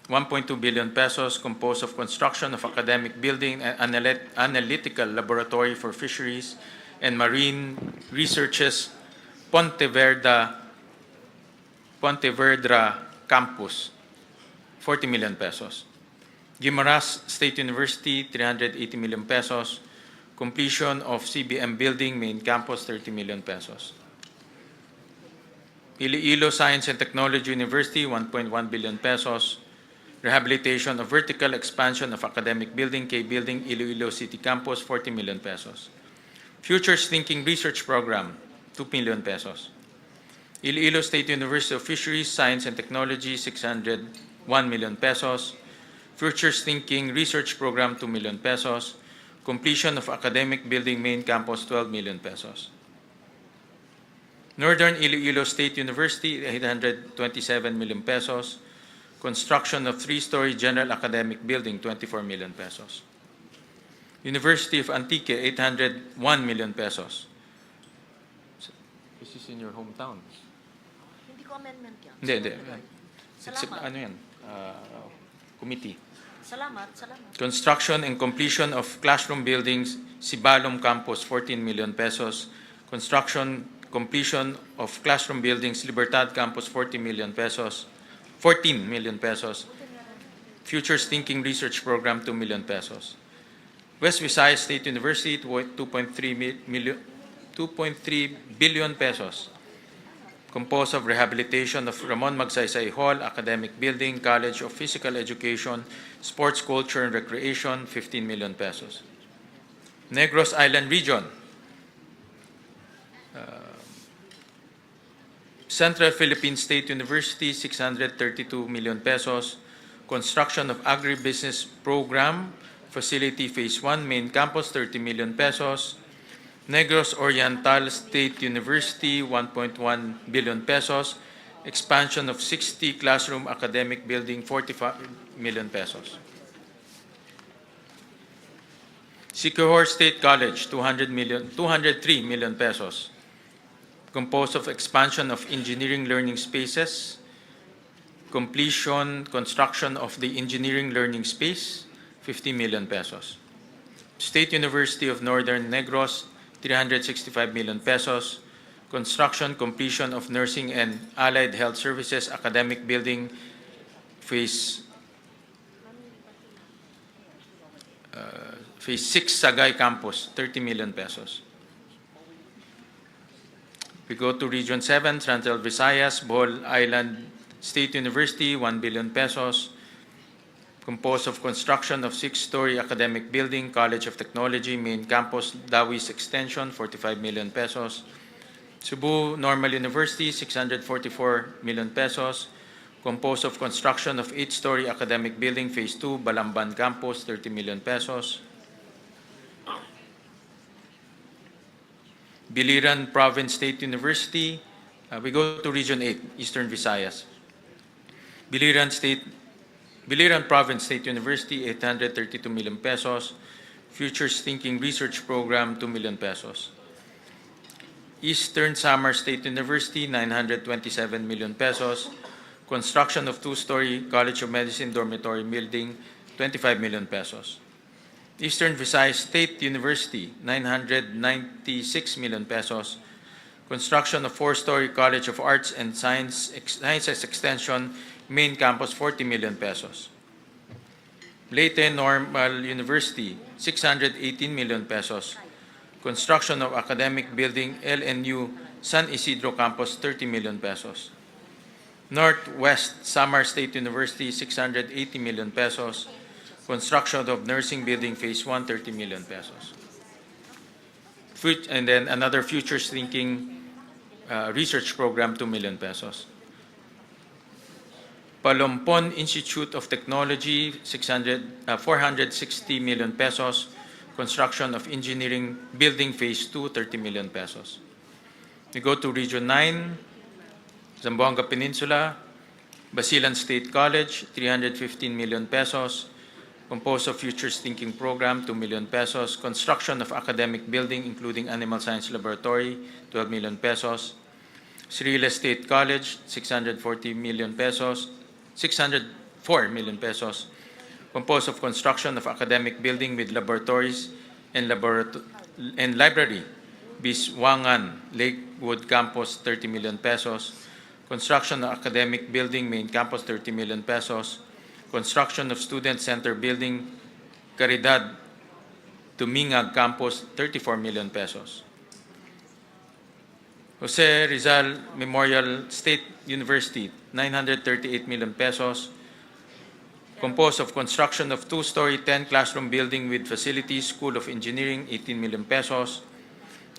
1.2 billion pesos, composed of construction of academic building and analytical laboratory for fisheries and Marine Research's Pontevedra Campus, 40 million pesos. Guimaras State University, 380 million pesos. Completion of CBM Building Main Campus, 30 million pesos. Iloilo Science and Technology University, 1.1 billion pesos. Rehabilitation of vertical expansion of academic building, K Building, Iloilo City Campus, 40 million pesos. Futures Thinking Research Program, 2 million pesos. Iloilo State University of Fisheries, Science and Technology, 601 million pesos. Futures Thinking Research Program, 2 million pesos. Completion of academic building main campus, 12 million pesos. Northern Iloilo State University, 827 million pesos. Construction of 3-story general academic building, 24 million pesos. University of Antique, 801 million pesos. This is in your hometown. Hindi ko amendment yan. Hindi. It's, ano yan? Committee. Salamat. Construction and completion of classroom buildings, Sibalom Campus, 14 million pesos. Construction, completion of classroom buildings, Libertad Campus, 14 million pesos. Futures Thinking Research Program, 2 million pesos. West Visayas State University, 2.3 billion pesos. Composed of rehabilitation of Ramon Magsaysay Hall, Academic Building, College of Physical Education, Sports, Culture, and Recreation, 15 million pesos. Negros Island Region, Central Philippine State University, 632 million pesos. Construction of Agribusiness Program, Facility Phase 1, Main Campus, 30 million pesos. Negros Oriental State University, 1.1 billion pesos. Expansion of 60 classroom academic building, 45 million pesos. Siquijor State College, 203 million pesos. Composed of expansion of engineering learning spaces, construction of the engineering learning space, 50 million pesos. State University of Northern Negros, 365 million pesos. Construction, completion of nursing and allied health services academic building, phase 6 Sagay Campus, 30 million pesos. We go to Region 7, Central Visayas, Bohol Island State University, 1 billion pesos. Composed of construction of 6-story academic building, College of Technology, Main Campus, Dawis Extension, 45 million pesos. Cebu Normal University, 644 million pesos. Composed of construction of 8-story academic building, Phase 2, Balamban Campus, 30 million pesos. Biliran Province State University, we go to Region 8, Eastern Visayas. Biliran Province State University, 832 million pesos. Futures Thinking Research Program, 2 million pesos. Eastern Samar State University, 927 million pesos. Construction of 2-story College of Medicine dormitory building, 25 million pesos. Eastern Visayas State University, 996 million pesos. Construction of 4-story College of Arts and Sciences Extension, Main Campus, 40 million pesos. Leyte Normal University, 618 million pesos. Construction of academic building, LNU San Isidro Campus, 30 million pesos. Northwest Samar State University, 680 million pesos. Construction of nursing building, Phase 1, 30 million pesos. And then another Futures Thinking research program, 2 million pesos. Palompon Institute of Technology, 460 million pesos. Construction of engineering building, Phase 2, 30 million pesos. We go to Region 9, Zamboanga Peninsula, Basilan State College, 315 million pesos. Composed of Futures Thinking Program, 2 million pesos. Construction of academic building, including Animal Science Laboratory, 12 million pesos. Srila State College, 604 million pesos. Composed of construction of academic building with laboratories and library, Biswangan Lakewood Campus, 30 million pesos. Construction of academic building, main campus, 30 million pesos. Construction of student center building, Caridad Tumingag Campus, 34 million pesos. Jose Rizal Memorial State University, 938 million pesos. Composed of construction of 2-story, 10-classroom building with facilities, School of Engineering, 18 million pesos.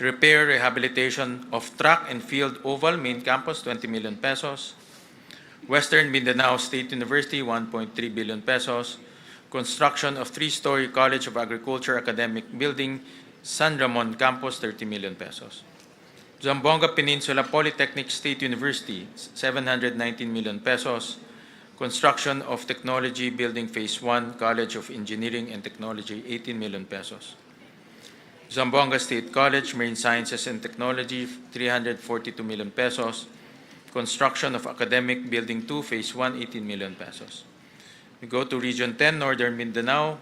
Repair, rehabilitation of track and field oval, main campus, 20 million pesos. Western Mindanao State University, 1.3 billion pesos. Construction of 3-story College of Agriculture academic building, San Ramon Campus, 30 million pesos. Zamboanga Peninsula Polytechnic State University, 719 million pesos. Construction of Technology Building Phase 1, College of Engineering and Technology, 18 million pesos. Zamboanga State College, Marine Sciences and Technology, 342 million pesos. Construction of Academic Building 2, Phase 1, 18 million pesos. We go to Region 10, Northern Mindanao.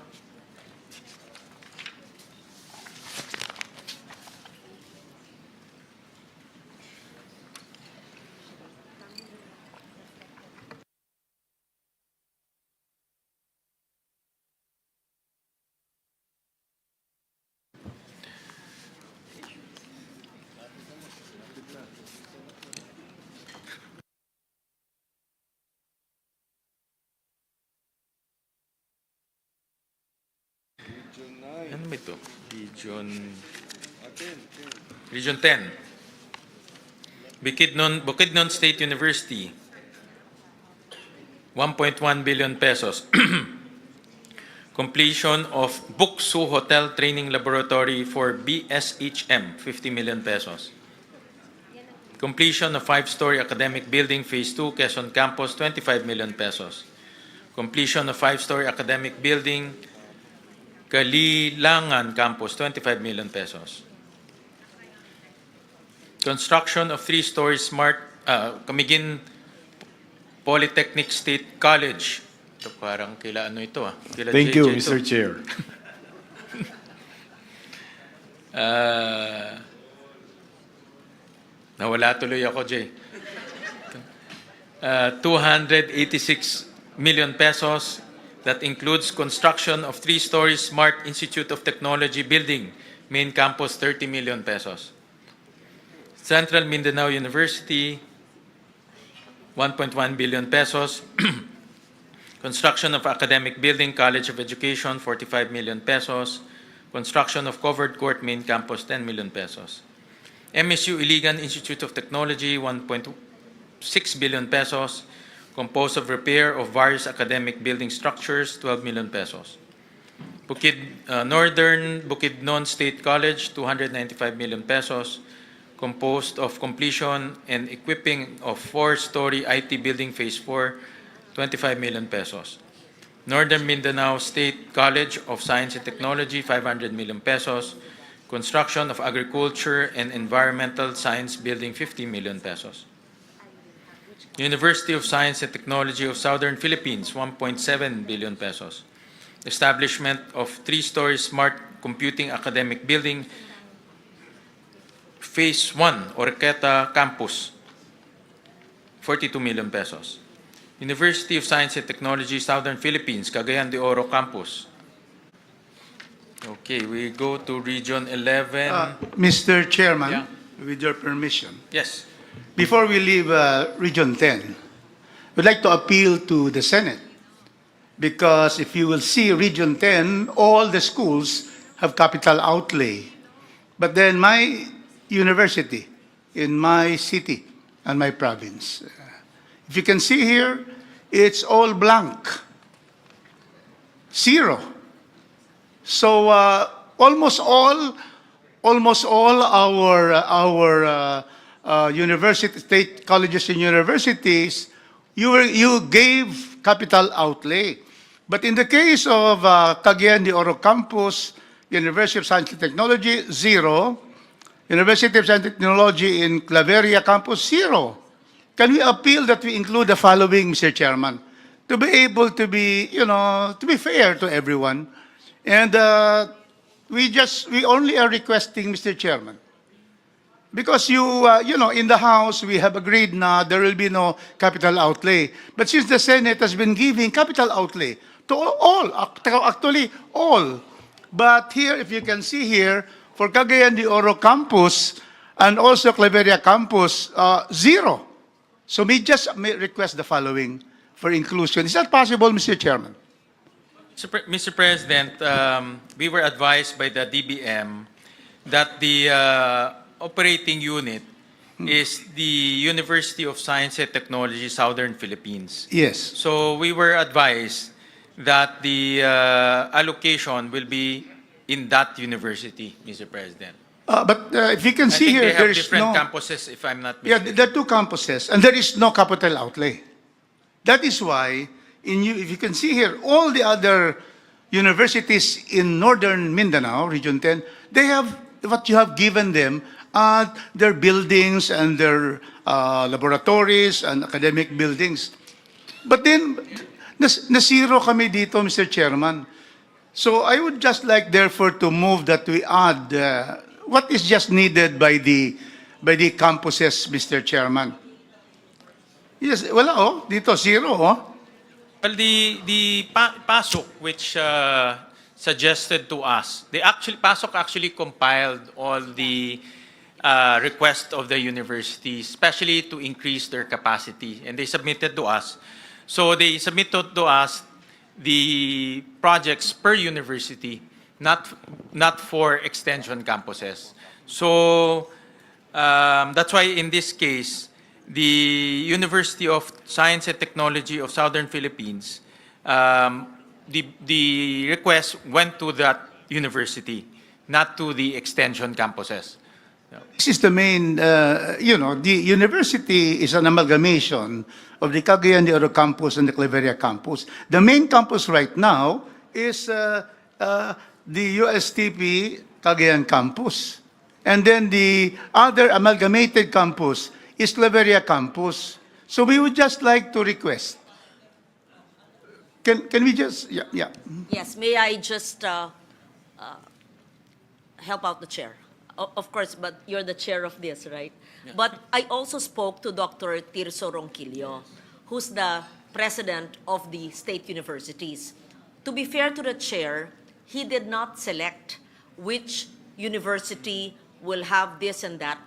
Ano ba ito? Region 10. Bukidnon State University, 1.1 billion pesos. Completion of Buksu Hotel Training Laboratory for BSHM, 50 million pesos. Completion of 5-story academic building Phase 2, Quezon Campus, 25 million pesos. Completion of 5-story academic building Kalilangan Campus, 25 million pesos. Construction of 3-story smart Camiguin Polytechnic State College. Ito parang kila ano ito Kila Thank JJ you, ito. Mr. Chair. Nawala tuloy ako, Jay. 286 million pesos. That includes construction of 3-story Smart Institute of Technology building, main campus, 30 million pesos. Central Mindanao University, 1.1 billion pesos. Construction of academic building, College of Education, 45 million pesos. Construction of covered court, main campus, 10 million pesos. MSU Iligan Institute of Technology, 1.6 billion pesos. Composed of repair of various academic building structures, 12 million pesos. Northern Bukidnon State College, 295 million pesos. Composed of completion and equipping of 4-story IT building Phase 4, 25 million pesos. Northern Mindanao State College of Science and Technology, 500 million pesos. Construction of Agriculture and Environmental Science building, 50 million pesos. University of Science and Technology of Southern Philippines, 1.7 billion pesos. Establishment of 3-story Smart Computing Academic Building, Phase 1, Orqueta Campus, 42 million pesos. University of Science and Technology, Southern Philippines, Cagayan de Oro Campus. Okay, we go to Region 11. Mr. Chairman, Yeah. with your permission, Yes. before we leave Region 10, we'd like to appeal to the Senate because if you will see Region 10, all the schools have capital outlay. But then my university in my city and my province, if you can see here, it's all blank, zero. So almost all our university, state colleges and universities, you gave capital outlay. But in the case of Cagayan de Oro Campus, University of Science and Technology, zero. University of Science and Technology in Claveria Campus, zero. Can we appeal that we include the following, Mr. Chairman, to be able to be, to be fair to everyone? And we only are requesting, Mr. Chairman, Because in the House, we have agreed na there will be no capital outlay. But since the Senate has been giving capital outlay to all, actually all. But here, if you can see here, for Cagayan de Oro campus and also Claveria campus, zero. So may request the following for inclusion. Is that possible, Mr. Chairman? Mr. President, we were advised by the DBM that the operating unit is the University of Science and Technology Southern Philippines. Yes. So we were advised that the allocation will be in that university, Mr. President. But if you can I see think here, they have there is different no... campuses, if I'm not Yeah, mistaken. there are two campuses, and there is no capital outlay. That is why, if you can see here, all the other universities in northern Mindanao, Region 10, they have what you have given them, their buildings and their laboratories and academic buildings. But then, nasiro kami dito, Mr. Chairman. So I would just like, therefore, to move that we add what is just needed by the campuses, Mr. Chairman. Yes, wala dito zero Well, the PASOK, which suggested to us, PASOK actually compiled all the requests of the university, especially to increase their capacity, and they submitted to us. So they submitted to us the projects per university, not for extension campuses. So that's why in this case, the University of Science and Technology of Southern Philippines, the request went to that university, not to the extension campuses. This is the main, the university is an amalgamation of the Cagayan de Oro campus and the Claveria campus. The main campus right now is the USTP Cagayan campus. And then the other amalgamated campus is Claveria campus. So we would just like to request. Can we just, yeah. Yes, may I just help out the chair? Of course, but you're the chair of this, right? Yeah. But I also spoke to Dr. Tirso Ronquillo, who's the president of the state universities. To be fair to the chair, he did not select which university will have this and that.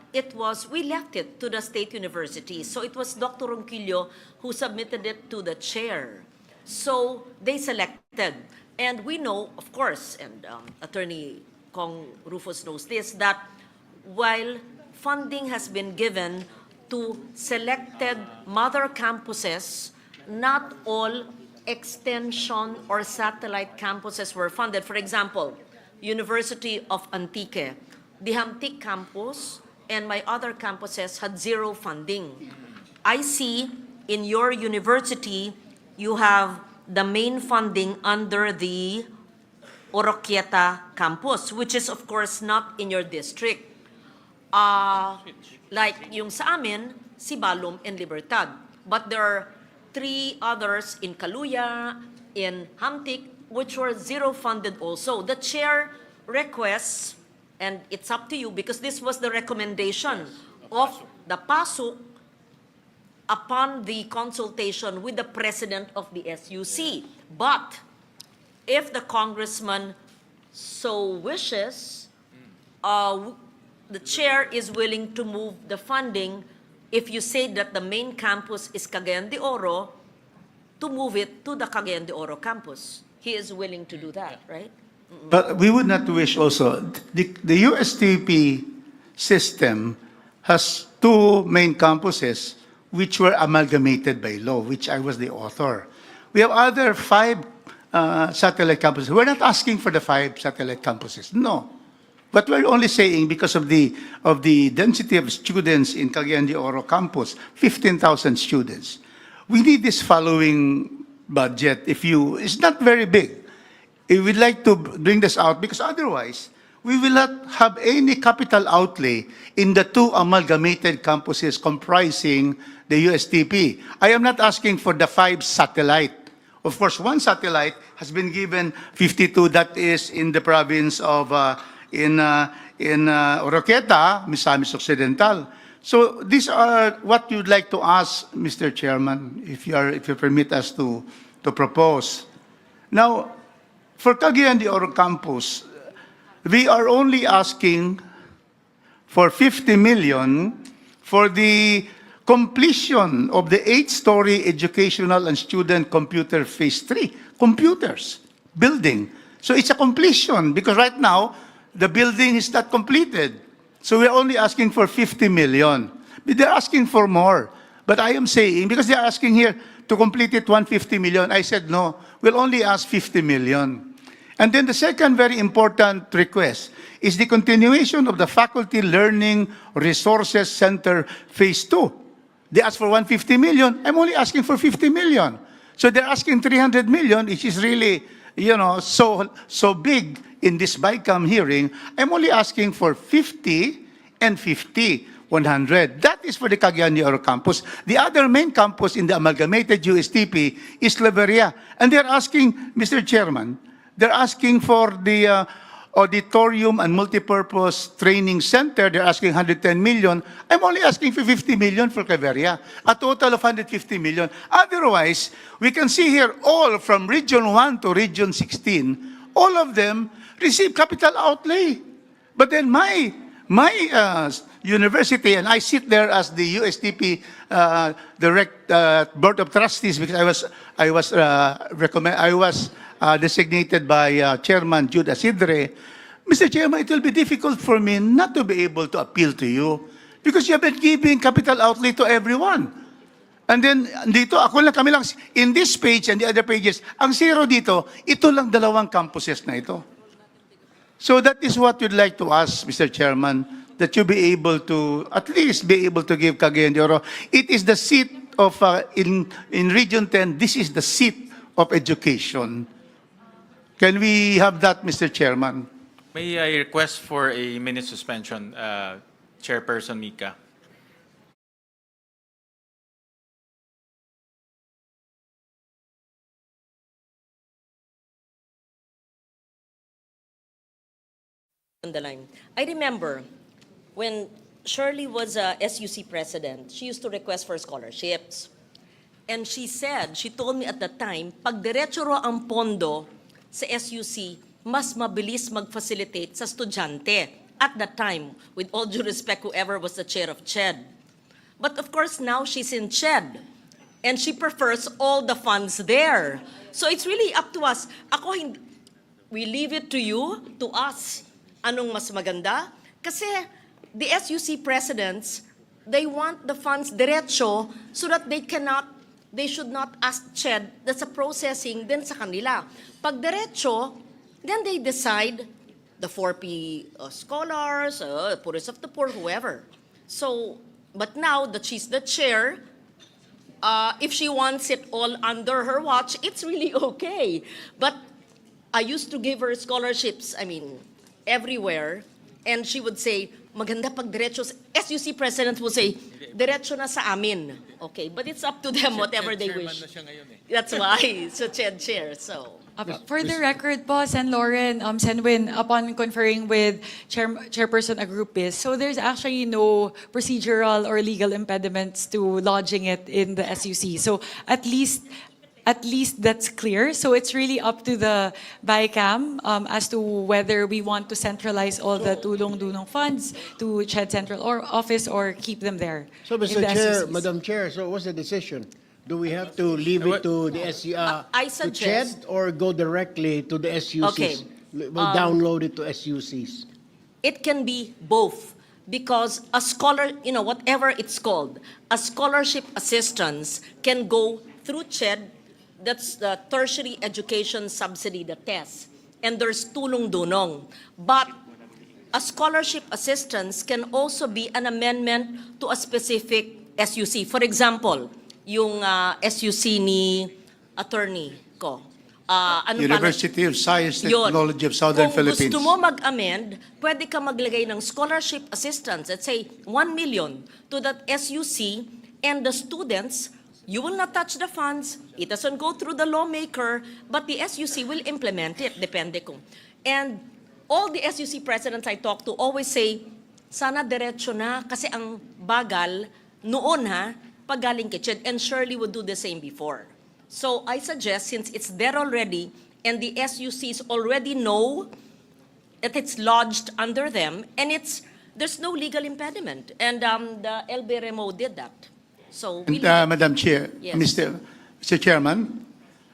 We left it to the state universities. So it was Dr. Ronquillo who submitted it to the chair. So they selected. And we know, of course, and Attorney Kong Rufus knows this, that while funding has been given to selected mother campuses, not all extension or satellite campuses were funded. For example, University of Antique, the Hamtic campus and my other campuses had zero funding. I see in your university, you have the main funding under the Oroquieta campus, which is of course not in your district. Like yung sa amin, Sibalom and Libertad. But there are 3 others in Caluya, in Hamtic, which were zero funded also. The chair requests, and it's up to you because this was the recommendation of the PASOK upon the consultation with the president of the SUC. But if the congressman so wishes, the chair is willing to move the funding if you say that the main campus is Cagayan de Oro, to move it to the Cagayan de Oro campus. He is willing to do that, right? But we would not wish also, the USTP system has 2 main campuses which were amalgamated by law, which I was the author. We have other 5 satellite campuses. We're not asking for the 5 satellite campuses, no. But we're only saying because of the density of students in Cagayan de Oro campus, 15,000 students. We need this following budget. It's not very big. If we'd like to bring this out, because otherwise, we will not have any capital outlay in the 2 amalgamated campuses comprising the USTP. I am not asking for the 5 satellite. Of course, 1 satellite has been given 52, that is in the province of, in in Oroqueta, Misamis Occidental. So these are what you'd like to ask, Mr. Chairman, if you permit us to propose. Now, for Cagayan de Oro campus, we are only asking for 50 million for the completion of the 8-story educational and student computer phase 3, computers, building. So it's a completion because right now, the building is not completed. So we're only asking for 50 million. But they're asking for more. But I am saying, because they're asking here to complete it 150 million, I said no, we'll only ask 50 million. And then the second very important request is the continuation of the Faculty Learning Resources Center Phase 2. They asked for 150 million. I'm only asking for 50 million. So they're asking 300 million, which is really, so big in this BICAM hearing. I'm only asking for 50 and 50, 100. That is for the Cagayan de Oro campus. The other main campus in the amalgamated USTP is Claveria. And they're asking, Mr. Chairman, they're asking for the auditorium and multipurpose training center. They're asking 110 million. I'm only asking for 50 million for Claveria, a total of 150 million. Otherwise, we can see here all from Region 1 to Region 16, all of them receive capital outlay. But then my university, and I sit there as the USTP board of trustees because I was designated by Chairman Jude Asidre. Mr. Chairman, it will be difficult for me not to be able to appeal to you because you have been giving capital outlay to everyone. And then dito, kami lang, in this page and the other pages, ang zero dito, ito lang dalawang campuses na ito. So that is what we'd like to ask, Mr. Chairman, that you be able to, at least be able to give Cagayan de Oro. It is the seat of, in Region 10, this is the seat of education. Can we have that, Mr. Chairman? May I request for a minute suspension, Chairperson Mika? On the line. I remember when Shirley was a SUC president, she used to request for scholarships. And she said, she told me at the time, pag diretso ro ang pondo sa SUC, mas mabilis mag-facilitate sa estudyante. At that time, with all due respect, whoever was the chair of CHED. But of course, now she's in CHED. And she prefers all the funds there. So it's really up to us. We leave it to you, to us. Anong mas maganda? Kasi the SUC presidents, they want the funds diretso so that they should not ask CHED, that's a processing din sa kanila. Pag diretso, then they decide the 4P scholars, poorest of the poor, whoever. So, but now that she's the chair, if she wants it all under her watch, it's really okay. But I used to give her scholarships, everywhere, and she would say, maganda pag diretso. SUC president will say, diretso na sa amin. Okay, but it's up to them, whatever they wish. That's why, so chair, so. For the record po, Sen. Lauren, Senwin, upon conferring with Chairperson Agrupis, so there's actually no procedural or legal impediments to lodging it in the SUC. So at least that's clear. So it's really up to the BICAM as to whether we want to centralize all the tulong-dunong funds to CHED Central Office or keep them there. So, Mr. Chair, Madam Chair, so what's the decision? Do we have to leave it to the I to suggest- CHED or go directly to the SUCs? Okay. We'll download it to SUCs. It can be both because a scholar, whatever it's called, a scholarship assistance can go through CHED. That's the tertiary education subsidy, the TES. And there's tulong-dunong. But a scholarship assistance can also be an amendment to a specific SUC. For example, yung SUC ni attorney ko. University of Science and Yun. Technology of Southern Philippines. Kung gusto mo mag-amend, pwede ka maglagay ng scholarship assistance, let's say 1 million to that SUC, and the students, you will not touch the funds, it doesn't go through the lawmaker, but the SUC will implement it, depende kung. And all the SUC presidents I talk to always say, sana diretso na kasi ang bagal noon pag galing kay CHED, and Shirley would do the same before. So I suggest, since it's there already and the SUCs already know that it's lodged under them and there's no legal impediment, and the LBRMO did that. So we Madam Chair, Yes. Mr. Chairman,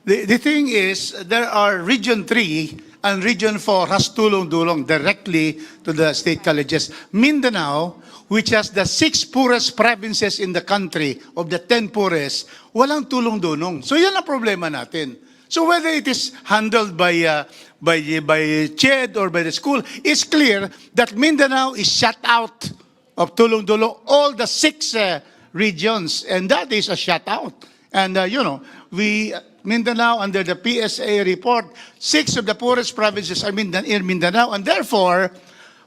the thing is, there are Region 3 and Region 4 has tulong-dulong directly to the state colleges. Mindanao, which has the 6 poorest provinces in the country, of the 10 poorest, walang tulong-dulong. So yan ang problema natin. So whether it is handled by CHED or by the school, it's clear that Mindanao is shut out of tulong-dulong, all the 6 regions, and that is a shutout. And Mindanao, under the PSA report, 6 of the poorest provinces are in Mindanao, and therefore,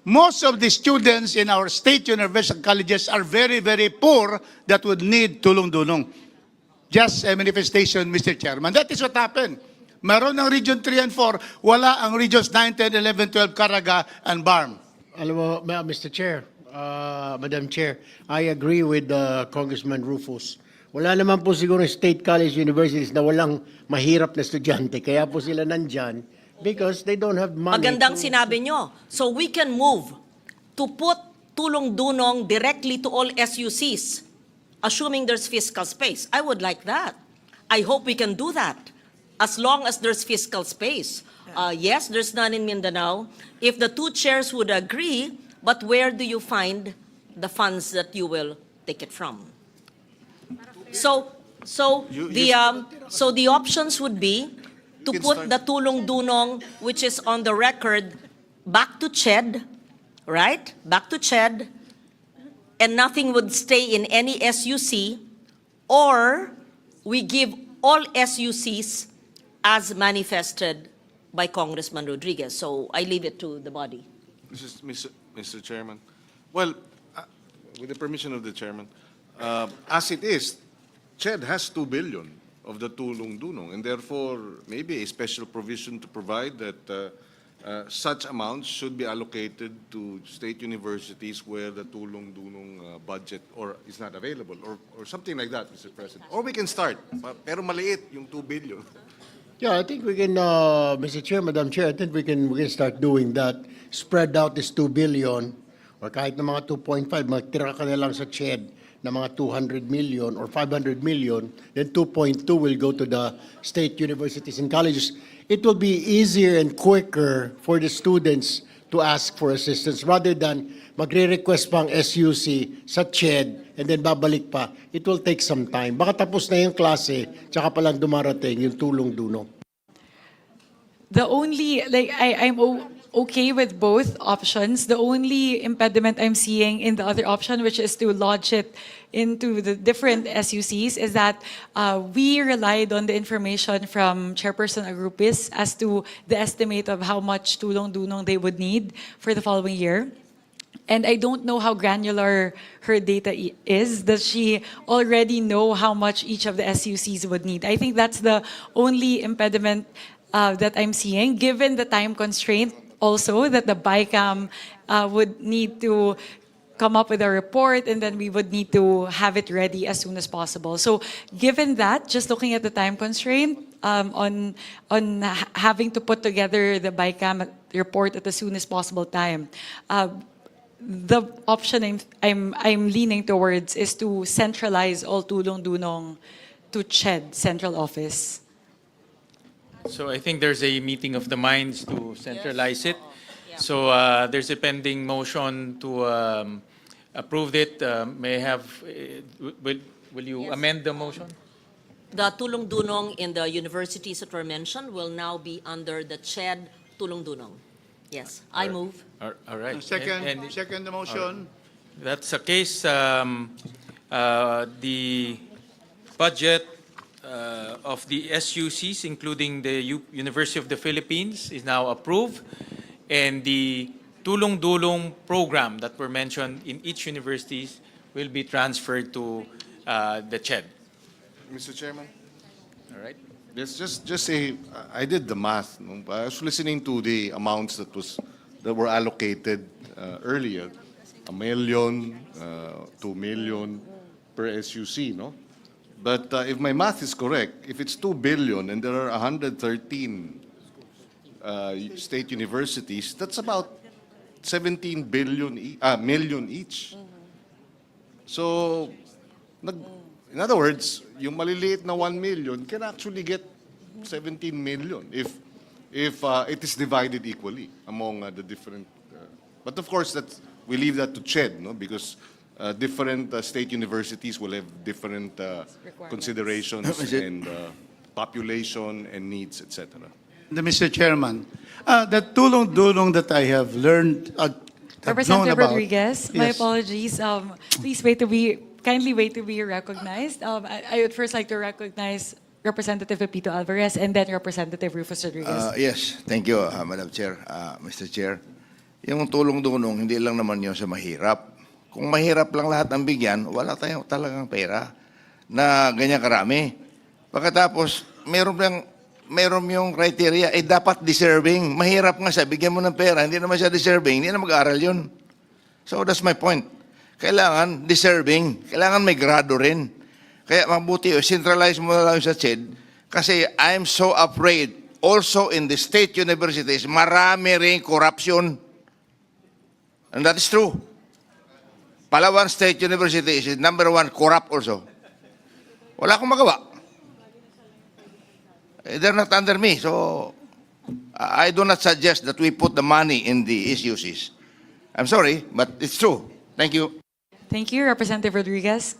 most of the students in our state university colleges are very, very poor that would need tulong-dulong. Just a manifestation, Mr. Chairman. That is what happened. Meron ng Region 3 and 4, wala ang Regions 9, 10, 11, 12, Caraga, and BARM. Alam mo, Mr. Chair, Madam Chair, I agree with Congressman Rufus. Wala naman po siguro state college universities na walang mahirap na estudyante. Kaya po sila nandyan because they don't have money. Magandang sinabi nyo. So we can move to put tulong-dunong directly to all SUCs, assuming there's fiscal space. I would like that. I hope we can do that as long as there's fiscal space. Yes, there's none in Mindanao. If the 2 chairs would agree, but where do you find the funds that you will take it from? So the options would be to put the tulong-dunong, which is on the record, back to CHED, right? Back to CHED, and nothing would stay in any SUC, or we give all SUCs as manifested by Congressman Rodriguez. So I leave it to the body. Mr. Chairman, well, with the permission of the chairman, as it is, CHED has 2 billion of the tulong-dunong, and therefore maybe a special provision to provide that such amounts should be allocated to state universities where the tulong-dunong budget is not available, or something like that, Mr. President. Or we can start, pero maliit yung 2 billion. Yeah, I think we can, Mr. Chair, Madam Chair, I think we can start doing that. Spread out this 2 billion, or kahit na mga 2.5, magtira ka na lang sa CHED na mga 200 million or 500 million, then 2.2 will go to the state universities and colleges. It will be easier and quicker for the students to ask for assistance rather than magre-request pang SUC sa CHED and then babalik pa. It will take some time. Baka tapos na yung klase, tsaka palang dumarating yung tulong-dunong. The only, I'm okay with both options. The only impediment I'm seeing in the other option, which is to lodge it into the different SUCs, is that we relied on the information from Chairperson Agrupis as to the estimate of how much tulong-dunong they would need for the following year. And I don't know how granular her data is. Does she already know how much each of the SUCs would need? I think that's the only impediment that I'm seeing, given the time constraint also that the BICAM would need to come up with a report, and then we would need to have it ready as soon as possible. So given that, just looking at the time constraint on having to put together the BICAM report at the soonest possible time, the option I'm leaning towards is to centralize all tulong-dunong to CHED central office. So I think there's a meeting of the minds to centralize it. So there's a pending motion to approve it. May I have, will you amend the motion? The tulong-dunong in the universities that were mentioned will now be under the CHED tulong-dunong. Yes, I move. All right. Second the motion. That's the case. The budget of the SUCs, including the University of the Philippines, is now approved, and the tulong-dulong program that were mentioned in each universities will be transferred to the CHED. Mr. Chairman? All right. Yes, just say, I did the math. No? I was listening to the amounts that was that were allocated earlier. 1 million, 2 million per SUC, no? But if my math is correct, if it's 2 billion and there are 113 state universities, that's about 17 million each. So, in other words, yung maliliit na 1 million can actually get 17 million if it is divided equally among the different. But of course, we leave that to CHED, no? Because different state universities will have different considerations and population and needs, etc. Mr. Chairman, the tulong-dulong that I have learned, have known Representative about. Rodriguez, my Yes. apologies. Please kindly wait to be recognized. I would first like to recognize Representative Pepito Alvarez and then Representative Rufus Rodriguez. Yes, thank you, Madam Chair, Mr. Chair. Yung tulong-dunong, hindi lang naman yun sa mahirap. Kung mahirap lang lahat ang bigyan, wala tayong talagang pera na ganyan karami. Pagkatapos, meron yung criteria, dapat deserving. Mahirap nga siya, bigyan mo ng pera, hindi naman siya deserving, hindi na mag-aaral yun. So that's my point. Kailangan deserving, kailangan may grado rin. Kaya mabuti, centralize mo na lang sa CHED kasi I'm so afraid also in the state universities, marami rin corruption. And that is true. Palawan State University is number 1 corrupt also. Wala akong magawa. They're not under me, so I do not suggest that we put the money in the SUCs. I'm sorry, but it's true. Thank you. Thank you, Representative Rodriguez.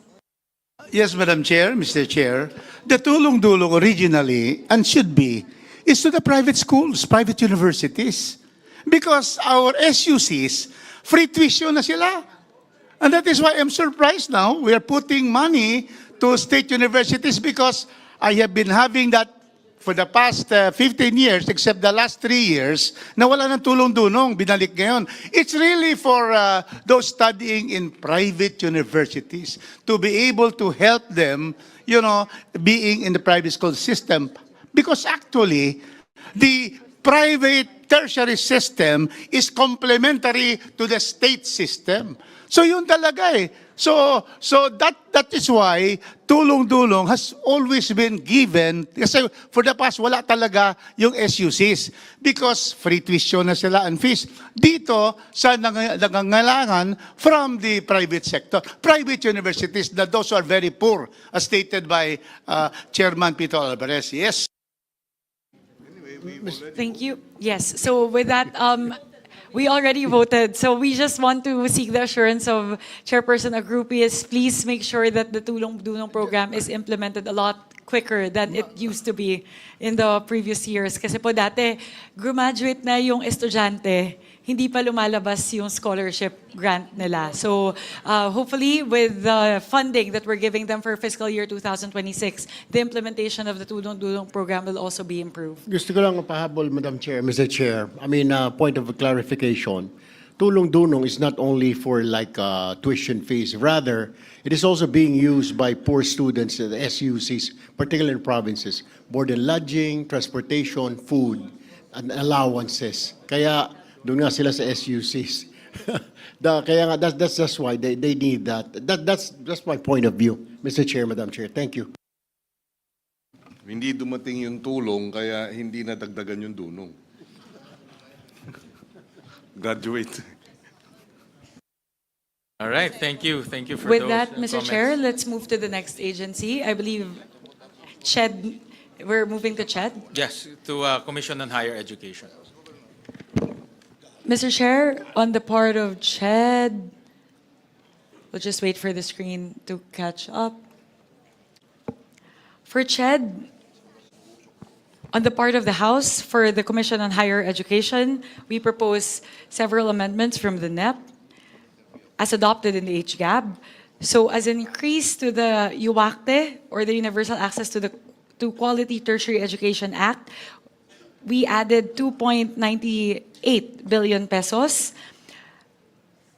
Yes, Madam Chair, Mr. Chair. The tulong-dulong originally, and should be, is to the private schools, private universities. Because our SUCs, free tuition na sila. And that is why I'm surprised now we are putting money to state universities because I have been having that for the past 15 years, except the last 3 years, na wala ng tulong-dunong, binalik ngayon. It's really for those studying in private universities to be able to help them, being in the private school system. Because actually, the private tertiary system is complementary to the state system. So yun talaga eh. So that is why tulong-dulong has always been given kasi for the past wala talaga yung SUCs because free tuition na sila and fees dito sa nangangailangan from the private sector. Private universities that those are very poor as stated by Chairman Pito Alvarez. Yes. Thank you. Yes, so with that, we already voted, so we just want to seek the assurance of Chairperson Agrupias. Please make sure that the Tulong-Dunong program is implemented a lot quicker than it used to be in the previous years. Kasi po dati, graduate na yung estudyante, hindi pa lumalabas yung scholarship grant nila. So hopefully with the funding that we're giving them for fiscal year 2026, the implementation of the Tulong-Dunong program will also be improved. Gusto ko lang mapahabol, Madam Chair, Mr. Chair. Point of clarification. Tulong-Dunong is not only for tuition fees. Rather, it is also being used by poor students at the SUCs, particularly in provinces. Board and lodging, transportation, food, and allowances. Kaya doon nga sila sa SUCs. Kaya nga, that's why they need that. That's my point of view, Mr. Chair, Madam Chair. Thank you. Hindi dumating yung tulong, kaya hindi nadagdagan yung dunong. Graduate. All right, thank you. Thank you for With those that, Mr. comments. Chair, let's move to the next agency. I believe CHED, we're moving to CHED. Yes, to Commission on Higher Education. Mr. Chair, on the part of CHED, we'll just wait for the screen to catch up. For CHED, on the part of the House, for the Commission on Higher Education, we propose several amendments from the NEP as adopted in the HGAB. So as an increase to the UACTE, or the Universal Access to Quality Tertiary Education Act, we added 2.98 billion pesos.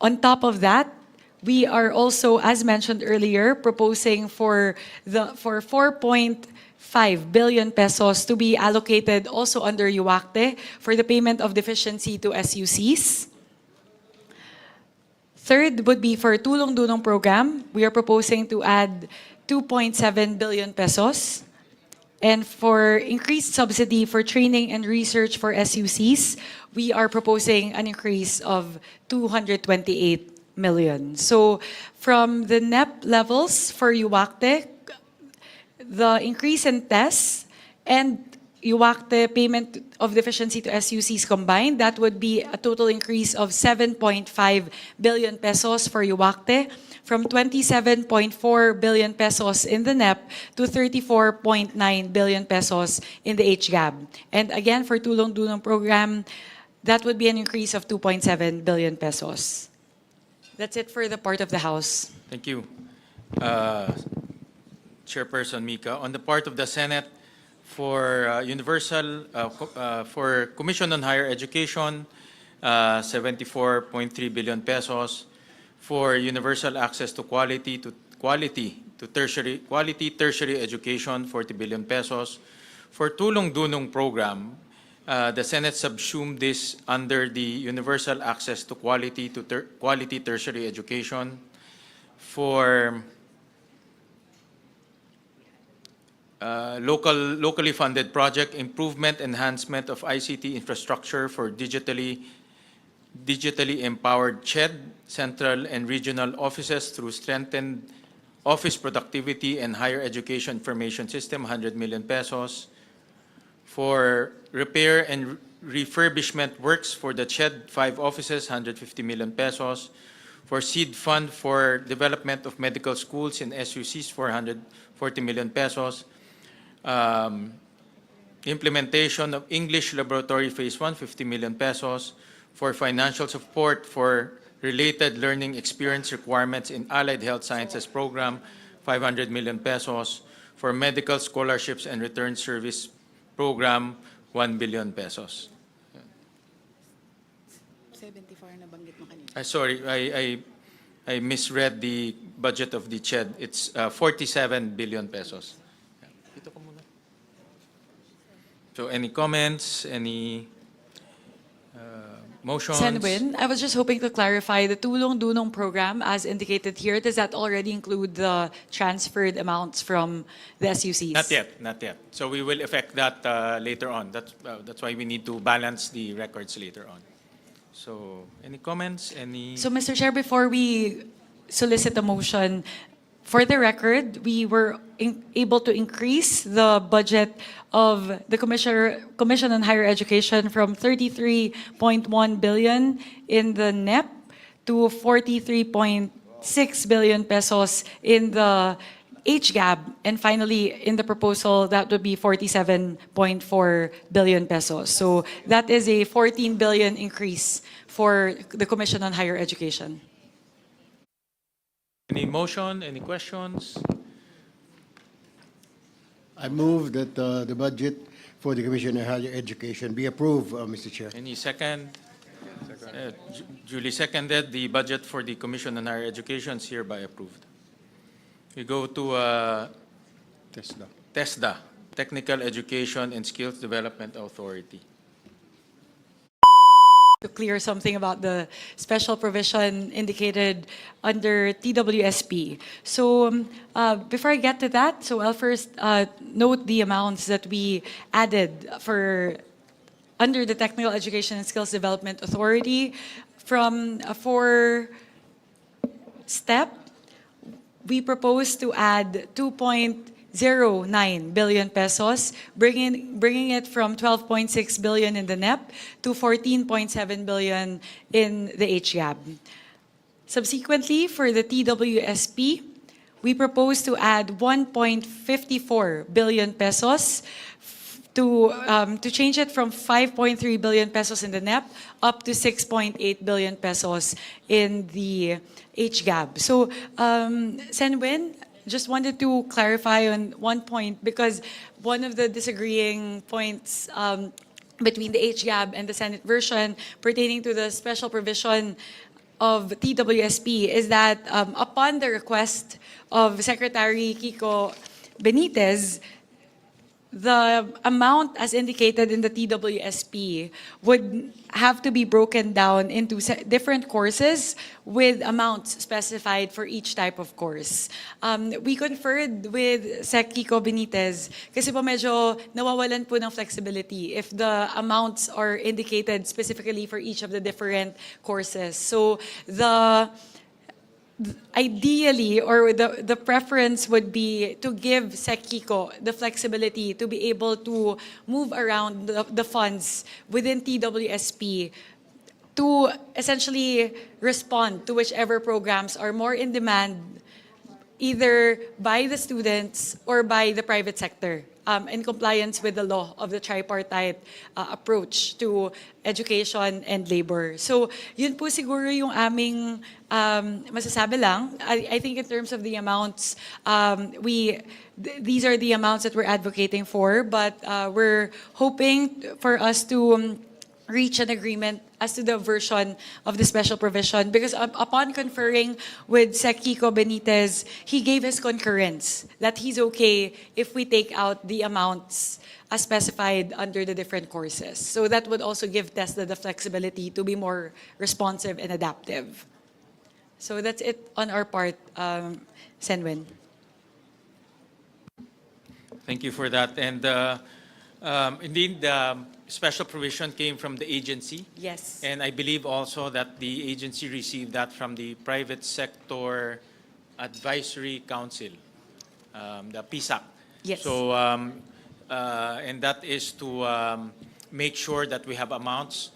On top of that, we are also, as mentioned earlier, proposing for 4.5 billion pesos to be allocated also under UACTE for the payment of deficiency to SUCs. Third would be for Tulong Dunong program. We are proposing to add 2.7 billion pesos. And for increased subsidy for training and research for SUCs, we are proposing an increase of 228 million. So from the NEP levels for UACTE, the increase in tests and UACTE payment of deficiency to SUCs combined, that would be a total increase of 7.5 billion pesos for UACTE, from 27.4 billion pesos in the NEP to 34.9 billion pesos in the HGAB. And again, for Tulong Dunong program, that would be an increase of 2.7 billion pesos. That's it for the part of the House. Thank you. Chairperson Mika. On the part of the Senate, for for Commission on Higher Education, 74.3 billion pesos. For universal access to quality tertiary education, 40 billion pesos. For Tulong Dunong program, the Senate subsumed this under the universal access to quality tertiary education. For locally funded project improvement enhancement of ICT infrastructure for digitally empowered CHED, central and regional offices through strengthened office productivity and higher education information system, 100 million pesos. For repair and refurbishment works for the CHED 5 offices, 150 million pesos. For seed fund for development of medical schools in SUCs, 440 million pesos. Implementation of English Laboratory Phase 1, 50 million pesos. For financial support for related learning experience requirements in Allied Health Sciences Program, 500 million pesos. For medical scholarships and return service program, 1 billion pesos. 74 na banggit mo kanina. Sorry, I misread the budget of the CHED. It's 47 billion pesos. Dito ko muna. So any comments, any motions? Senwin, I was just hoping to clarify the Tulong Dunong program as indicated here. Does that already include the transferred amounts from the SUCs? Not yet, not yet. So we will effect that later on. That's why we need to balance the records later on. So any comments? Any? So, Mr. Chair, before we solicit a motion, for the record, we were able to increase the budget of the Commission on Higher Education from 33.1 billion in the NEP to 43.6 billion pesos in the HGAB. And finally, in the proposal, that would be 47.4 billion pesos. So that is a 14 billion increase for the Commission on Higher Education. Any motion? Any questions? I move that the budget for the Commission on Higher Education be approved, Mr. Chair. Any second? Duly seconded. The budget for the Commission on Higher Education is hereby approved. We go to TESDA, Technical Education and Skills Development Authority. To clear something about the special provision indicated under TWSP. So before I get to that, so I'll first note the amounts that we added for under the Technical Education and Skills Development Authority. From a 4-step, we propose to add 2.09 billion pesos, bringing it from 12.6 billion in the NEP to 14.7 billion in the HGAB. Subsequently, for the TWSP, we propose to add 1.54 billion pesos to change it from 5.3 billion pesos in the NEP up to 6.8 billion pesos in the HGAB. So, Senwin, just wanted to clarify on one point because one of the disagreeing points between the HGAB and the Senate version pertaining to the special provision of TWSP is that upon the request of Secretary Kiko Benitez, the amount as indicated in the TWSP would have to be broken down into different courses with amounts specified for each type of course. We conferred with Sec. Kiko Benitez kasi po medyo nawawalan po ng flexibility if the amounts are indicated specifically for each of the different courses. So ideally, or the preference would be to give Sec. Kiko the flexibility to be able to move around the funds within TWSP to essentially respond to whichever programs are more in demand, either by the students or by the private sector, in compliance with the law of the tripartite approach to education and labor. So yun po siguro yung aming masasabi lang. I think in terms of the amounts, these are the amounts that we're advocating for, but we're hoping for us to reach an agreement as to the version of the special provision, because upon conferring with Sec. Kiko Benitez, he gave his concurrence that he's okay if we take out the amounts as specified under the different courses. So that would also give TESDA the flexibility to be more responsive and adaptive. So that's it on our part, Senwin. Thank you for that. And indeed, special provision came from the agency. Yes. And I believe also that the agency received that from the Private Sector Advisory Council, the PSAC. Yes. So, and that is to make sure that we have amounts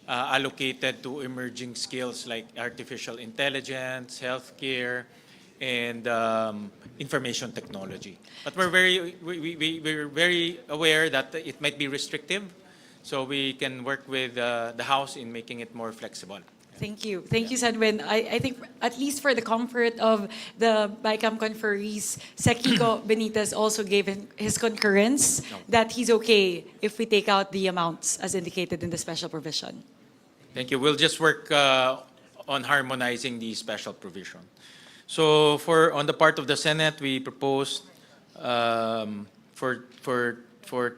allocated to emerging skills like artificial intelligence, healthcare, and information technology. But we're very aware that it might be restrictive, so we can work with the House in making it more flexible. Thank you. Thank you, Sedwin. I think at least for the comfort of the BICAM conferees, Sec. Kiko Benitez also gave his concurrence that he's okay if we take out the amounts as indicated in the special provision. Thank you. We'll just work on harmonizing the special provision. So on the part of the Senate, we proposed for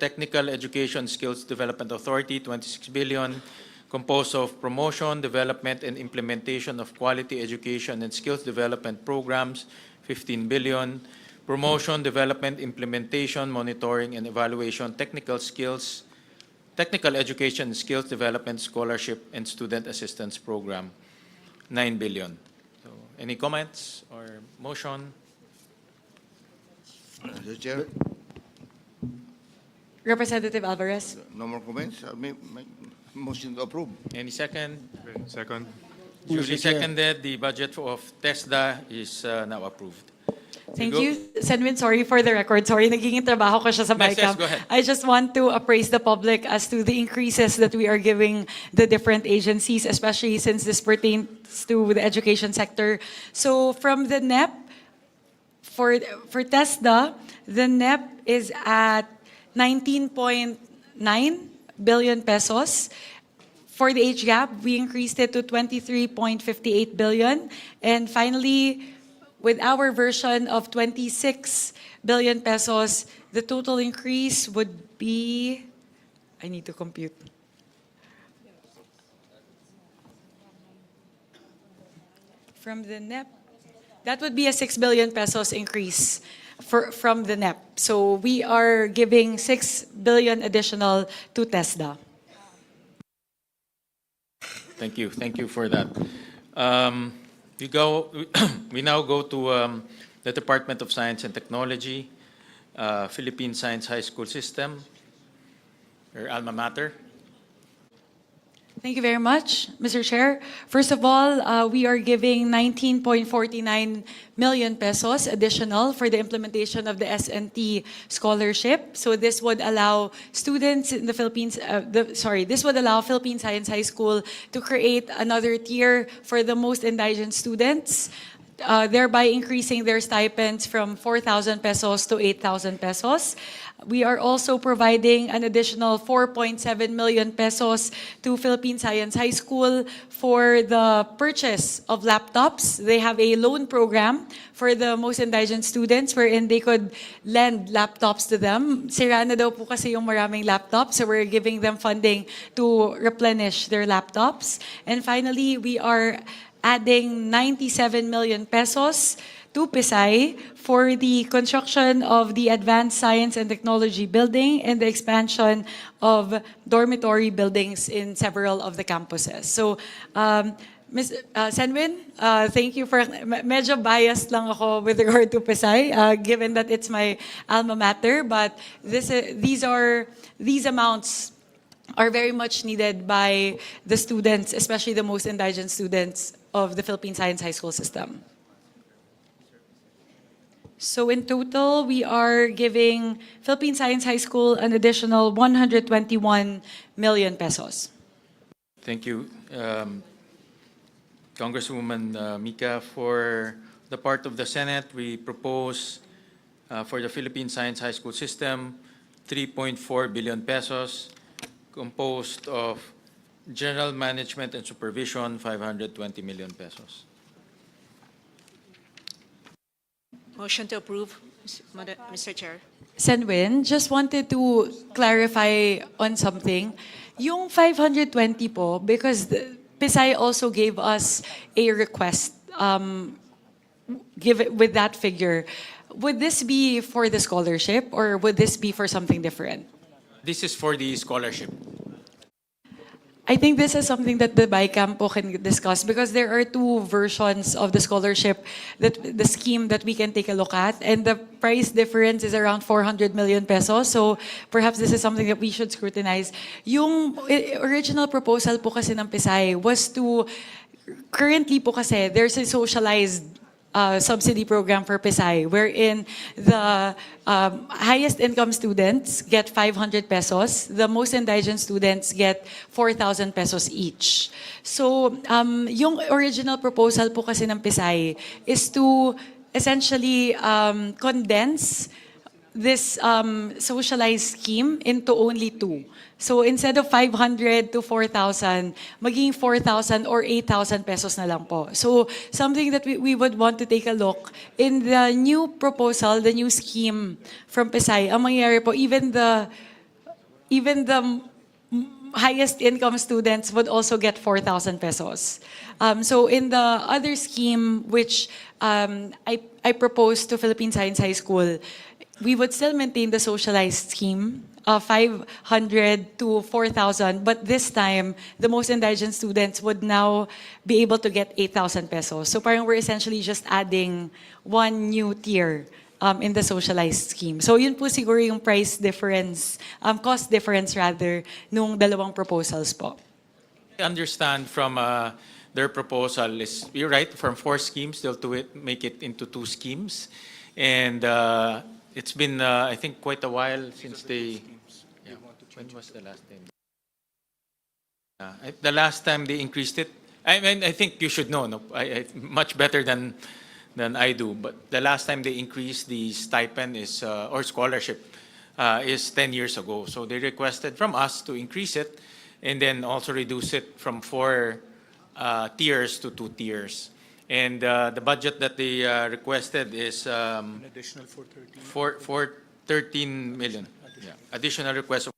Technical Education Skills Development Authority, 26 billion, composed of promotion, development, and implementation of quality education and skills development programs, 15 billion, promotion, development, implementation, monitoring, and evaluation, technical education and skills development scholarship and student assistance program, 9 billion. So, any comments or motion? Mr. Chair, Representative Alvarez. no more comments. Motion to approve. Any second? Second. Duly Mr. Chair. seconded. The budget of TESDA is now approved. Thank go. you, Senwin. Sorry for the record. Sorry, naging trabaho ko siya sa Yes, BICAM. go ahead. I just want to appraise the public as to the increases that we are giving the different agencies, especially since this pertains to the education sector. So from the NEP, for TESDA, the NEP is at 19.9 billion pesos. For the age gap, we increased it to 23.58 billion. And finally, with our version of 26 billion pesos, the total increase would be, I need to compute. From the NEP, that would be a 6 billion pesos increase from the NEP. So we are giving 6 billion additional to TESDA. Thank you. Thank you for that. We now go to the Department of Science and Technology, Philippine Science High School System, your alma mater. Thank you very much, Mr. Chair. First of all, we are giving 19.49 million pesos additional for the implementation of the SNT scholarship. So this would allow students in the Philippines, this would allow Philippine Science High School to create another tier for the most indigent students thereby increasing their stipends from 4,000 pesos to 8,000 pesos. We are also providing an additional 4.7 million pesos to Philippine Science High School for the purchase of laptops. They have a loan program for the most indigent students wherein they could lend laptops to them. Sira na daw po kasi yung maraming laptops, so we're giving them funding to replenish their laptops. And finally, we are adding 97 million pesos to Pisay for the construction of the Advanced Science and Technology Building and the expansion of dormitory buildings in several of the campuses. So, Ms. Senwin, thank you for, medyo biased lang ako with regard to Pisay, given that it's my alma mater, but these amounts are very much needed by the students, especially the most indigent students of the Philippine Science High School system. So in total, we are giving Philippine Science High School an additional 121 million pesos. Thank you, Congresswoman Mika. For the part of the Senate, we propose for the Philippine Science High School system 3.4 billion pesos, composed of general management and supervision 520 million pesos. Motion to approve, Mr. Chair. Senwin, just wanted to clarify on something. Yung 520 po, because Pisay also gave us a request with that figure. Would this be for the scholarship or would this be for something different? This is for the scholarship. I think this is something that the BICAM po can discuss because there are two versions of the scholarship, the scheme that we can take a look at, and the price difference is around 400 million pesos. So perhaps this is something that we should scrutinize. Yung original proposal po kasi ng Pisay was to, currently po kasi there's a socialized subsidy program for Pisay, wherein the highest income students get 500 pesos, the most indigent students get 4,000 pesos each. So, yung original proposal po kasi ng Pisay is to essentially condense this socialized scheme into only two. So instead of 500 to 4,000, maging 4,000 or 8,000 pesos na lang po. So something that we would want to take a look in the new proposal, the new scheme from Pisay, ang mangyayari po, even the highest income students would also get 4,000 pesos. So in the other scheme, which I proposed to Philippine Science High School, we would still maintain the socialized scheme, 500 to 4,000, but this time, the most indigent students would now be able to get 8,000 pesos. So parang we're essentially just adding one new tier in the socialized scheme. So yun po siguro yung price difference, cost difference rather, nung dalawang proposals po. I understand from their proposal is, you're right, from 4 schemes, they'll make it into 2 schemes. And it's been, I think, quite a while since they... Yeah. When was the last time? The last time they increased it, I mean, I think you should know, no? Much better than I do. But the last time they increased the stipend is or scholarship is 10 years ago. So they requested from us to increase it and then also reduce it from 4 tiers to 2 tiers. And the budget that they requested is An additional 430. for 13 million. Yeah. Additional request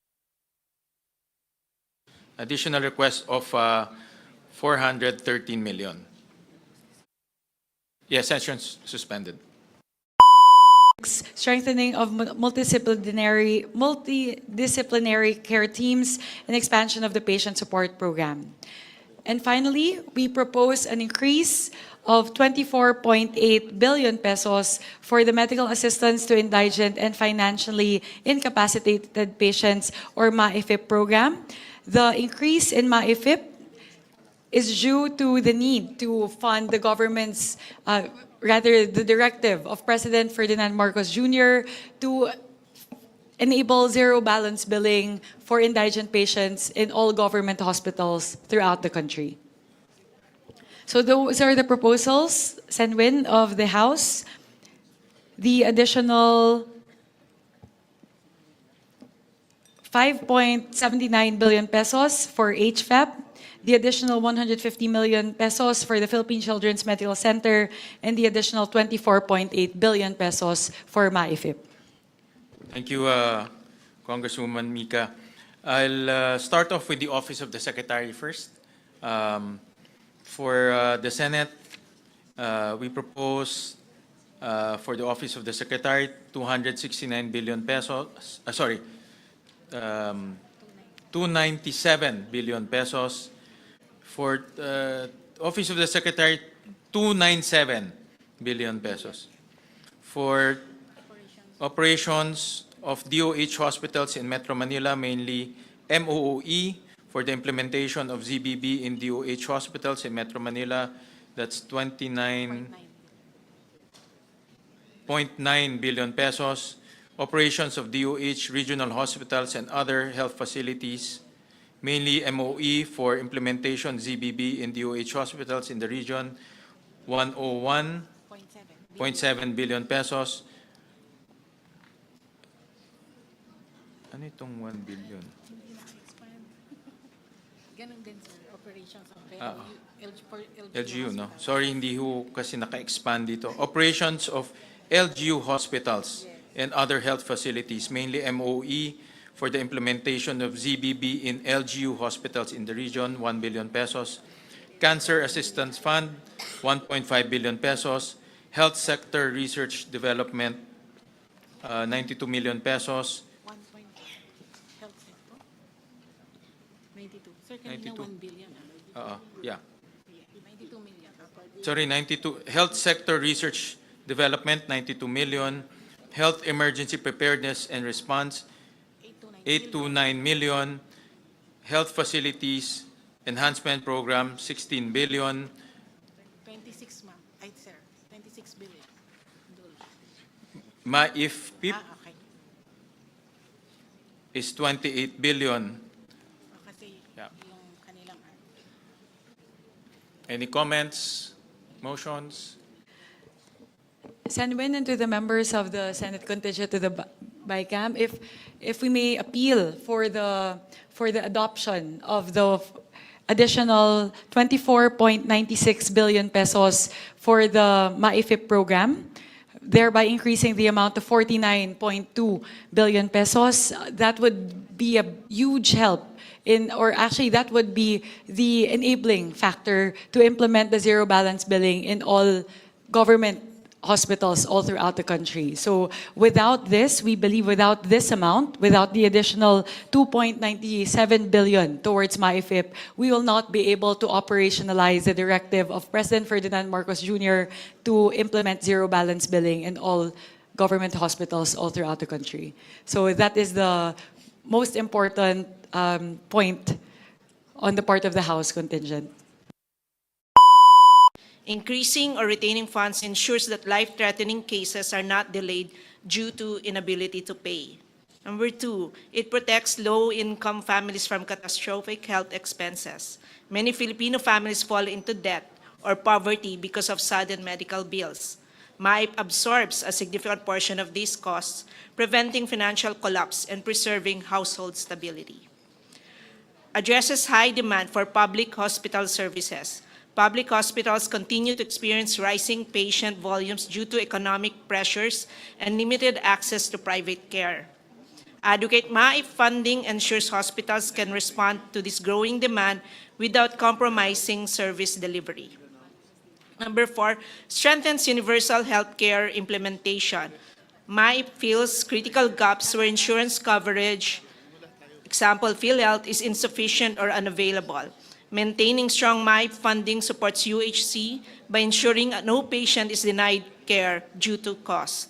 of 413 million. Yes, session suspended. Strengthening of multidisciplinary care teams and expansion of the patient support program. And finally, we propose an increase of 24.8 billion pesos for the medical assistance to indigent and financially incapacitated patients or MAIFIP program. The increase in MAIFIP is due to the need to fund the government's, rather the directive of President Ferdinand Marcos Jr. to enable zero balance billing for indigent patients in all government hospitals throughout the country. So those are the proposals, Senwin, of the House. The additional 5.79 billion pesos for HFAP, the additional 150 million pesos for the Philippine Children's Medical Center, and the additional 24.8 billion pesos for MAIFIP. Thank you, Congresswoman Mika. I'll start off with the Office of the Secretary first. For the Senate, we propose for the Office of the Secretary 269 billion pesos, 297 billion pesos. For Office of the Secretary, 297 billion pesos. For operations of DOH hospitals in Metro Manila, mainly MOOE, for the implementation of ZBB in DOH hospitals in Metro Manila, that's 29.9 billion pesos. Operations of DOH regional hospitals and other health facilities, mainly MOE, for implementation ZBB in DOH hospitals in the region, 101.7 billion pesos. Ano itong 1 billion? LGU, no? Sorry, hindi ho kasi naka-expand dito. Operations of LGU hospitals and other health facilities, mainly MOE, for the implementation of ZBB in LGU hospitals in the region, 1 billion pesos. Cancer Assistance Fund, 1.5 billion pesos. Health Sector Research Development, 92 million pesos. 92. 1 billion. Yeah. 92 million. Sorry, 92. Health Sector Research Development, 92 million. Health Emergency Preparedness and Response, 829 million. Health Facilities Enhancement Program, 16 billion. 26, ma'am. Ay, sir. 26 billion. MAIFIP Okay. is 28 billion. Kasi Yeah. yung kanilang Any comments, motions? Senwin, and to the members of the Senate contingent to the BICAM, if we may appeal for the adoption of the additional 24.96 billion pesos for the MAIFIP program, thereby increasing the amount to 49.2 billion pesos, that would be a huge help or actually that would be the enabling factor to implement the zero balance billing in all government hospitals all throughout the country. So without this, we believe without this amount, without the additional 2.97 billion towards MAIFIP, we will not be able to operationalize the directive of President Ferdinand Marcos Jr. to implement zero balance billing in all government hospitals all throughout the country. So that is the most important point on the part of the House contingent. increasing or retaining funds ensures that life-threatening cases are not delayed due to inability to pay. Number 2, it protects low-income families from catastrophic health expenses. Many Filipino families fall into debt or poverty because of sudden medical bills. MAIP absorbs a significant portion of these costs, preventing financial collapse and preserving household stability. Addresses high demand for public hospital services. Public hospitals continue to experience rising patient volumes due to economic pressures and limited access to private care. Adequate MAIP funding ensures hospitals can respond to this growing demand without compromising service delivery. Number 4, strengthens universal health care implementation. MAIP fills critical gaps where insurance coverage, example, PhilHealth, is insufficient or unavailable. Maintaining strong MAIP funding supports UHC by ensuring no patient is denied care due to cost.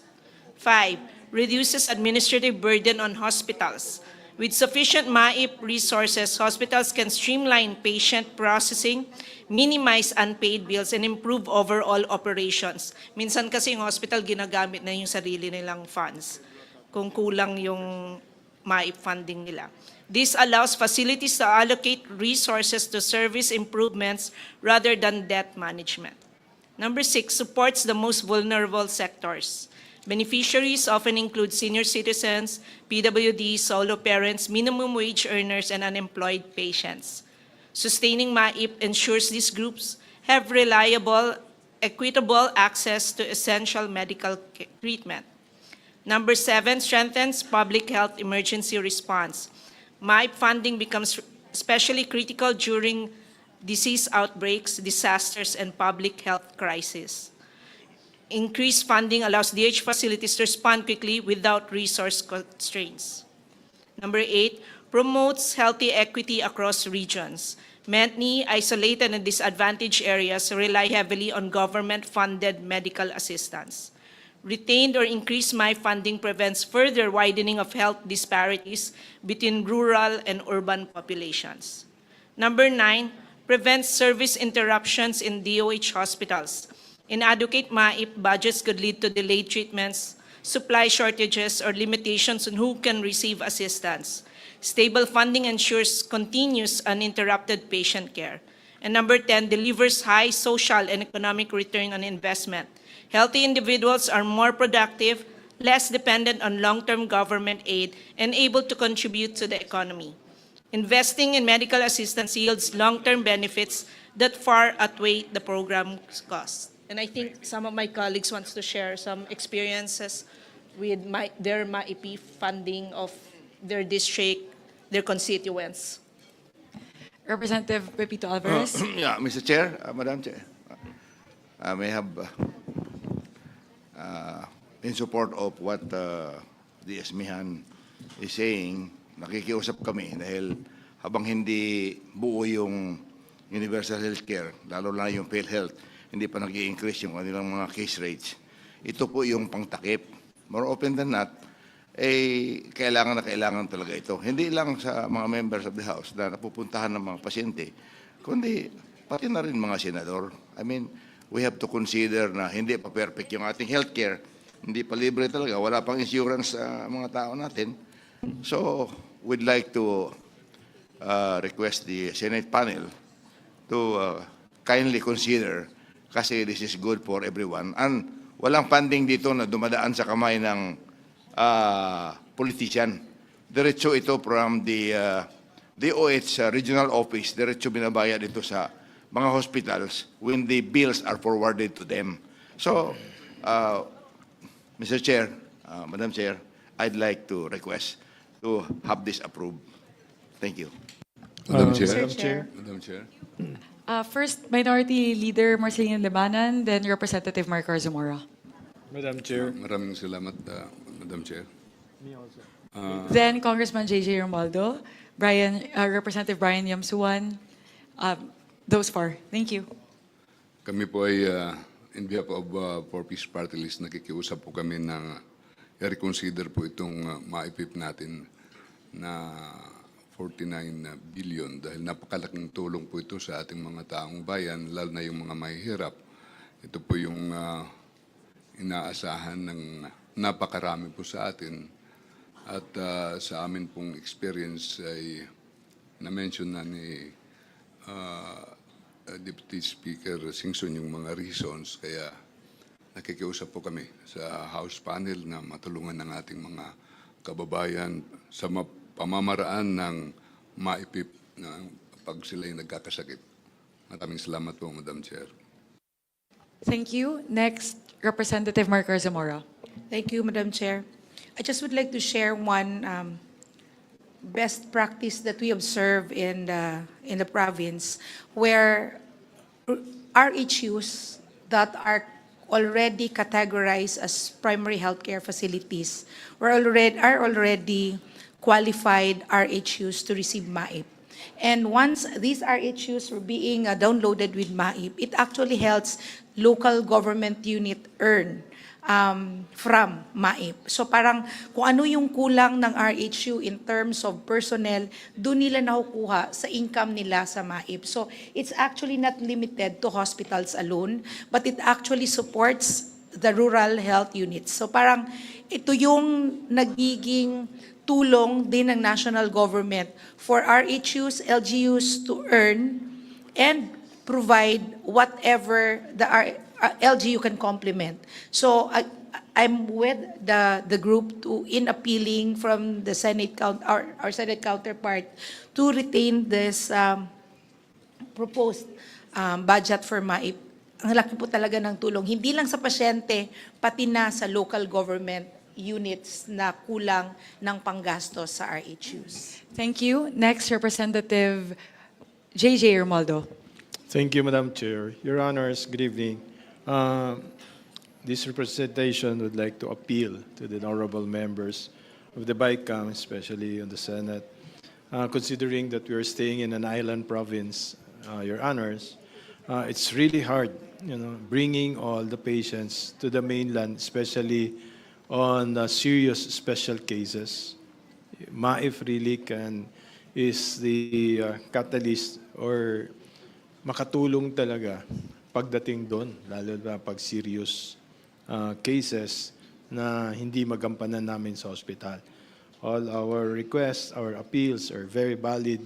5, reduces administrative burden on hospitals. With sufficient MAIP resources, hospitals can streamline patient processing, minimize unpaid bills, and improve overall operations. Minsan kasi yung hospital ginagamit na yung sarili nilang funds kung kulang yung MAIP funding nila. This allows facilities to allocate resources to service improvements rather than debt management. Number 6, supports the most vulnerable sectors. Beneficiaries often include senior citizens, PWDs, solo parents, minimum wage earners, and unemployed patients. Sustaining MAIP ensures these groups have reliable, equitable access to essential medical treatment. Number 7, strengthens public health emergency response. MAIP funding becomes especially critical during disease outbreaks, disasters, and public health crises. Increased funding allows DH facilities to respond quickly without resource constraints. Number 8, promotes healthy equity across regions. Many isolated and disadvantaged areas rely heavily on government-funded medical assistance. Retained or increased MAIP funding prevents further widening of health disparities between rural and urban populations. Number 9, prevents service interruptions in DOH hospitals. Inadequate MAIP budgets could lead to delayed treatments, supply shortages, or limitations on who can receive assistance. Stable funding ensures continuous uninterrupted patient care. And number 10, delivers high social and economic return on investment. Healthy individuals are more productive, less dependent on long-term government aid, and able to contribute to the economy. Investing in medical assistance yields long-term benefits that far outweigh the program's costs. And I think some of my colleagues wants to share some experiences with their MAIP funding of their district, their constituents. Representative Pepito Alvarez. Yeah, Mr. Chair, Madam Chair, I may have in support of what the Esmihan is saying, nakikiusap kami dahil habang hindi buo yung universal healthcare, lalo na yung PhilHealth, hindi pa nag-i-increase yung kanilang mga case rates. Ito po yung pangtakip. More open than not, kailangan na kailangan talaga ito. Hindi lang sa mga members of the House na napupuntahan ng mga pasyente, kundi pati na rin mga senador. I mean, we have to consider na hindi pa perfect yung ating healthcare. Hindi pa libre talaga. Wala pang insurance sa mga tao natin. So, we'd like to request the Senate panel to kindly consider kasi this is good for everyone. And walang funding dito na dumadaan sa kamay ng politician. Diretso ito from the DOH regional office. Diretso binabayad ito sa mga hospitals when the bills are forwarded to them. So, Mr. Chair, Madam Chair, I'd like to request to have this approved. Thank you. Madam Chair. Mr. Chair. Madam Chair. First, Minority Leader Marcelino Lebanan, then Representative Marco Zamora. Madam Chair. Maraming salamat, Madam Chair. Then Congressman J.J. Romualdo, Representative Brian Yamsuan, those four. Thank you. Kami po ay, in behalf of Four Peace Party List, nakikiusap po kami na i-reconsider po itong MAIP natin na 49 billion dahil napakalaking tulong po ito sa ating mga taong bayan, lalo na yung mga mahihirap. Ito po yung inaasahan ng napakarami po sa atin. At sa amin pong experience ay na-mention na ni Deputy Speaker Singson yung mga reasons, kaya nakikiusap po kami sa House panel na matulungan ng ating mga kababayan sa pamamaraan ng MAIP na pag sila'y nagkakasakit. Maraming salamat po, Madam Chair. Thank you. Next, Representative Marco Zamora. Thank you, Madam Chair. I just would like to share one best practice that we observe in the province, where RHUs that are already categorized as primary healthcare facilities are already qualified RHUs to receive MAIP. And once these RHUs were being downloaded with MAIP, it actually helps local government unit earn from MAIP. So parang kung ano yung kulang ng RHU in terms of personnel, doon nila nakukuha sa income nila sa MAIP. So it's actually not limited to hospitals alone, but it actually supports the rural health units. So parang ito yung nagiging tulong din ng national government for RHUs, LGUs to earn and provide whatever the LGU can complement. So I'm with the group in appealing from the our Senate counterpart to retain this proposed budget for MAIP. Ang laki po talaga ng tulong, hindi lang sa pasyente, pati na sa local government units na kulang ng panggastos sa RHUs. Thank you. Next, Representative JJ Romualdo. Thank you, Madam Chair. Your Honors, good evening. This representation would like to appeal to the honorable members of the BICAM, especially on the Senate, considering that we are staying in an island province, Your Honors. It's really hard, bringing all the patients to the mainland, especially on serious special cases. MAIF really is the catalyst or makatulong talaga pagdating doon, lalo na pag serious cases na hindi magampanan namin sa hospital. All our requests, our appeals are very valid,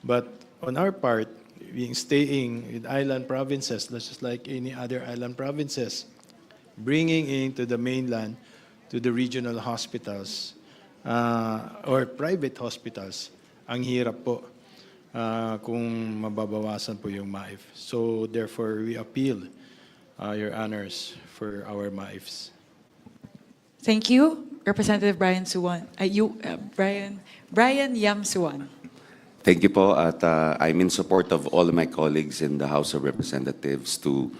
but on our part, being staying in island provinces, just like any other island provinces, bringing into the mainland to the regional hospitals or private hospitals, ang hirap po kung mababawasan po yung MAIF. So therefore, we appeal, Your Honors, for our MAIFs. Thank you, Representative Brian Suwan. Brian Yam Suwan. Thank you po at I'm in support of all of my colleagues in the House of Representatives to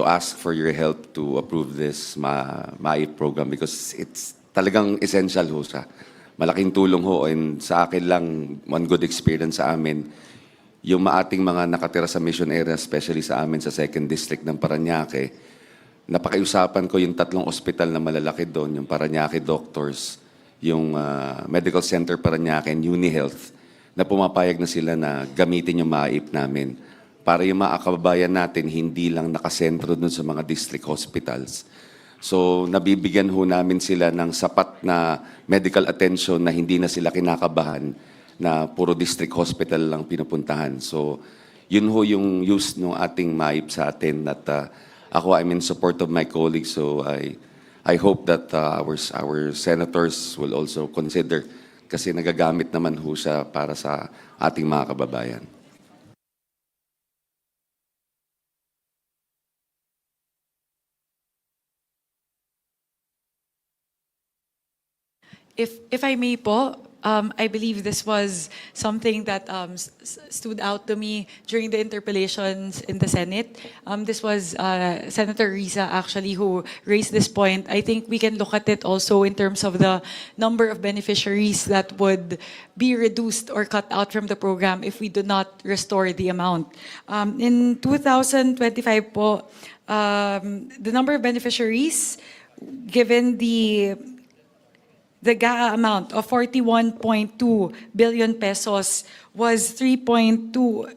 ask for your help to approve this MAIP program because it's talagang essential ho siya. Malaking tulong ho and sa akin lang one good experience sa amin yung maating mga nakatira sa mission area, especially sa amin sa 2nd District ng Parañaque. Napakiusapan ko yung 3 ospital na malalaki doon, yung Parañaque Doctors, yung Medical Center Parañaque and UniHealth, na pumapayag na sila na gamitin yung MAIP namin para yung mga kababayan natin hindi lang nakasentro dun sa mga district hospitals. So nabibigyan ho namin sila ng sapat na medical attention na hindi na sila kinakabahan na puro district hospital lang pinupuntahan. So yun ho yung use ng ating MAIP sa atin at ako I'm in support of my colleagues, so I hope that our senators will also consider kasi nagagamit naman ho siya para sa ating mga kababayan. If I may po, I believe this was something that stood out to me during the interpellations in the Senate. This was Senator Risa actually who raised this point. I think we can look at it also in terms of the number of beneficiaries that would be reduced or cut out from the program if we do not restore the amount. In 2025 po, the number of beneficiaries, given the GAA amount of 41.2 billion pesos was 3.3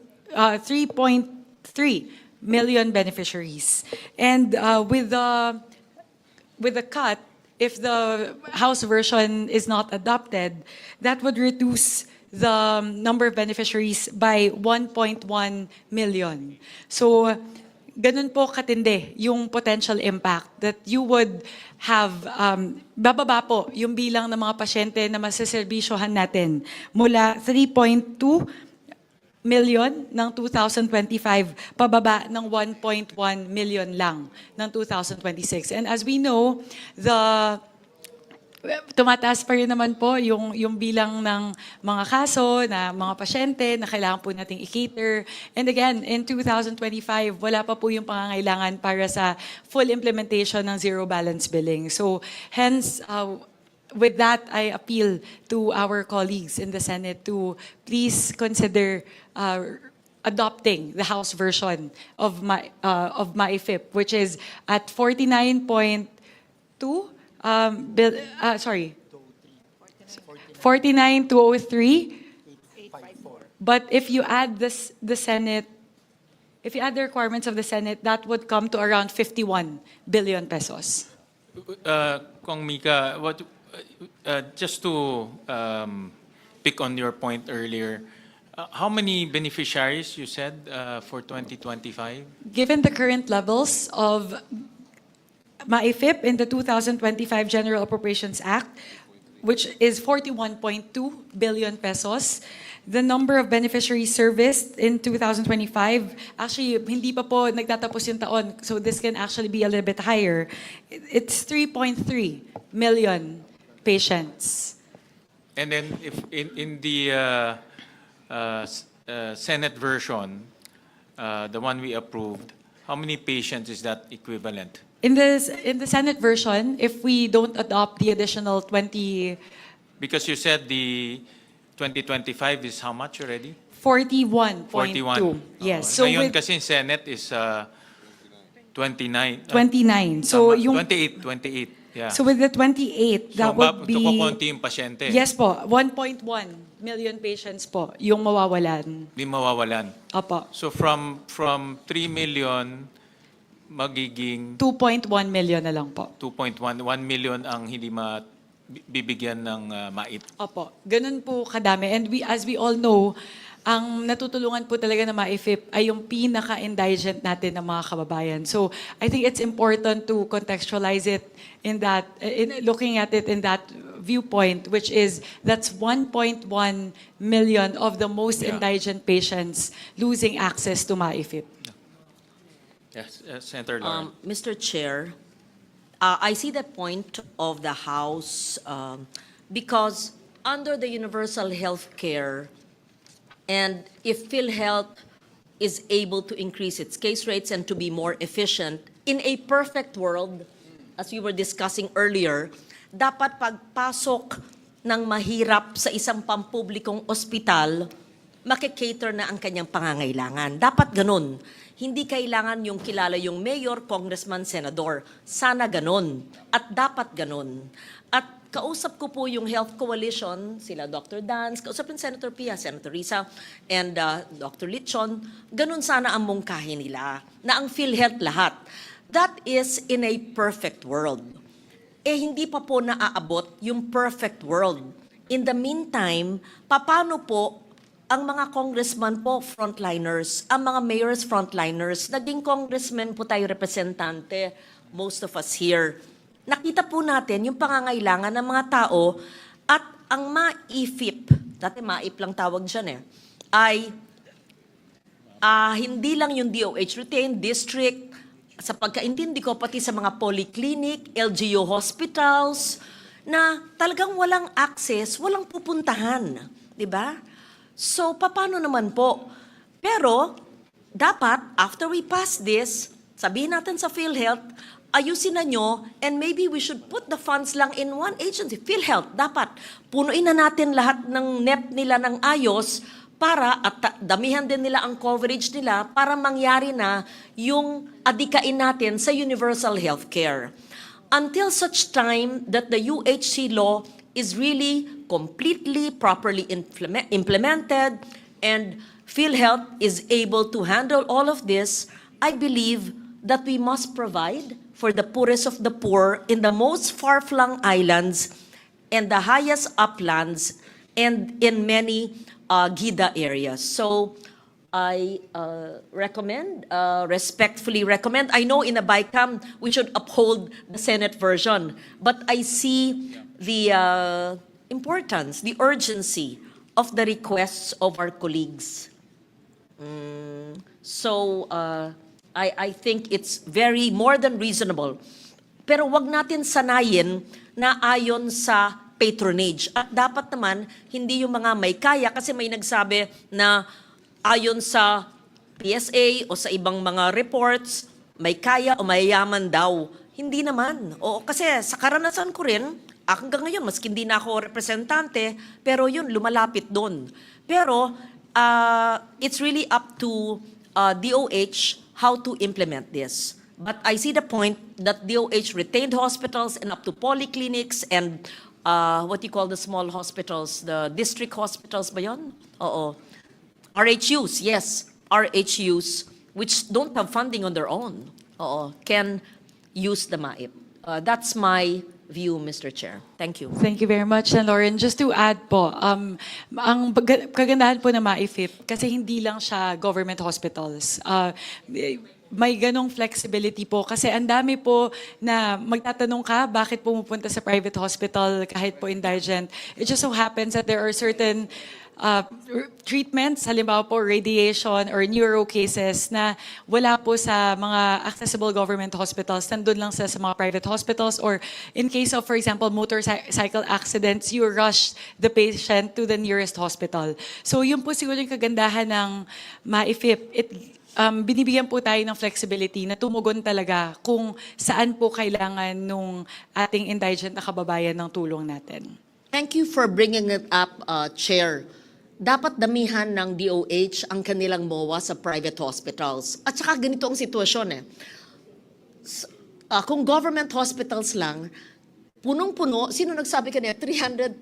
million beneficiaries. And with the cut, if the House version is not adopted, that would reduce the number of beneficiaries by 1.1 million. So ganun po katindi yung potential impact that you would have, bababa po yung bilang ng mga pasyente na masaserbisyohan natin mula 3.2 million ng 2025, pababa ng 1.1 million lang ng 2026. And as we know, tumataas pa rin naman po yung bilang ng mga kaso na mga pasyente na kailangan po nating i-cater. And again, in 2025, wala pa po yung pangangailangan para sa full implementation ng zero balance billing. So hence, with that, I appeal to our colleagues in the Senate to please consider adopting the House version of MAIFIP, which is at 49.2 49,203. But if you add the Senate if you add the requirements of the Senate, that would come to around 51 billion pesos. Kong Mika, just to pick on your point earlier, how many beneficiaries you said for 2025? Given the current levels of MAIFIP in the 2025 General Appropriations Act, which is 41.2 billion pesos, the number of beneficiaries serviced in 2025, actually, hindi pa po nagtatapos yung taon, so this can actually be a little bit higher. It's 3.3 million patients. And then if in the Senate version, the one we approved, how many patients is that equivalent? In the Senate version, if we don't adopt the additional 20, Because you said the 2025 is how much already? 41.2. 41. Yes. So So ngayon with kasi Senate is 29. 29. So Tama, yung 28. Yeah. So with the 28, that would be kukunti yung pasyente. Yes po, 1.1 million patients po yung mawawalan. Di mawawalan. Opo. So from 3 million magiging 2.1 million na lang po. 2.1 million ang hindi bibigyan ng MAIP. Opo, ganun po kadami. And as we all know, ang natutulungan po talaga ng MAIFIP ay yung pinaka-indigent natin ng mga kababayan. So I think it's important to contextualize it in that, looking at it in that viewpoint, which is that's 1.1 million of the most indigent patients losing access to MAIFIP. Yes, Senator Lauren. Mr. Chair, I see the point of the House because under the universal health care, and if PhilHealth is able to increase its case rates and to be more efficient, in a perfect world, as we were discussing earlier, dapat pagpasok ng mahirap sa isang pampublikong ospital, makikater na ang kanyang pangangailangan. Dapat ganun. Hindi kailangan yung kilala yung mayor, congressman, senador. Sana ganon. At dapat ganon. At kausap ko po yung Health Coalition, sila Dr. Dance, kausap yung Senator Pia, Senator Risa, and Dr. Lichon. Ganon sana ang mungkahin nila, na ang PhilHealth lahat. That is in a perfect world. Hindi pa po naaabot yung perfect world. In the meantime, paano po ang mga congressman po, frontliners, ang mga mayors, frontliners, naging congressman po tayo, representante, most of us here. Nakita po natin yung pangangailangan ng mga tao at ang MAIFIP, dati MAIP lang tawag dyan ay hindi lang yung DOH retained, district, sa pagkaintindi ko, pati sa mga polyclinic, LGU hospitals, na talagang walang access, walang pupuntahan. Diba? So, paano naman po? Pero, dapat, after we pass this, sabihin natin sa PhilHealth, ayusin na nyo, and maybe we should put the funds lang in one agency. PhilHealth, dapat, punuin na natin lahat ng NEP nila ng ayos para, at damihan din nila ang coverage nila para mangyari na yung adikain natin sa universal healthcare. Until such time that the UHC law is really completely, properly implemented, and PhilHealth is able to handle all of this, I believe that we must provide for the poorest of the poor in the most far-flung islands and the highest uplands and in many GIDA areas. So I respectfully recommend. I know in a BICAM we should uphold the Senate version, but I see the importance, the urgency of the requests of our colleagues. So I think it's very more than reasonable. Pero wag natin sanayin na ayon sa patronage. At dapat naman, hindi yung mga may kaya, kasi may nagsabi na ayon sa PSA o sa ibang mga reports, may kaya o mayayaman daw. Hindi naman. O, kasi sa karanasan ko rin, hanggang ngayon, maski hindi na ako representante, pero yun, lumalapit doon. Pero, it's really up to DOH how to implement this. But I see the point that DOH retained hospitals and up to polyclinics and what you call the small hospitals, the district hospitals ba yun? Oo. RHUs, yes. RHUs which don't have funding on their own, can use the MAIP. That's my view, Mr. Chair. Thank you. Thank you very much, Lauren. Just to add po, ang kagandahan po ng MAIFIP, kasi hindi lang siya government hospitals. May ganong flexibility po kasi ang dami po na magtatanong ka bakit pumupunta sa private hospital kahit po indigent. It just so happens that there are certain treatments, halimbawa po radiation or neuro cases na wala po sa mga accessible government hospitals, nandun lang sa mga private hospitals, or in case of, for example, motorcycle accidents, you rush the patient to the nearest hospital. So yun po siguro yung kagandahan ng MAIFIP. Binibigyan po tayo ng flexibility na tumugon talaga kung saan po kailangan nung ating indigent na kababayan ng tulong natin. Thank you for bringing it up, Chair. Dapat damihan ng DOH ang kanilang MOA sa private hospitals. At saka ganito ang sitwasyon kung government hospitals lang, punong-puno, sino nagsabi kanina, 300%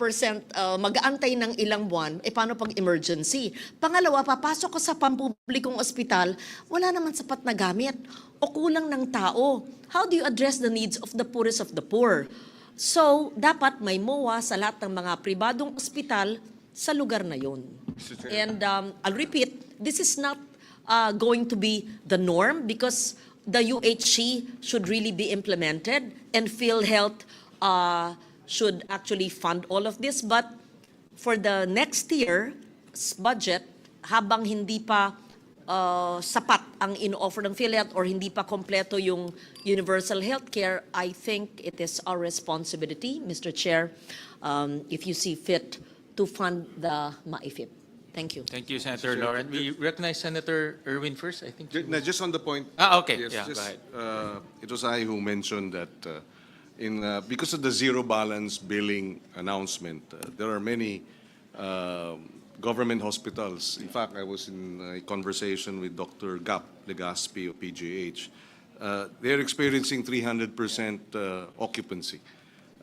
mag-aantay ng ilang buwan, paano pag emergency? Pangalawa, papasok ko sa pampublikong ospital, wala naman sapat na gamit o kulang ng tao. How do you address the needs of the poorest of the poor? So, dapat may MOA sa lahat ng mga pribadong ospital sa lugar na yun. And I'll repeat, this is not going to be the norm because the UHC should really be implemented and PhilHealth should actually fund all of this. But for the next year's budget, habang hindi pa sapat ang in-offer ng PhilHealth or hindi pa kompleto yung universal healthcare, I think it is our responsibility, Mr. Chair, if you see fit, to fund the MAIFIP. Thank you. Thank you, Senator Lauren. We recognize Senator Erwin first, I think. Just on the point. Okay. Yes, Yeah, just, go ahead. it was I who mentioned that because of the zero balance billing announcement, there are many government hospitals. In fact, I was in a conversation with Dr. Gap Legaspi of PGH. They're experiencing 300% occupancy.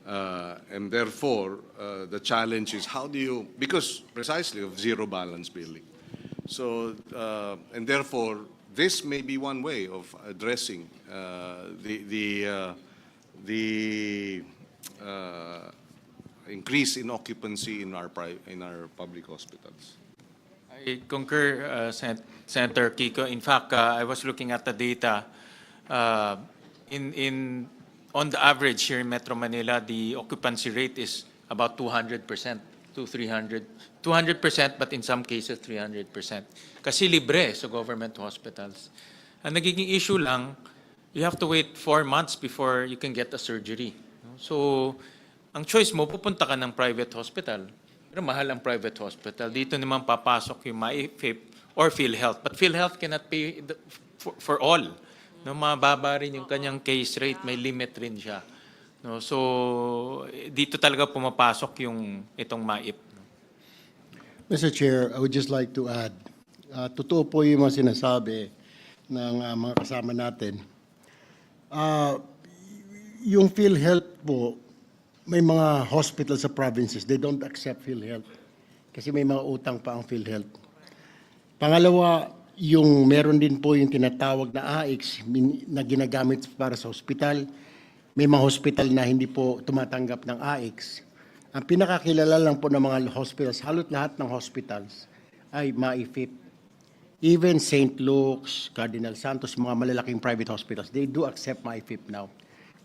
And therefore, the challenge is how do you, because precisely of zero balance billing. So, and therefore, this may be one way of addressing the increase in occupancy in our public hospitals. I concur, Senator Kiko. In fact, I was looking at the data. On the average here in Metro Manila, the occupancy rate is about 200% to 200%, but in some cases 300%. Kasi libre sa government hospitals. Ang nagiging issue lang, you have to wait 4 months before you can get a surgery. So, ang choice mo, pupunta ka ng private hospital. Pero mahal ang private hospital. Dito naman papasok yung MAIFIP or PhilHealth. But PhilHealth cannot pay for all. No, mababa rin yung kanyang case rate, may limit rin siya. No, so, dito talaga pumapasok yung itong MAIP. Mr. Chair, I would just like to add, totoo po yung mga sinasabi ng mga kasama natin. Yung PhilHealth po, may mga hospital sa provinces, they don't accept PhilHealth kasi may mga utang pa ang PhilHealth. Pangalawa, yung meron din po yung tinatawag na AIX na ginagamit para sa hospital. May mga hospital na hindi po tumatanggap ng AIX. Ang pinakakilala lang po ng mga hospitals, halos lahat ng hospitals ay MAIFIP. Even St. Luke's, Cardinal Santos, mga malalaking private hospitals, they do accept MAIFIP now.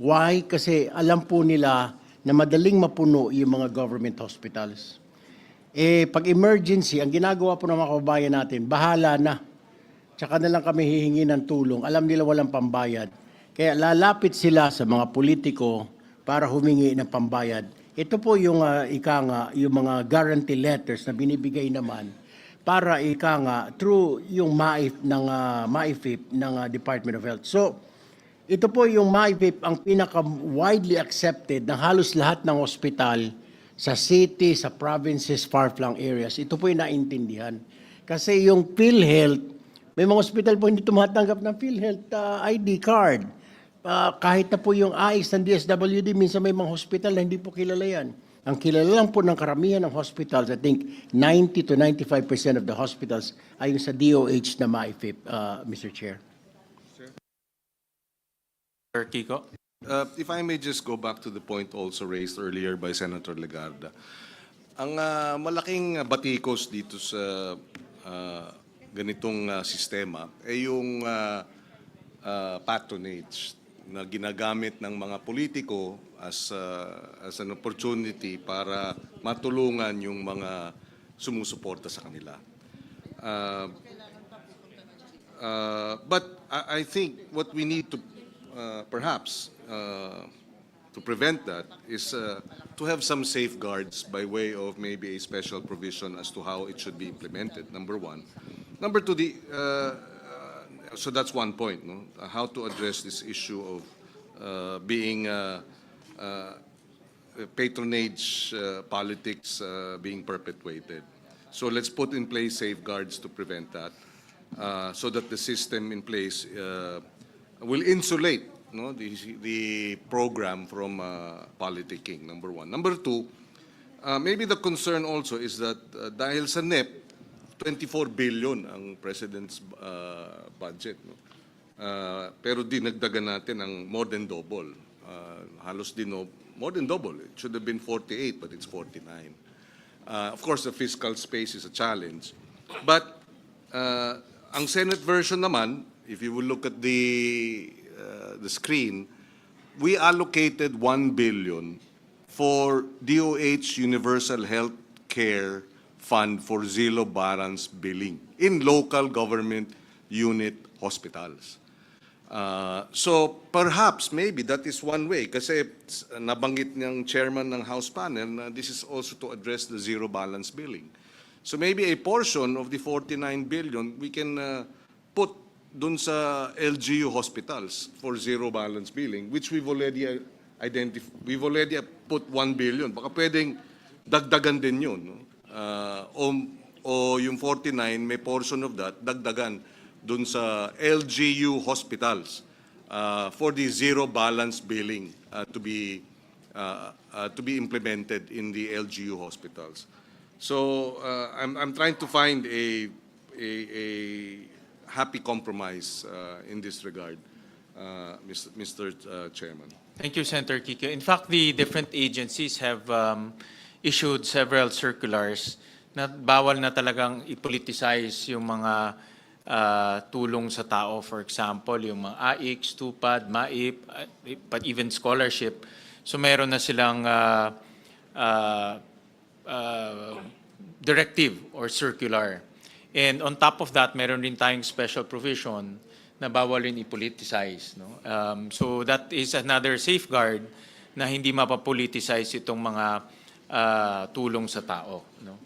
Why? Kasi alam po nila na madaling mapuno yung mga government hospitals. Pag emergency, ang ginagawa po ng mga kababayan natin, bahala na. Tsaka na lang kami hihingi ng tulong. Alam nila walang pambayad. Kaya lalapit sila sa mga politiko para humingi ng pambayad. Ito po yung yung mga guarantee letters na binibigay naman para through yung MAIFIP ng Department of Health. So, ito po yung MAIFIP ang pinaka-widely accepted ng halos lahat ng ospital sa city, sa provinces, far-flung areas. Ito po yung naintindihan. Kasi yung PhilHealth, may mga hospital po hindi tumatanggap ng PhilHealth ID card. Kahit na po yung AIX ng DSWD, minsan may mga hospital na hindi po kilala yan. Ang kilala lang po ng karamihan ng hospitals, I think 90 to 95% of the hospitals ay yung sa DOH na MAIFIP, Mr. Chair. Sir Kiko. If I may just go back to the point also raised earlier by Senator Legarda. Ang malaking batikos dito sa ganitong sistema ay yung patronage na ginagamit ng mga politiko as an opportunity para matulungan yung mga sumusuporta sa kanila. But I think what we need to perhaps to prevent that is to have some safeguards by way of maybe a special provision as to how it should be implemented, number one. Number two, so that's one point, no? How to address this issue of being patronage politics being perpetuated. So let's put in place safeguards to prevent that, so that the system in place will insulate, no, the program from politicking, number one. Number two, maybe the concern also is that dahil sa NEP, 24 billion ang President's budget. No? Pero dinagdagan natin ang more than double. Halos more than double. It should have been 48, but it's 49. Of course, the fiscal space is a challenge. But ang Senate version naman, if you will look at the screen, we allocated 1 billion for DOH Universal Health Care Fund for zero balance billing in local government unit hospitals. So perhaps maybe that is one way kasi nabanggit ng chairman ng House panel na this is also to address the zero balance billing. So maybe a portion of the 49 billion we can put dun sa LGU hospitals for zero balance billing, which we've already we've already put 1 billion. Baka pwedeng dagdagan din yun, no? O yung 49, may portion of that, dagdagan dun sa LGU hospitals for the zero balance billing to be implemented in the LGU hospitals. So I'm trying to find a happy compromise in this regard, Mr. Chairman. Thank you, Senator Kiko. In fact, the different agencies have issued several circulars na bawal na talagang i-politicize yung mga tulong sa tao. For example, yung mga AICS, TUPAD, MAIP, but even scholarship. So meron na silang directive or circular. And on top of that, meron rin tayong special provision na bawal rin i-politicize. No? So that is another safeguard na hindi mapapoliticize itong mga tulong sa tao. No?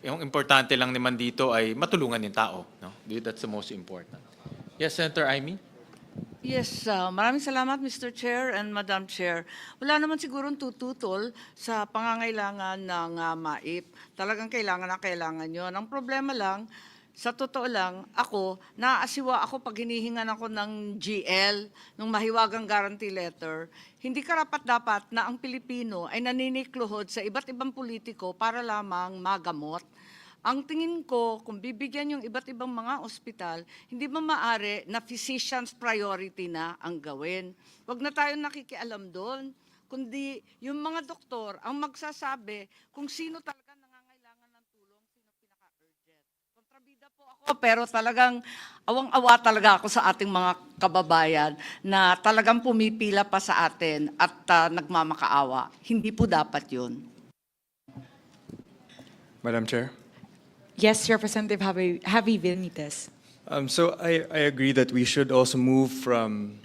Yung importante lang naman dito ay matulungan yung tao. No? That's the most important. Yes, Senator Amy? Yes, maraming salamat Mr. Chair and Madam Chair. Wala naman sigurong tututol sa pangangailangan ng MAIP. Talagang kailangan na kailangan yun. Ang problema lang, sa totoo lang, naaasiwa ako pag hinihingan ako ng GL, ng mahiwagang guarantee letter. Hindi karapat-dapat na ang Pilipino ay naninikluhod sa iba't ibang politiko para lamang magamot. Ang tingin ko, kung bibigyan yung iba't ibang mga ospital, hindi ba maaari na physician's priority na ang gawin? Huwag na tayo nakikialam doon, kundi yung mga doktor ang magsasabi kung sino talaga nangangailangan ng tulong, sino pinaka-urgent. Kontrabida po ako, pero talagang awang-awa talaga ako sa ating mga kababayan na talagang pumipila pa sa atin at nagmamakaawa. Hindi po dapat yun. Madam Chair. Yes, Representative Javi Benitez. So I agree that we should also move from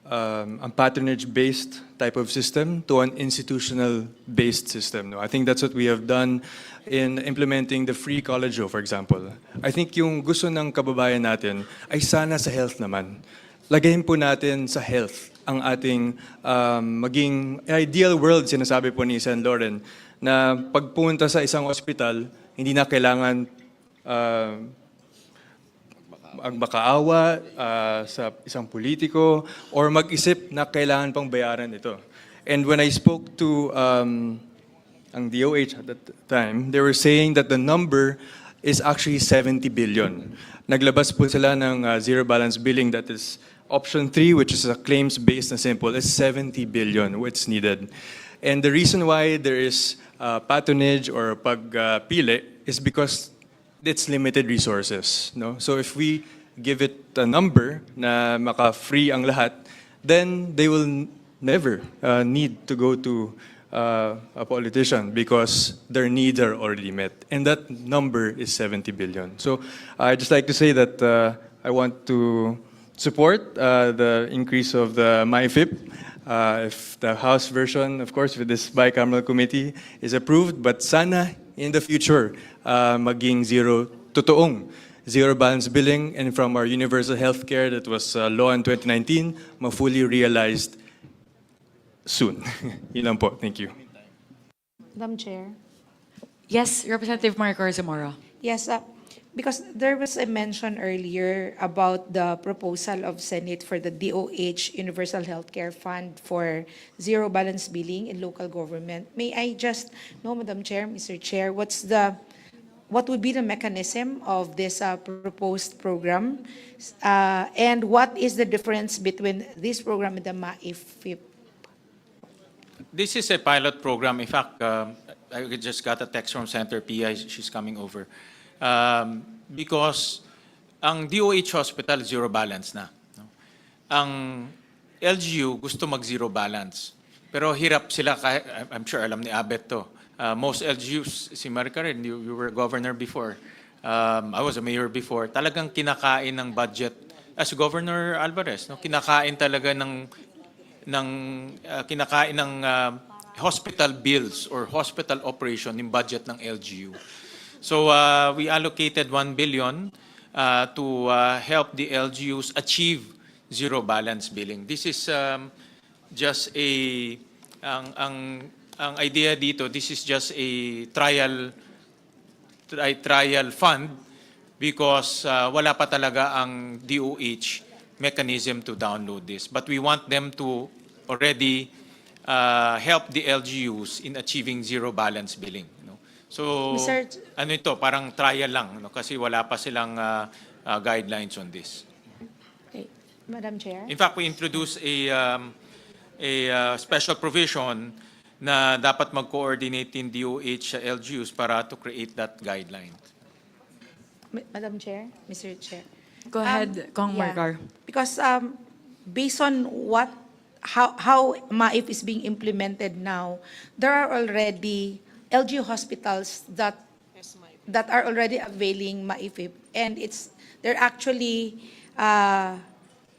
a patronage-based type of system to an institutional-based system. No? I think that's what we have done in implementing the free college law, for example. I think yung gusto ng kababayan natin ay sana sa health naman. Lagayin po natin sa health ang ating maging ideal world, sinasabi po ni Sen. Loren, na pagpunta sa isang ospital, hindi na kailangan ang makaawa sa isang politiko or mag-isip na kailangan pang bayaran ito. And when I spoke to ang DOH at that time, they were saying that the number is actually 70 billion. Naglabas po sila ng zero balance billing, that is option 3, which is a claims-based na simple, is 70 billion, what's needed. And the reason why there is patronage or pagpili is because it's limited resources. No? So if we give it a number na maka-free ang lahat, then they will never need to go to a politician because their needs are already met. And that number is 70 billion. So I'd just like to say that I want to support the increase of the MyFIP. If the House version, of course, with this bicameral committee is approved, but sana in the future, maging totoong zero balance billing, and from our universal healthcare that was law in 2019, ma-fully realized soon. Yun lang po. Thank you. Madam Chair. Yes, Representative Maricor Zamora. Yes, because there was a mention earlier about the proposal of Senate for the DOH Universal Healthcare Fund for zero balance billing in local government. May I just know, Madam Chair, Mr. Chair, what would be the mechanism of this proposed program? And what is the difference between this program and the MAIFIP? This is a pilot program. In fact, I just got a text from Senator Pia. She's coming over. Because ang DOH hospital, zero balance na. No? Ang LGU gusto mag-zero balance. Pero hirap sila, I'm sure alam ni Abet to. Most LGUs, si Maricar, you were governor before. I was a mayor before. Talagang kinakain ng budget. As Governor Alvarez, no? Kinakain talaga ng hospital bills or hospital operation yung budget ng LGU. So we allocated 1 billion to help the LGUs achieve zero balance billing. This is just ang idea dito, this is just a trial fund because wala pa talaga ang DOH mechanism to download this. But we want them to already help the LGUs in achieving zero balance billing. So, ano ito, parang trial lang, no? Kasi wala pa silang guidelines on this. Okay. Madam Chair. In fact, we introduced a special provision na dapat mag-coordinate in DOH sa LGUs para to create that guideline. Madam Chair, Mr. Chair. Go ahead, Kong Maricor. Because based on how MAIF is being implemented now, there are already LGU hospitals that are already availing MAIFIP, and they're actually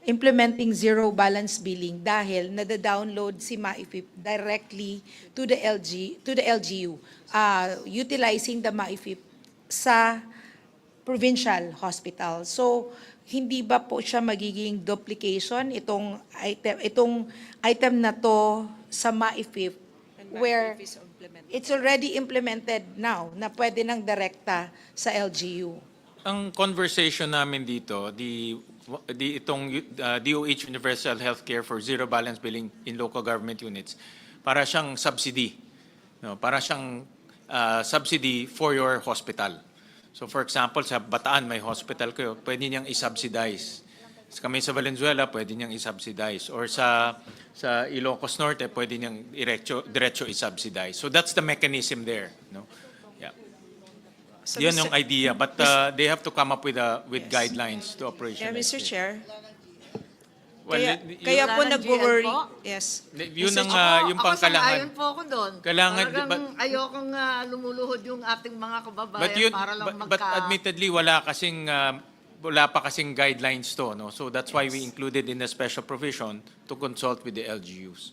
implementing zero balance billing dahil nada-download si MAIFIP directly to the LGU, utilizing the MAIFIP sa provincial hospital. So hindi ba po siya magiging duplication itong item na to sa MAIFIP where it's already implemented now na pwede nang direkta sa LGU? Ang conversation namin dito, itong DOH Universal Healthcare for Zero Balance Billing in Local Government Units, para siyang subsidy. No? Para siyang subsidy for your hospital. So for example, sa Bataan may hospital kayo, pwede niyang i-subsidize. Kami sa Valenzuela, pwede niyang i-subsidize. Or sa Ilocos Norte, pwede niyang diretso i-subsidize. So that's the mechanism there. No? Yeah. So, Yan yung idea. But they have to come up with guidelines to operation. Yeah, Mr. Chair. Well, Kaya po nag-worry. Yes. Yun ang yung pangkalangan. Ayon po ako doon. Talagang ayokong lumuluhod yung ating mga kababayan para lang But admittedly, wala pa kasing guidelines to, no? So that's why we included in the special provision to consult with the LGUs.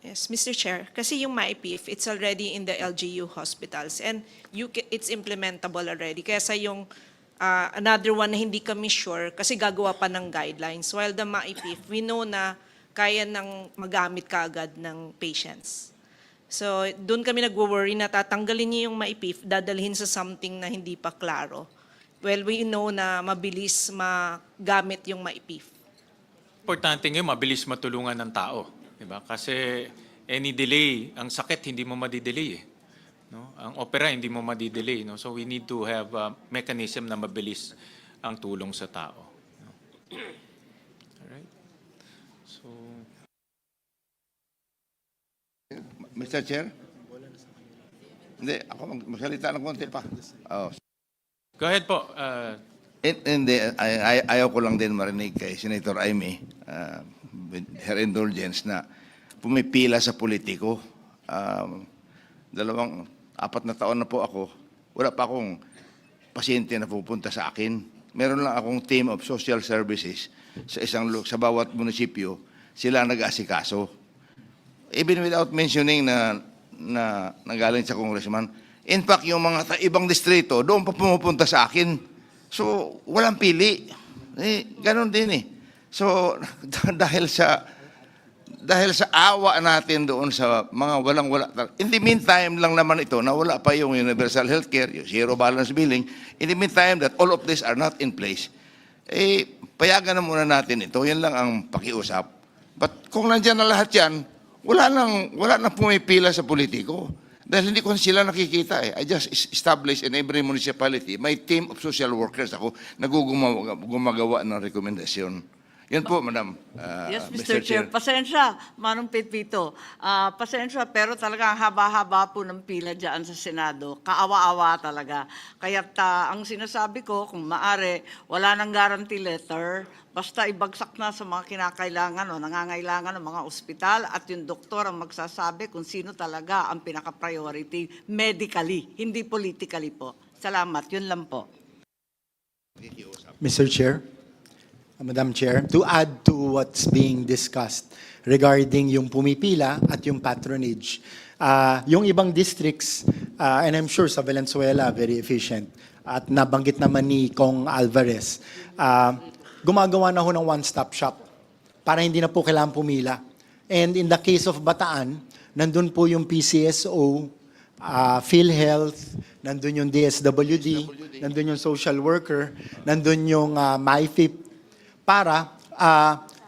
Yes, Mr. Chair. Kasi yung MAIPIF, it's already in the LGU hospitals and it's implementable already. Kaya yung another one na hindi kami sure kasi gagawa pa ng guidelines. While the MAIPIF, we know na kaya nang magamit kaagad ng patients. So doon kami nagwo-worry na tatanggalin niyo yung MAIPIF, dadalhin sa something na hindi pa klaro. Well, we know na mabilis magamit yung MAIPIF. Importante ngayon, mabilis matulungan ng tao. Diba? Kasi any delay, ang sakit hindi mo madidelay. no? Ang opera hindi mo madidelay, no? So we need to have a mechanism na mabilis ang tulong sa tao. No? Alright? So, Mr. Chair? Hindi, ako magsalita ng konti pa. Oh. go ahead po. Hindi, ayaw ko lang din marinig kay Senator Amy, with her indulgence, na pumipila sa politiko. 4 na taon na po ako, wala pa akong pasyente na pupunta sa akin. Meron lang akong team of social services sa bawat munisipyo, sila nag-asikaso. Even without mentioning na nagaling sa congressman, in fact, yung mga ibang distrito, doon pa pumupunta sa akin. So, walang pili. Ganon din eh. So, dahil sa awa natin doon sa mga walang-wala. In the meantime lang naman ito, na wala pa yung universal healthcare, yung zero balance billing. In the meantime that all of these are not in place, payagan na muna natin ito. Yan lang ang pakiusap. But kung nandyan na lahat yan, wala nang pumipila sa politiko. Dahil hindi ko sila nakikita eh. I just established in every municipality my team of social workers. Ako gumagawa ng rekomendasyon. Yan po, Madam. Yes, Mr. Chair. Pasensya, Manong Pepito. Pasensya, pero talaga ang haba-haba po ng pila dyan sa Senado. Kaawa-awa talaga. Kaya't ang sinasabi ko, kung maaari, wala nang guarantee letter, basta ibagsak na sa mga kinakailangan o nangangailangan ng mga ospital at yung doktor ang magsasabi kung sino talaga ang pinaka-priority medically, hindi politically po. Salamat, yun lang po. Mr. Chair, Madam Chair, to add to what's being discussed regarding yung pumipila at yung patronage, yung ibang districts, and I'm sure sa Valenzuela, very efficient, at nabanggit naman ni Kong Alvarez, gumagawa na ho ng one-stop shop para hindi na po kailangan pumila. And in the case of Bataan, nandun po yung PCSO, PhilHealth, nandun yung DSWD, nandun yung social worker, nandun yung MyFIP, para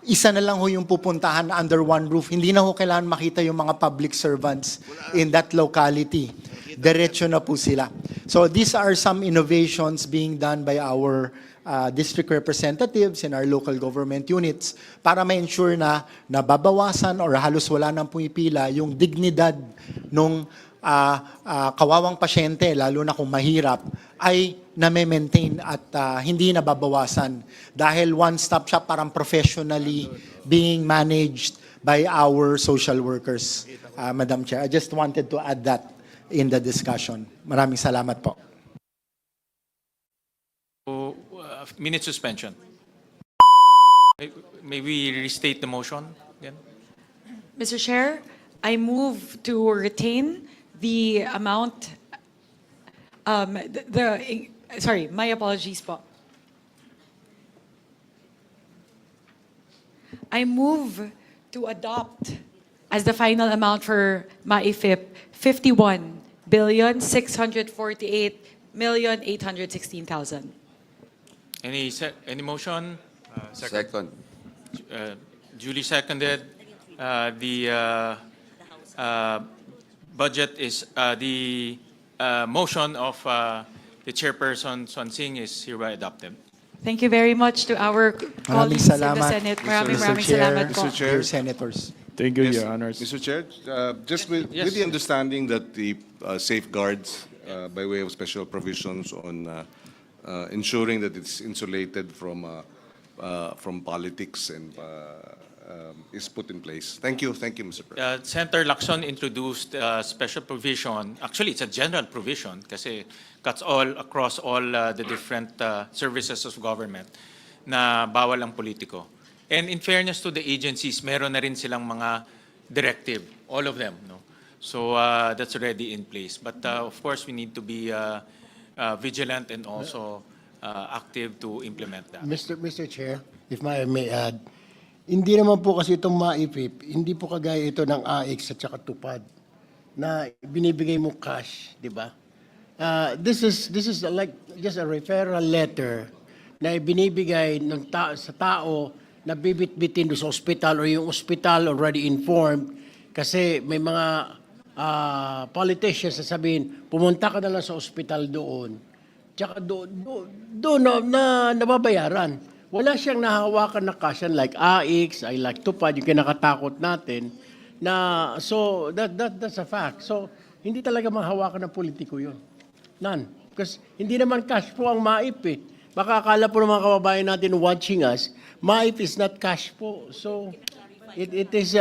isa na lang ho yung pupuntahan under one roof. Hindi na ho kailangan makita yung mga public servants in that locality. Diretso na po sila. So these are some innovations being done by our district representatives in our local government units para ma-ensure na nababawasan or halos wala nang pumipila yung dignidad ng kawawang pasyente, lalo na kung mahirap, ay na-maintain at hindi nababawasan dahil one-stop shop parang professionally being managed by our social workers, Madam Chair. I just wanted to add that in the discussion. Maraming salamat po. Minute suspension. May we restate the motion again? Mr. Chair, I move to retain the amount, sorry, my apologies po. I move to adopt as the final amount for MAIFIP 51,648,816,000. Any motion? Second. Duly seconded. The budget is the motion of the chairperson Swansing is hereby adopted. Thank you very much to our colleagues in the salamat, Senate. Mr. Maraming Chair. salamat po. Mr. Chair. Dear Senators. Thank you, Yes, Your Honors. Mr. Chair, just with Yes. the understanding that the safeguards by way of special provisions on ensuring that it's insulated from politics and is put in place. Thank you, Mr. President. Senator Lacson introduced a special provision. Actually, it's a general provision kasi cuts all across all the different services of government na bawal ang politiko. And in fairness to the agencies, meron na rin silang mga directive, all of them. No? So that's already in place. But of course, we need to be vigilant and also active to implement that. Mr. Chair, if I may add, hindi naman po kasi itong MAIFIP, hindi po kagaya ito ng AX at saka tupad na binibigay mo cash, di ba? This is like just a referral letter na binibigay ng sa tao na bibit-bitin sa ospital or yung ospital already informed kasi may mga politicians sasabihin, pumunta ka na lang sa ospital doon. Tsaka doon nababayaran. Wala siyang nahawakan na cash like AIX, I like Tupad, yung kinakatakot natin. So that's a fact. So hindi talaga mahawakan ng politiko yun. None. Because hindi naman cash po ang MAIP eh. Baka akala po ng mga kababayan natin watching us, MAIP is not cash po. So it is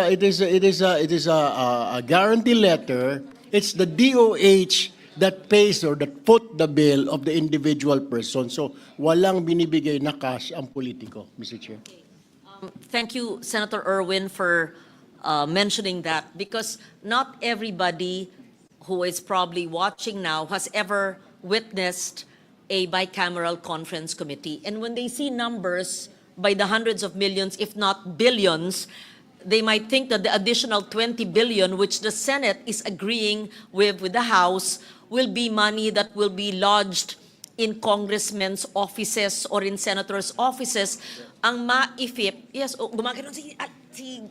a guarantee letter. It's the DOH that pays or that foot the bill of the individual person. So walang binibigay na cash ang politiko, Mr. Chair. Thank you, Senator Erwin, for mentioning that, because not everybody who is probably watching now has ever witnessed a bicameral conference committee. And when they see numbers by the hundreds of millions, if not billions, they might think that the additional 20 billion, which the Senate is agreeing with the House, will be money that will be lodged in congressmen's offices or in senators' offices. Ang maifip, yes, gumagano si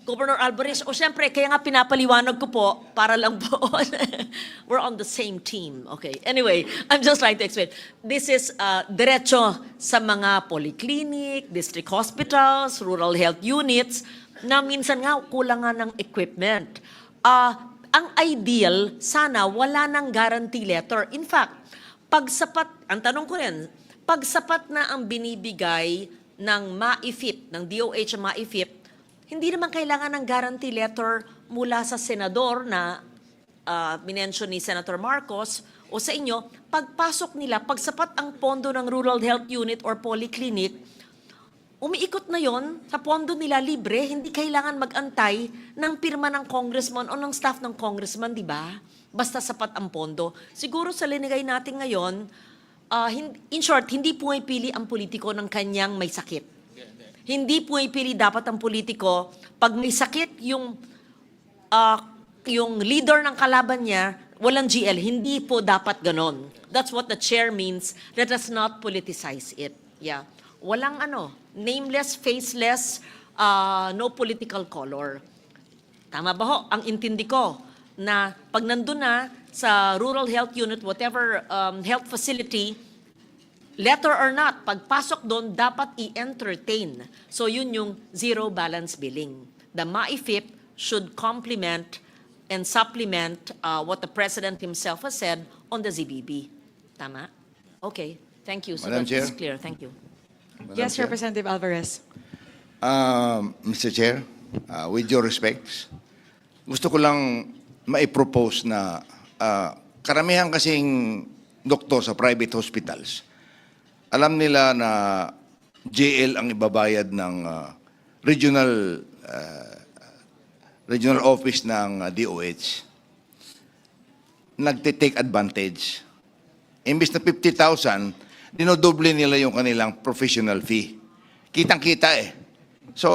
Governor Alvarez. O syempre, kaya nga pinapaliwanag ko po, para lang po, we're on the same team. Okay, anyway, I'm just trying to explain. This is diretso sa mga polyclinic, district hospitals, rural health units, na minsan nga kulang nga ng equipment. Ang ideal, sana wala ng guarantee letter. In fact, pag sapat, ang tanong ko rin, pag sapat na ang binibigay ng MAIFIP, ng DOH ang MAIFIP, hindi naman kailangan ng guarantee letter mula sa senador na minention ni Senator Marcos o sa inyo. Pagpasok nila, pag sapat ang pondo ng rural health unit or polyclinic, umiikot na yon sa pondo nila libre, hindi kailangan mag-antay ng pirma ng congressman o ng staff ng congressman, di ba? Basta sapat ang pondo. Siguro sa linigay natin ngayon, in short, hindi pumipili ang politiko ng kanyang may sakit. Hindi pumipili dapat ang politiko pag may sakit yung leader ng kalaban niya, walang GL. Hindi po dapat ganon. That's what the chair means. Let us not politicize it. Yeah. Walang nameless, faceless, no political color. Tama ba ho? Ang intindi ko na pag nandun na sa rural health unit, whatever health facility, letter or not, pagpasok doon, dapat i-entertain. So yun yung zero balance billing. The MAIFIP should complement and supplement what the President himself has said on the ZBB. Tama? Okay. Thank you. So Madam that Chair. is clear. Thank you. Yes, Representative Alvarez. Mr. Chair, with your respects, gusto ko lang maipropose na karamihan kasing doktor sa private hospitals, alam nila na JL ang ibabayad ng regional office ng DOH. Nagte-take advantage. Imbis na 50,000, dinodoble nila yung kanilang professional fee. Kitang-kita eh. So,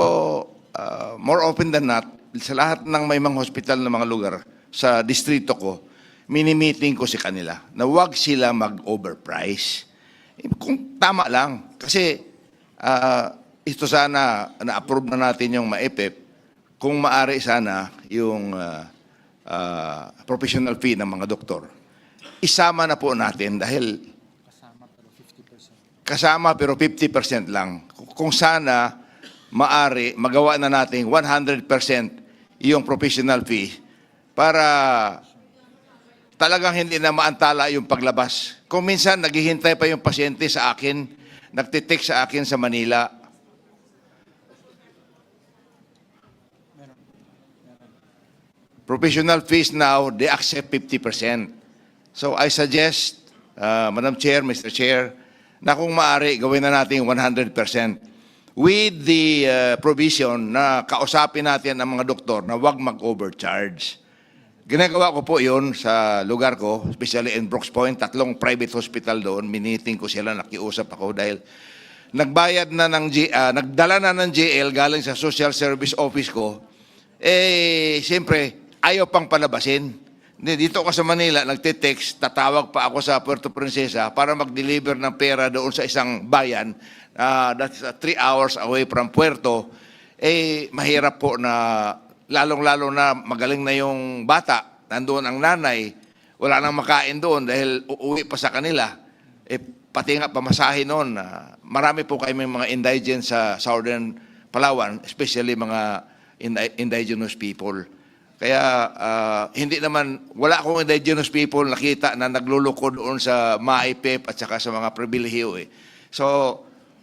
more often than not, sa lahat ng may mga hospital na mga lugar sa distrito ko, mini-meeting ko si kanila na huwag sila mag-overprice. Kung tama lang. Kasi ito sana, na-approve na natin yung MAIPIP, kung maaari sana yung professional fee ng mga doktor. Isama na po natin dahil kasama pero 50% lang. Kung sana maari, magawa na natin 100% yung professional fee para talagang hindi na maantala yung paglabas. Kung minsan naghihintay pa yung pasyente sa akin, nagtitext sa akin sa Manila. Professional fees now, they accept 50%. So I suggest, Madam Chair, Mr. Chair, na kung maaari, gawin na natin 100%. With the provision na kausapin natin ang mga doktor na huwag mag-overcharge. Ginagawa ko po yun sa lugar ko, especially in Brooks Point, 3 private hospital doon. Miniting ko sila, nakiusap ako dahil nagbayad na ng nagdala na ng JL galing sa social service office ko. Siyempre, ayaw pang palabasin. Dito ako sa Manila, nagte-text, tatawag pa ako sa Puerto Princesa para mag-deliver ng pera doon sa isang bayan. That's 3 hours away from Puerto. Mahirap po na, lalong-lalo na magaling na yung bata. nandoon ang nanay, wala nang makain doon dahil uuwi pa sa kanila. Pati nga pamasahe noon, marami po kayo may mga indigents sa Southern Palawan, especially mga indigenous people. Kaya hindi naman, wala akong indigenous people nakita na nagluluko doon sa maipep at saka sa mga pribilehiyo. So,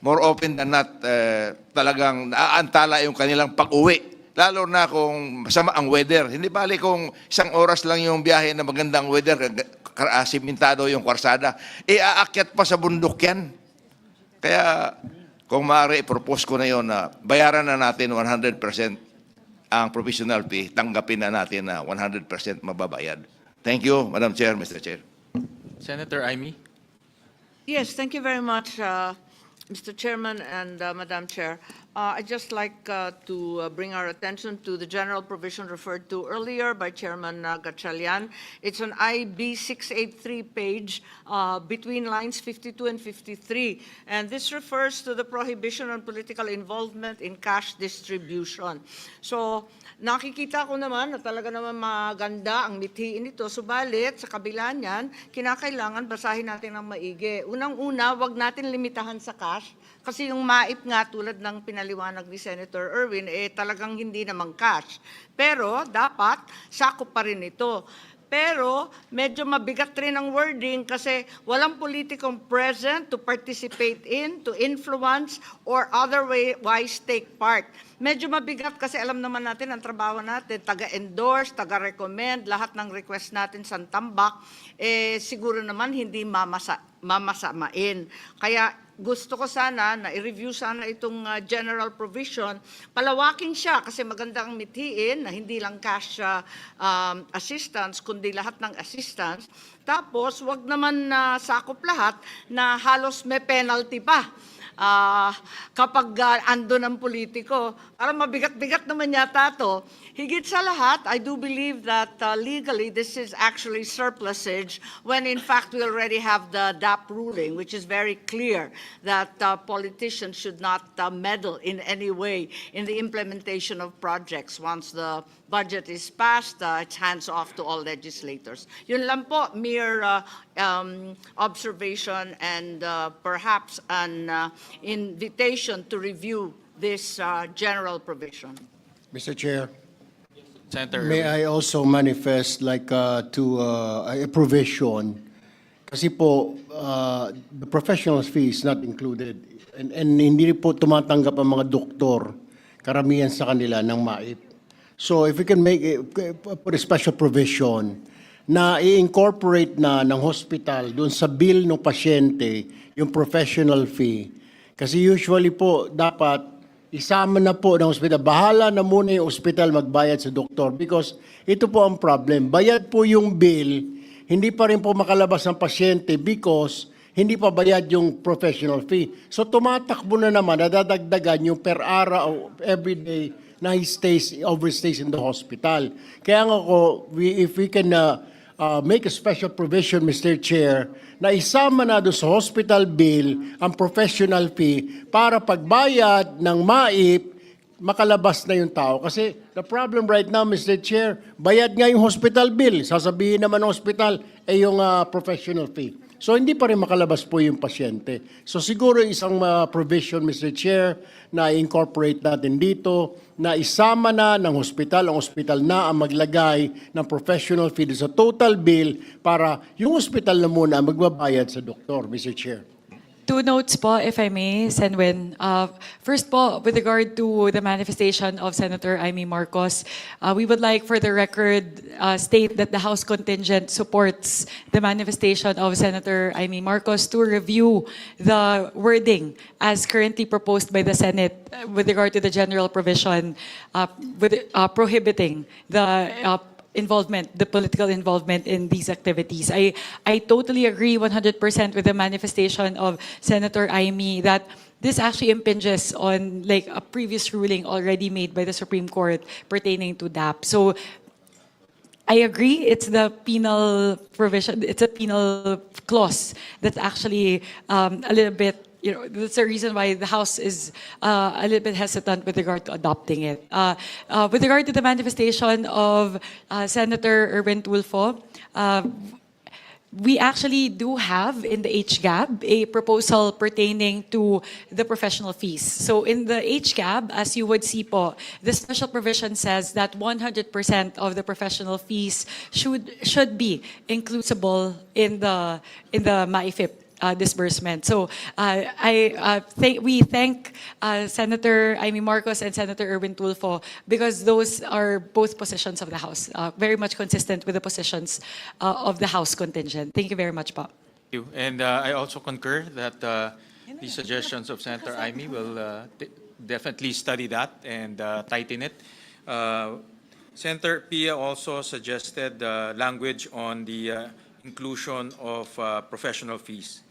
more often than not, talagang naaantala yung kanilang pag-uwi. Lalo na kung masama ang weather. Hindi bali kung isang oras lang yung biyahe na magandang weather, simentado yung kwarsada, aakyat pa sa bundok yan. Kaya kung maaari, propose ko na yun na bayaran na natin 100% ang provisional fee, tanggapin na natin na 100% mababayad. Thank you, Madam Chair, Mr. Chair. Senator Amy? Yes, thank you very much, Mr. Chairman and Madam Chair. I'd just like to bring our attention to the general provision referred to earlier by Chairman Gatchalian. It's on IB 683 page between lines 52 and 53. And this refers to the prohibition on political involvement in cash distribution. So, nakikita ko naman na talaga naman maganda ang mithiin nito. Subalit, sa kabila niyan, kinakailangan basahin natin ng maigi. Unang-una, wag natin limitahan sa cash. Kasi yung MAIP nga tulad ng pinaliwanag ni Senator Erwin, talagang hindi naman cash. Pero dapat sakop pa rin ito. Pero medyo mabigat rin ang wording kasi walang politikong present to participate in, to influence, or otherwise take part. Medyo mabigat kasi alam naman natin ang trabaho natin, taga-endorse, taga-recommend, lahat ng request natin sa tambak, siguro naman hindi mamasamain. Kaya gusto ko sana na i-review sana itong general provision. Palawakin siya kasi maganda ang mithiin na hindi lang cash assistance, kundi lahat ng assistance. Tapos, wag naman sakop lahat na halos may penalty pa. Kapag ando ng politiko, parang mabigat-bigat naman yata to. Higit sa lahat, I do believe that legally this is actually surplusage when in fact we already have the DAP ruling, which is very clear that politicians should not meddle in any way in the implementation of projects. Once the budget is passed, it's hands off to all legislators. Yun lang po, mere observation and perhaps an invitation to review this general provision. Mr. Chair, Senator may Erwin? I also manifest to a provision kasi po the professional fee is not included and hindi po tumatanggap ang mga doktor karamihan sa kanila ng MAIP. So if we can put a special provision na i-incorporate na ng hospital doon sa bill ng pasyente yung professional fee. Kasi usually po dapat isama na po ng hospital. Bahala na muna yung hospital magbayad sa doktor because ito po ang problem. Bayad po yung bill, hindi pa rin po makalabas ng pasyente because hindi pa bayad yung professional fee. So tumatakbo na naman, nadadagdagan yung per araw, every day na he overstays in the hospital. Kaya nga ko, if we can make a special provision, Mr. Chair, na isama na doon sa hospital bill ang professional fee para pagbayad ng MAIP, makalabas na yung tao. Kasi the problem right now, Mr. Chair, bayad nga yung hospital bill. Sasabihin naman ng hospital, yung professional fee. So hindi pa rin makalabas po yung pasyente. So siguro isang provision, Mr. Chair, na incorporate natin dito, na isama na ng hospital, ang hospital na ang maglagay ng professional fee sa total bill para yung hospital na muna magbabayad sa doktor, Mr. Chair. Two notes po, if I may, Senwin. First po, with regard to the manifestation of Senator Amy Marcos, we would like for the record state that the House contingent supports the manifestation of Senator Amy Marcos to review the wording as currently proposed by the Senate with regard to the general provision prohibiting the the political involvement in these activities. I totally agree 100% with the manifestation of Senator Amy that this actually impinges on like a previous ruling already made by the Supreme Court pertaining to DAP. So I agree, it's the penal provision, it's a penal clause that's actually a little bit that's the reason why the House is a little bit hesitant with regard to adopting it. With regard to the manifestation of Senator Erwin Tulfo, we actually do have in the HGAB a proposal pertaining to the professional fees. So in the HGAB, as you would see po, the special provision says that 100% of the professional fees should be inclusible in the MAIFIP disbursement. So we thank Senator Amy Marcos and Senator Erwin Tulfo because those are both positions of the House, very much consistent with the positions of the House contingent. Thank you very much, Pa. Thank you. And I also concur that the suggestions of Senator Amy will definitely study that and tighten it. Senator Pia also suggested language on the inclusion of professional fees,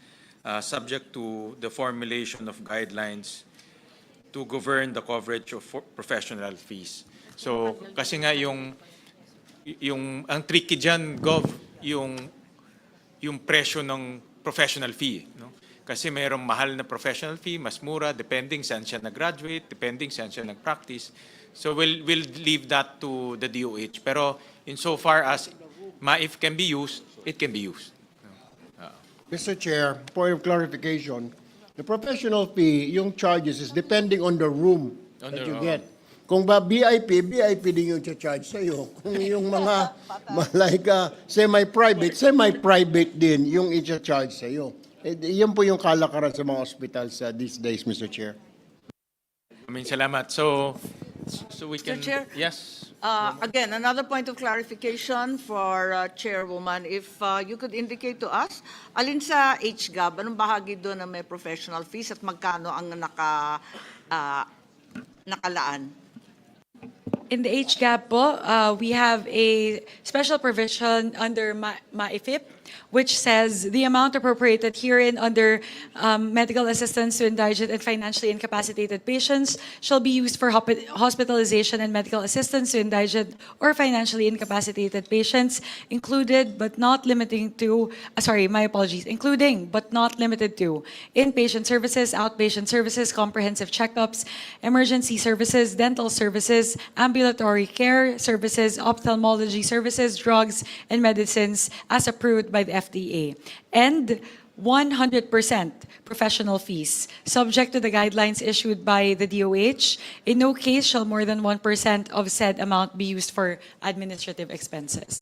subject to the formulation of guidelines to govern the coverage of professional fees. So, kasi nga ang tricky dyan, Gov, yung presyo ng professional fee. No? Kasi mayroong mahal na professional fee, mas mura, depending saan siya nag-graduate, depending saan siya nag-practice. So, we'll leave that to the DOH. Pero, insofar as MAIF can be used, it can be used. Mr. Chair, point of clarification, the professional fee, yung charges is depending on the room that you get. Kung ba VIP din yung charge sa'yo. Kung yung mga like semi-private din yung i-charge sa'yo. Yan po yung kalakaran sa mga hospitals these days, Mr. Chair. Salamat. So we can... Mr. Chair? Yes. Again, another point of clarification for Chairwoman. If you could indicate to us, alin sa HGAB, anong bahagi doon na may professional fees at magkano ang nakalaan? In the HGAB po, we have a special provision under MAIFIP, which says the amount appropriated herein under medical assistance to indigent and financially incapacitated patients shall be used for hospitalization and medical assistance to indigent or financially incapacitated patients, including but not limited to inpatient services, outpatient services, comprehensive checkups, emergency services, dental services, ambulatory care services, ophthalmology services, drugs, and medicines as approved by the FDA, and 100% professional fees, subject to the guidelines issued by the DOH. In no case shall more than 1% of said amount be used for administrative expenses.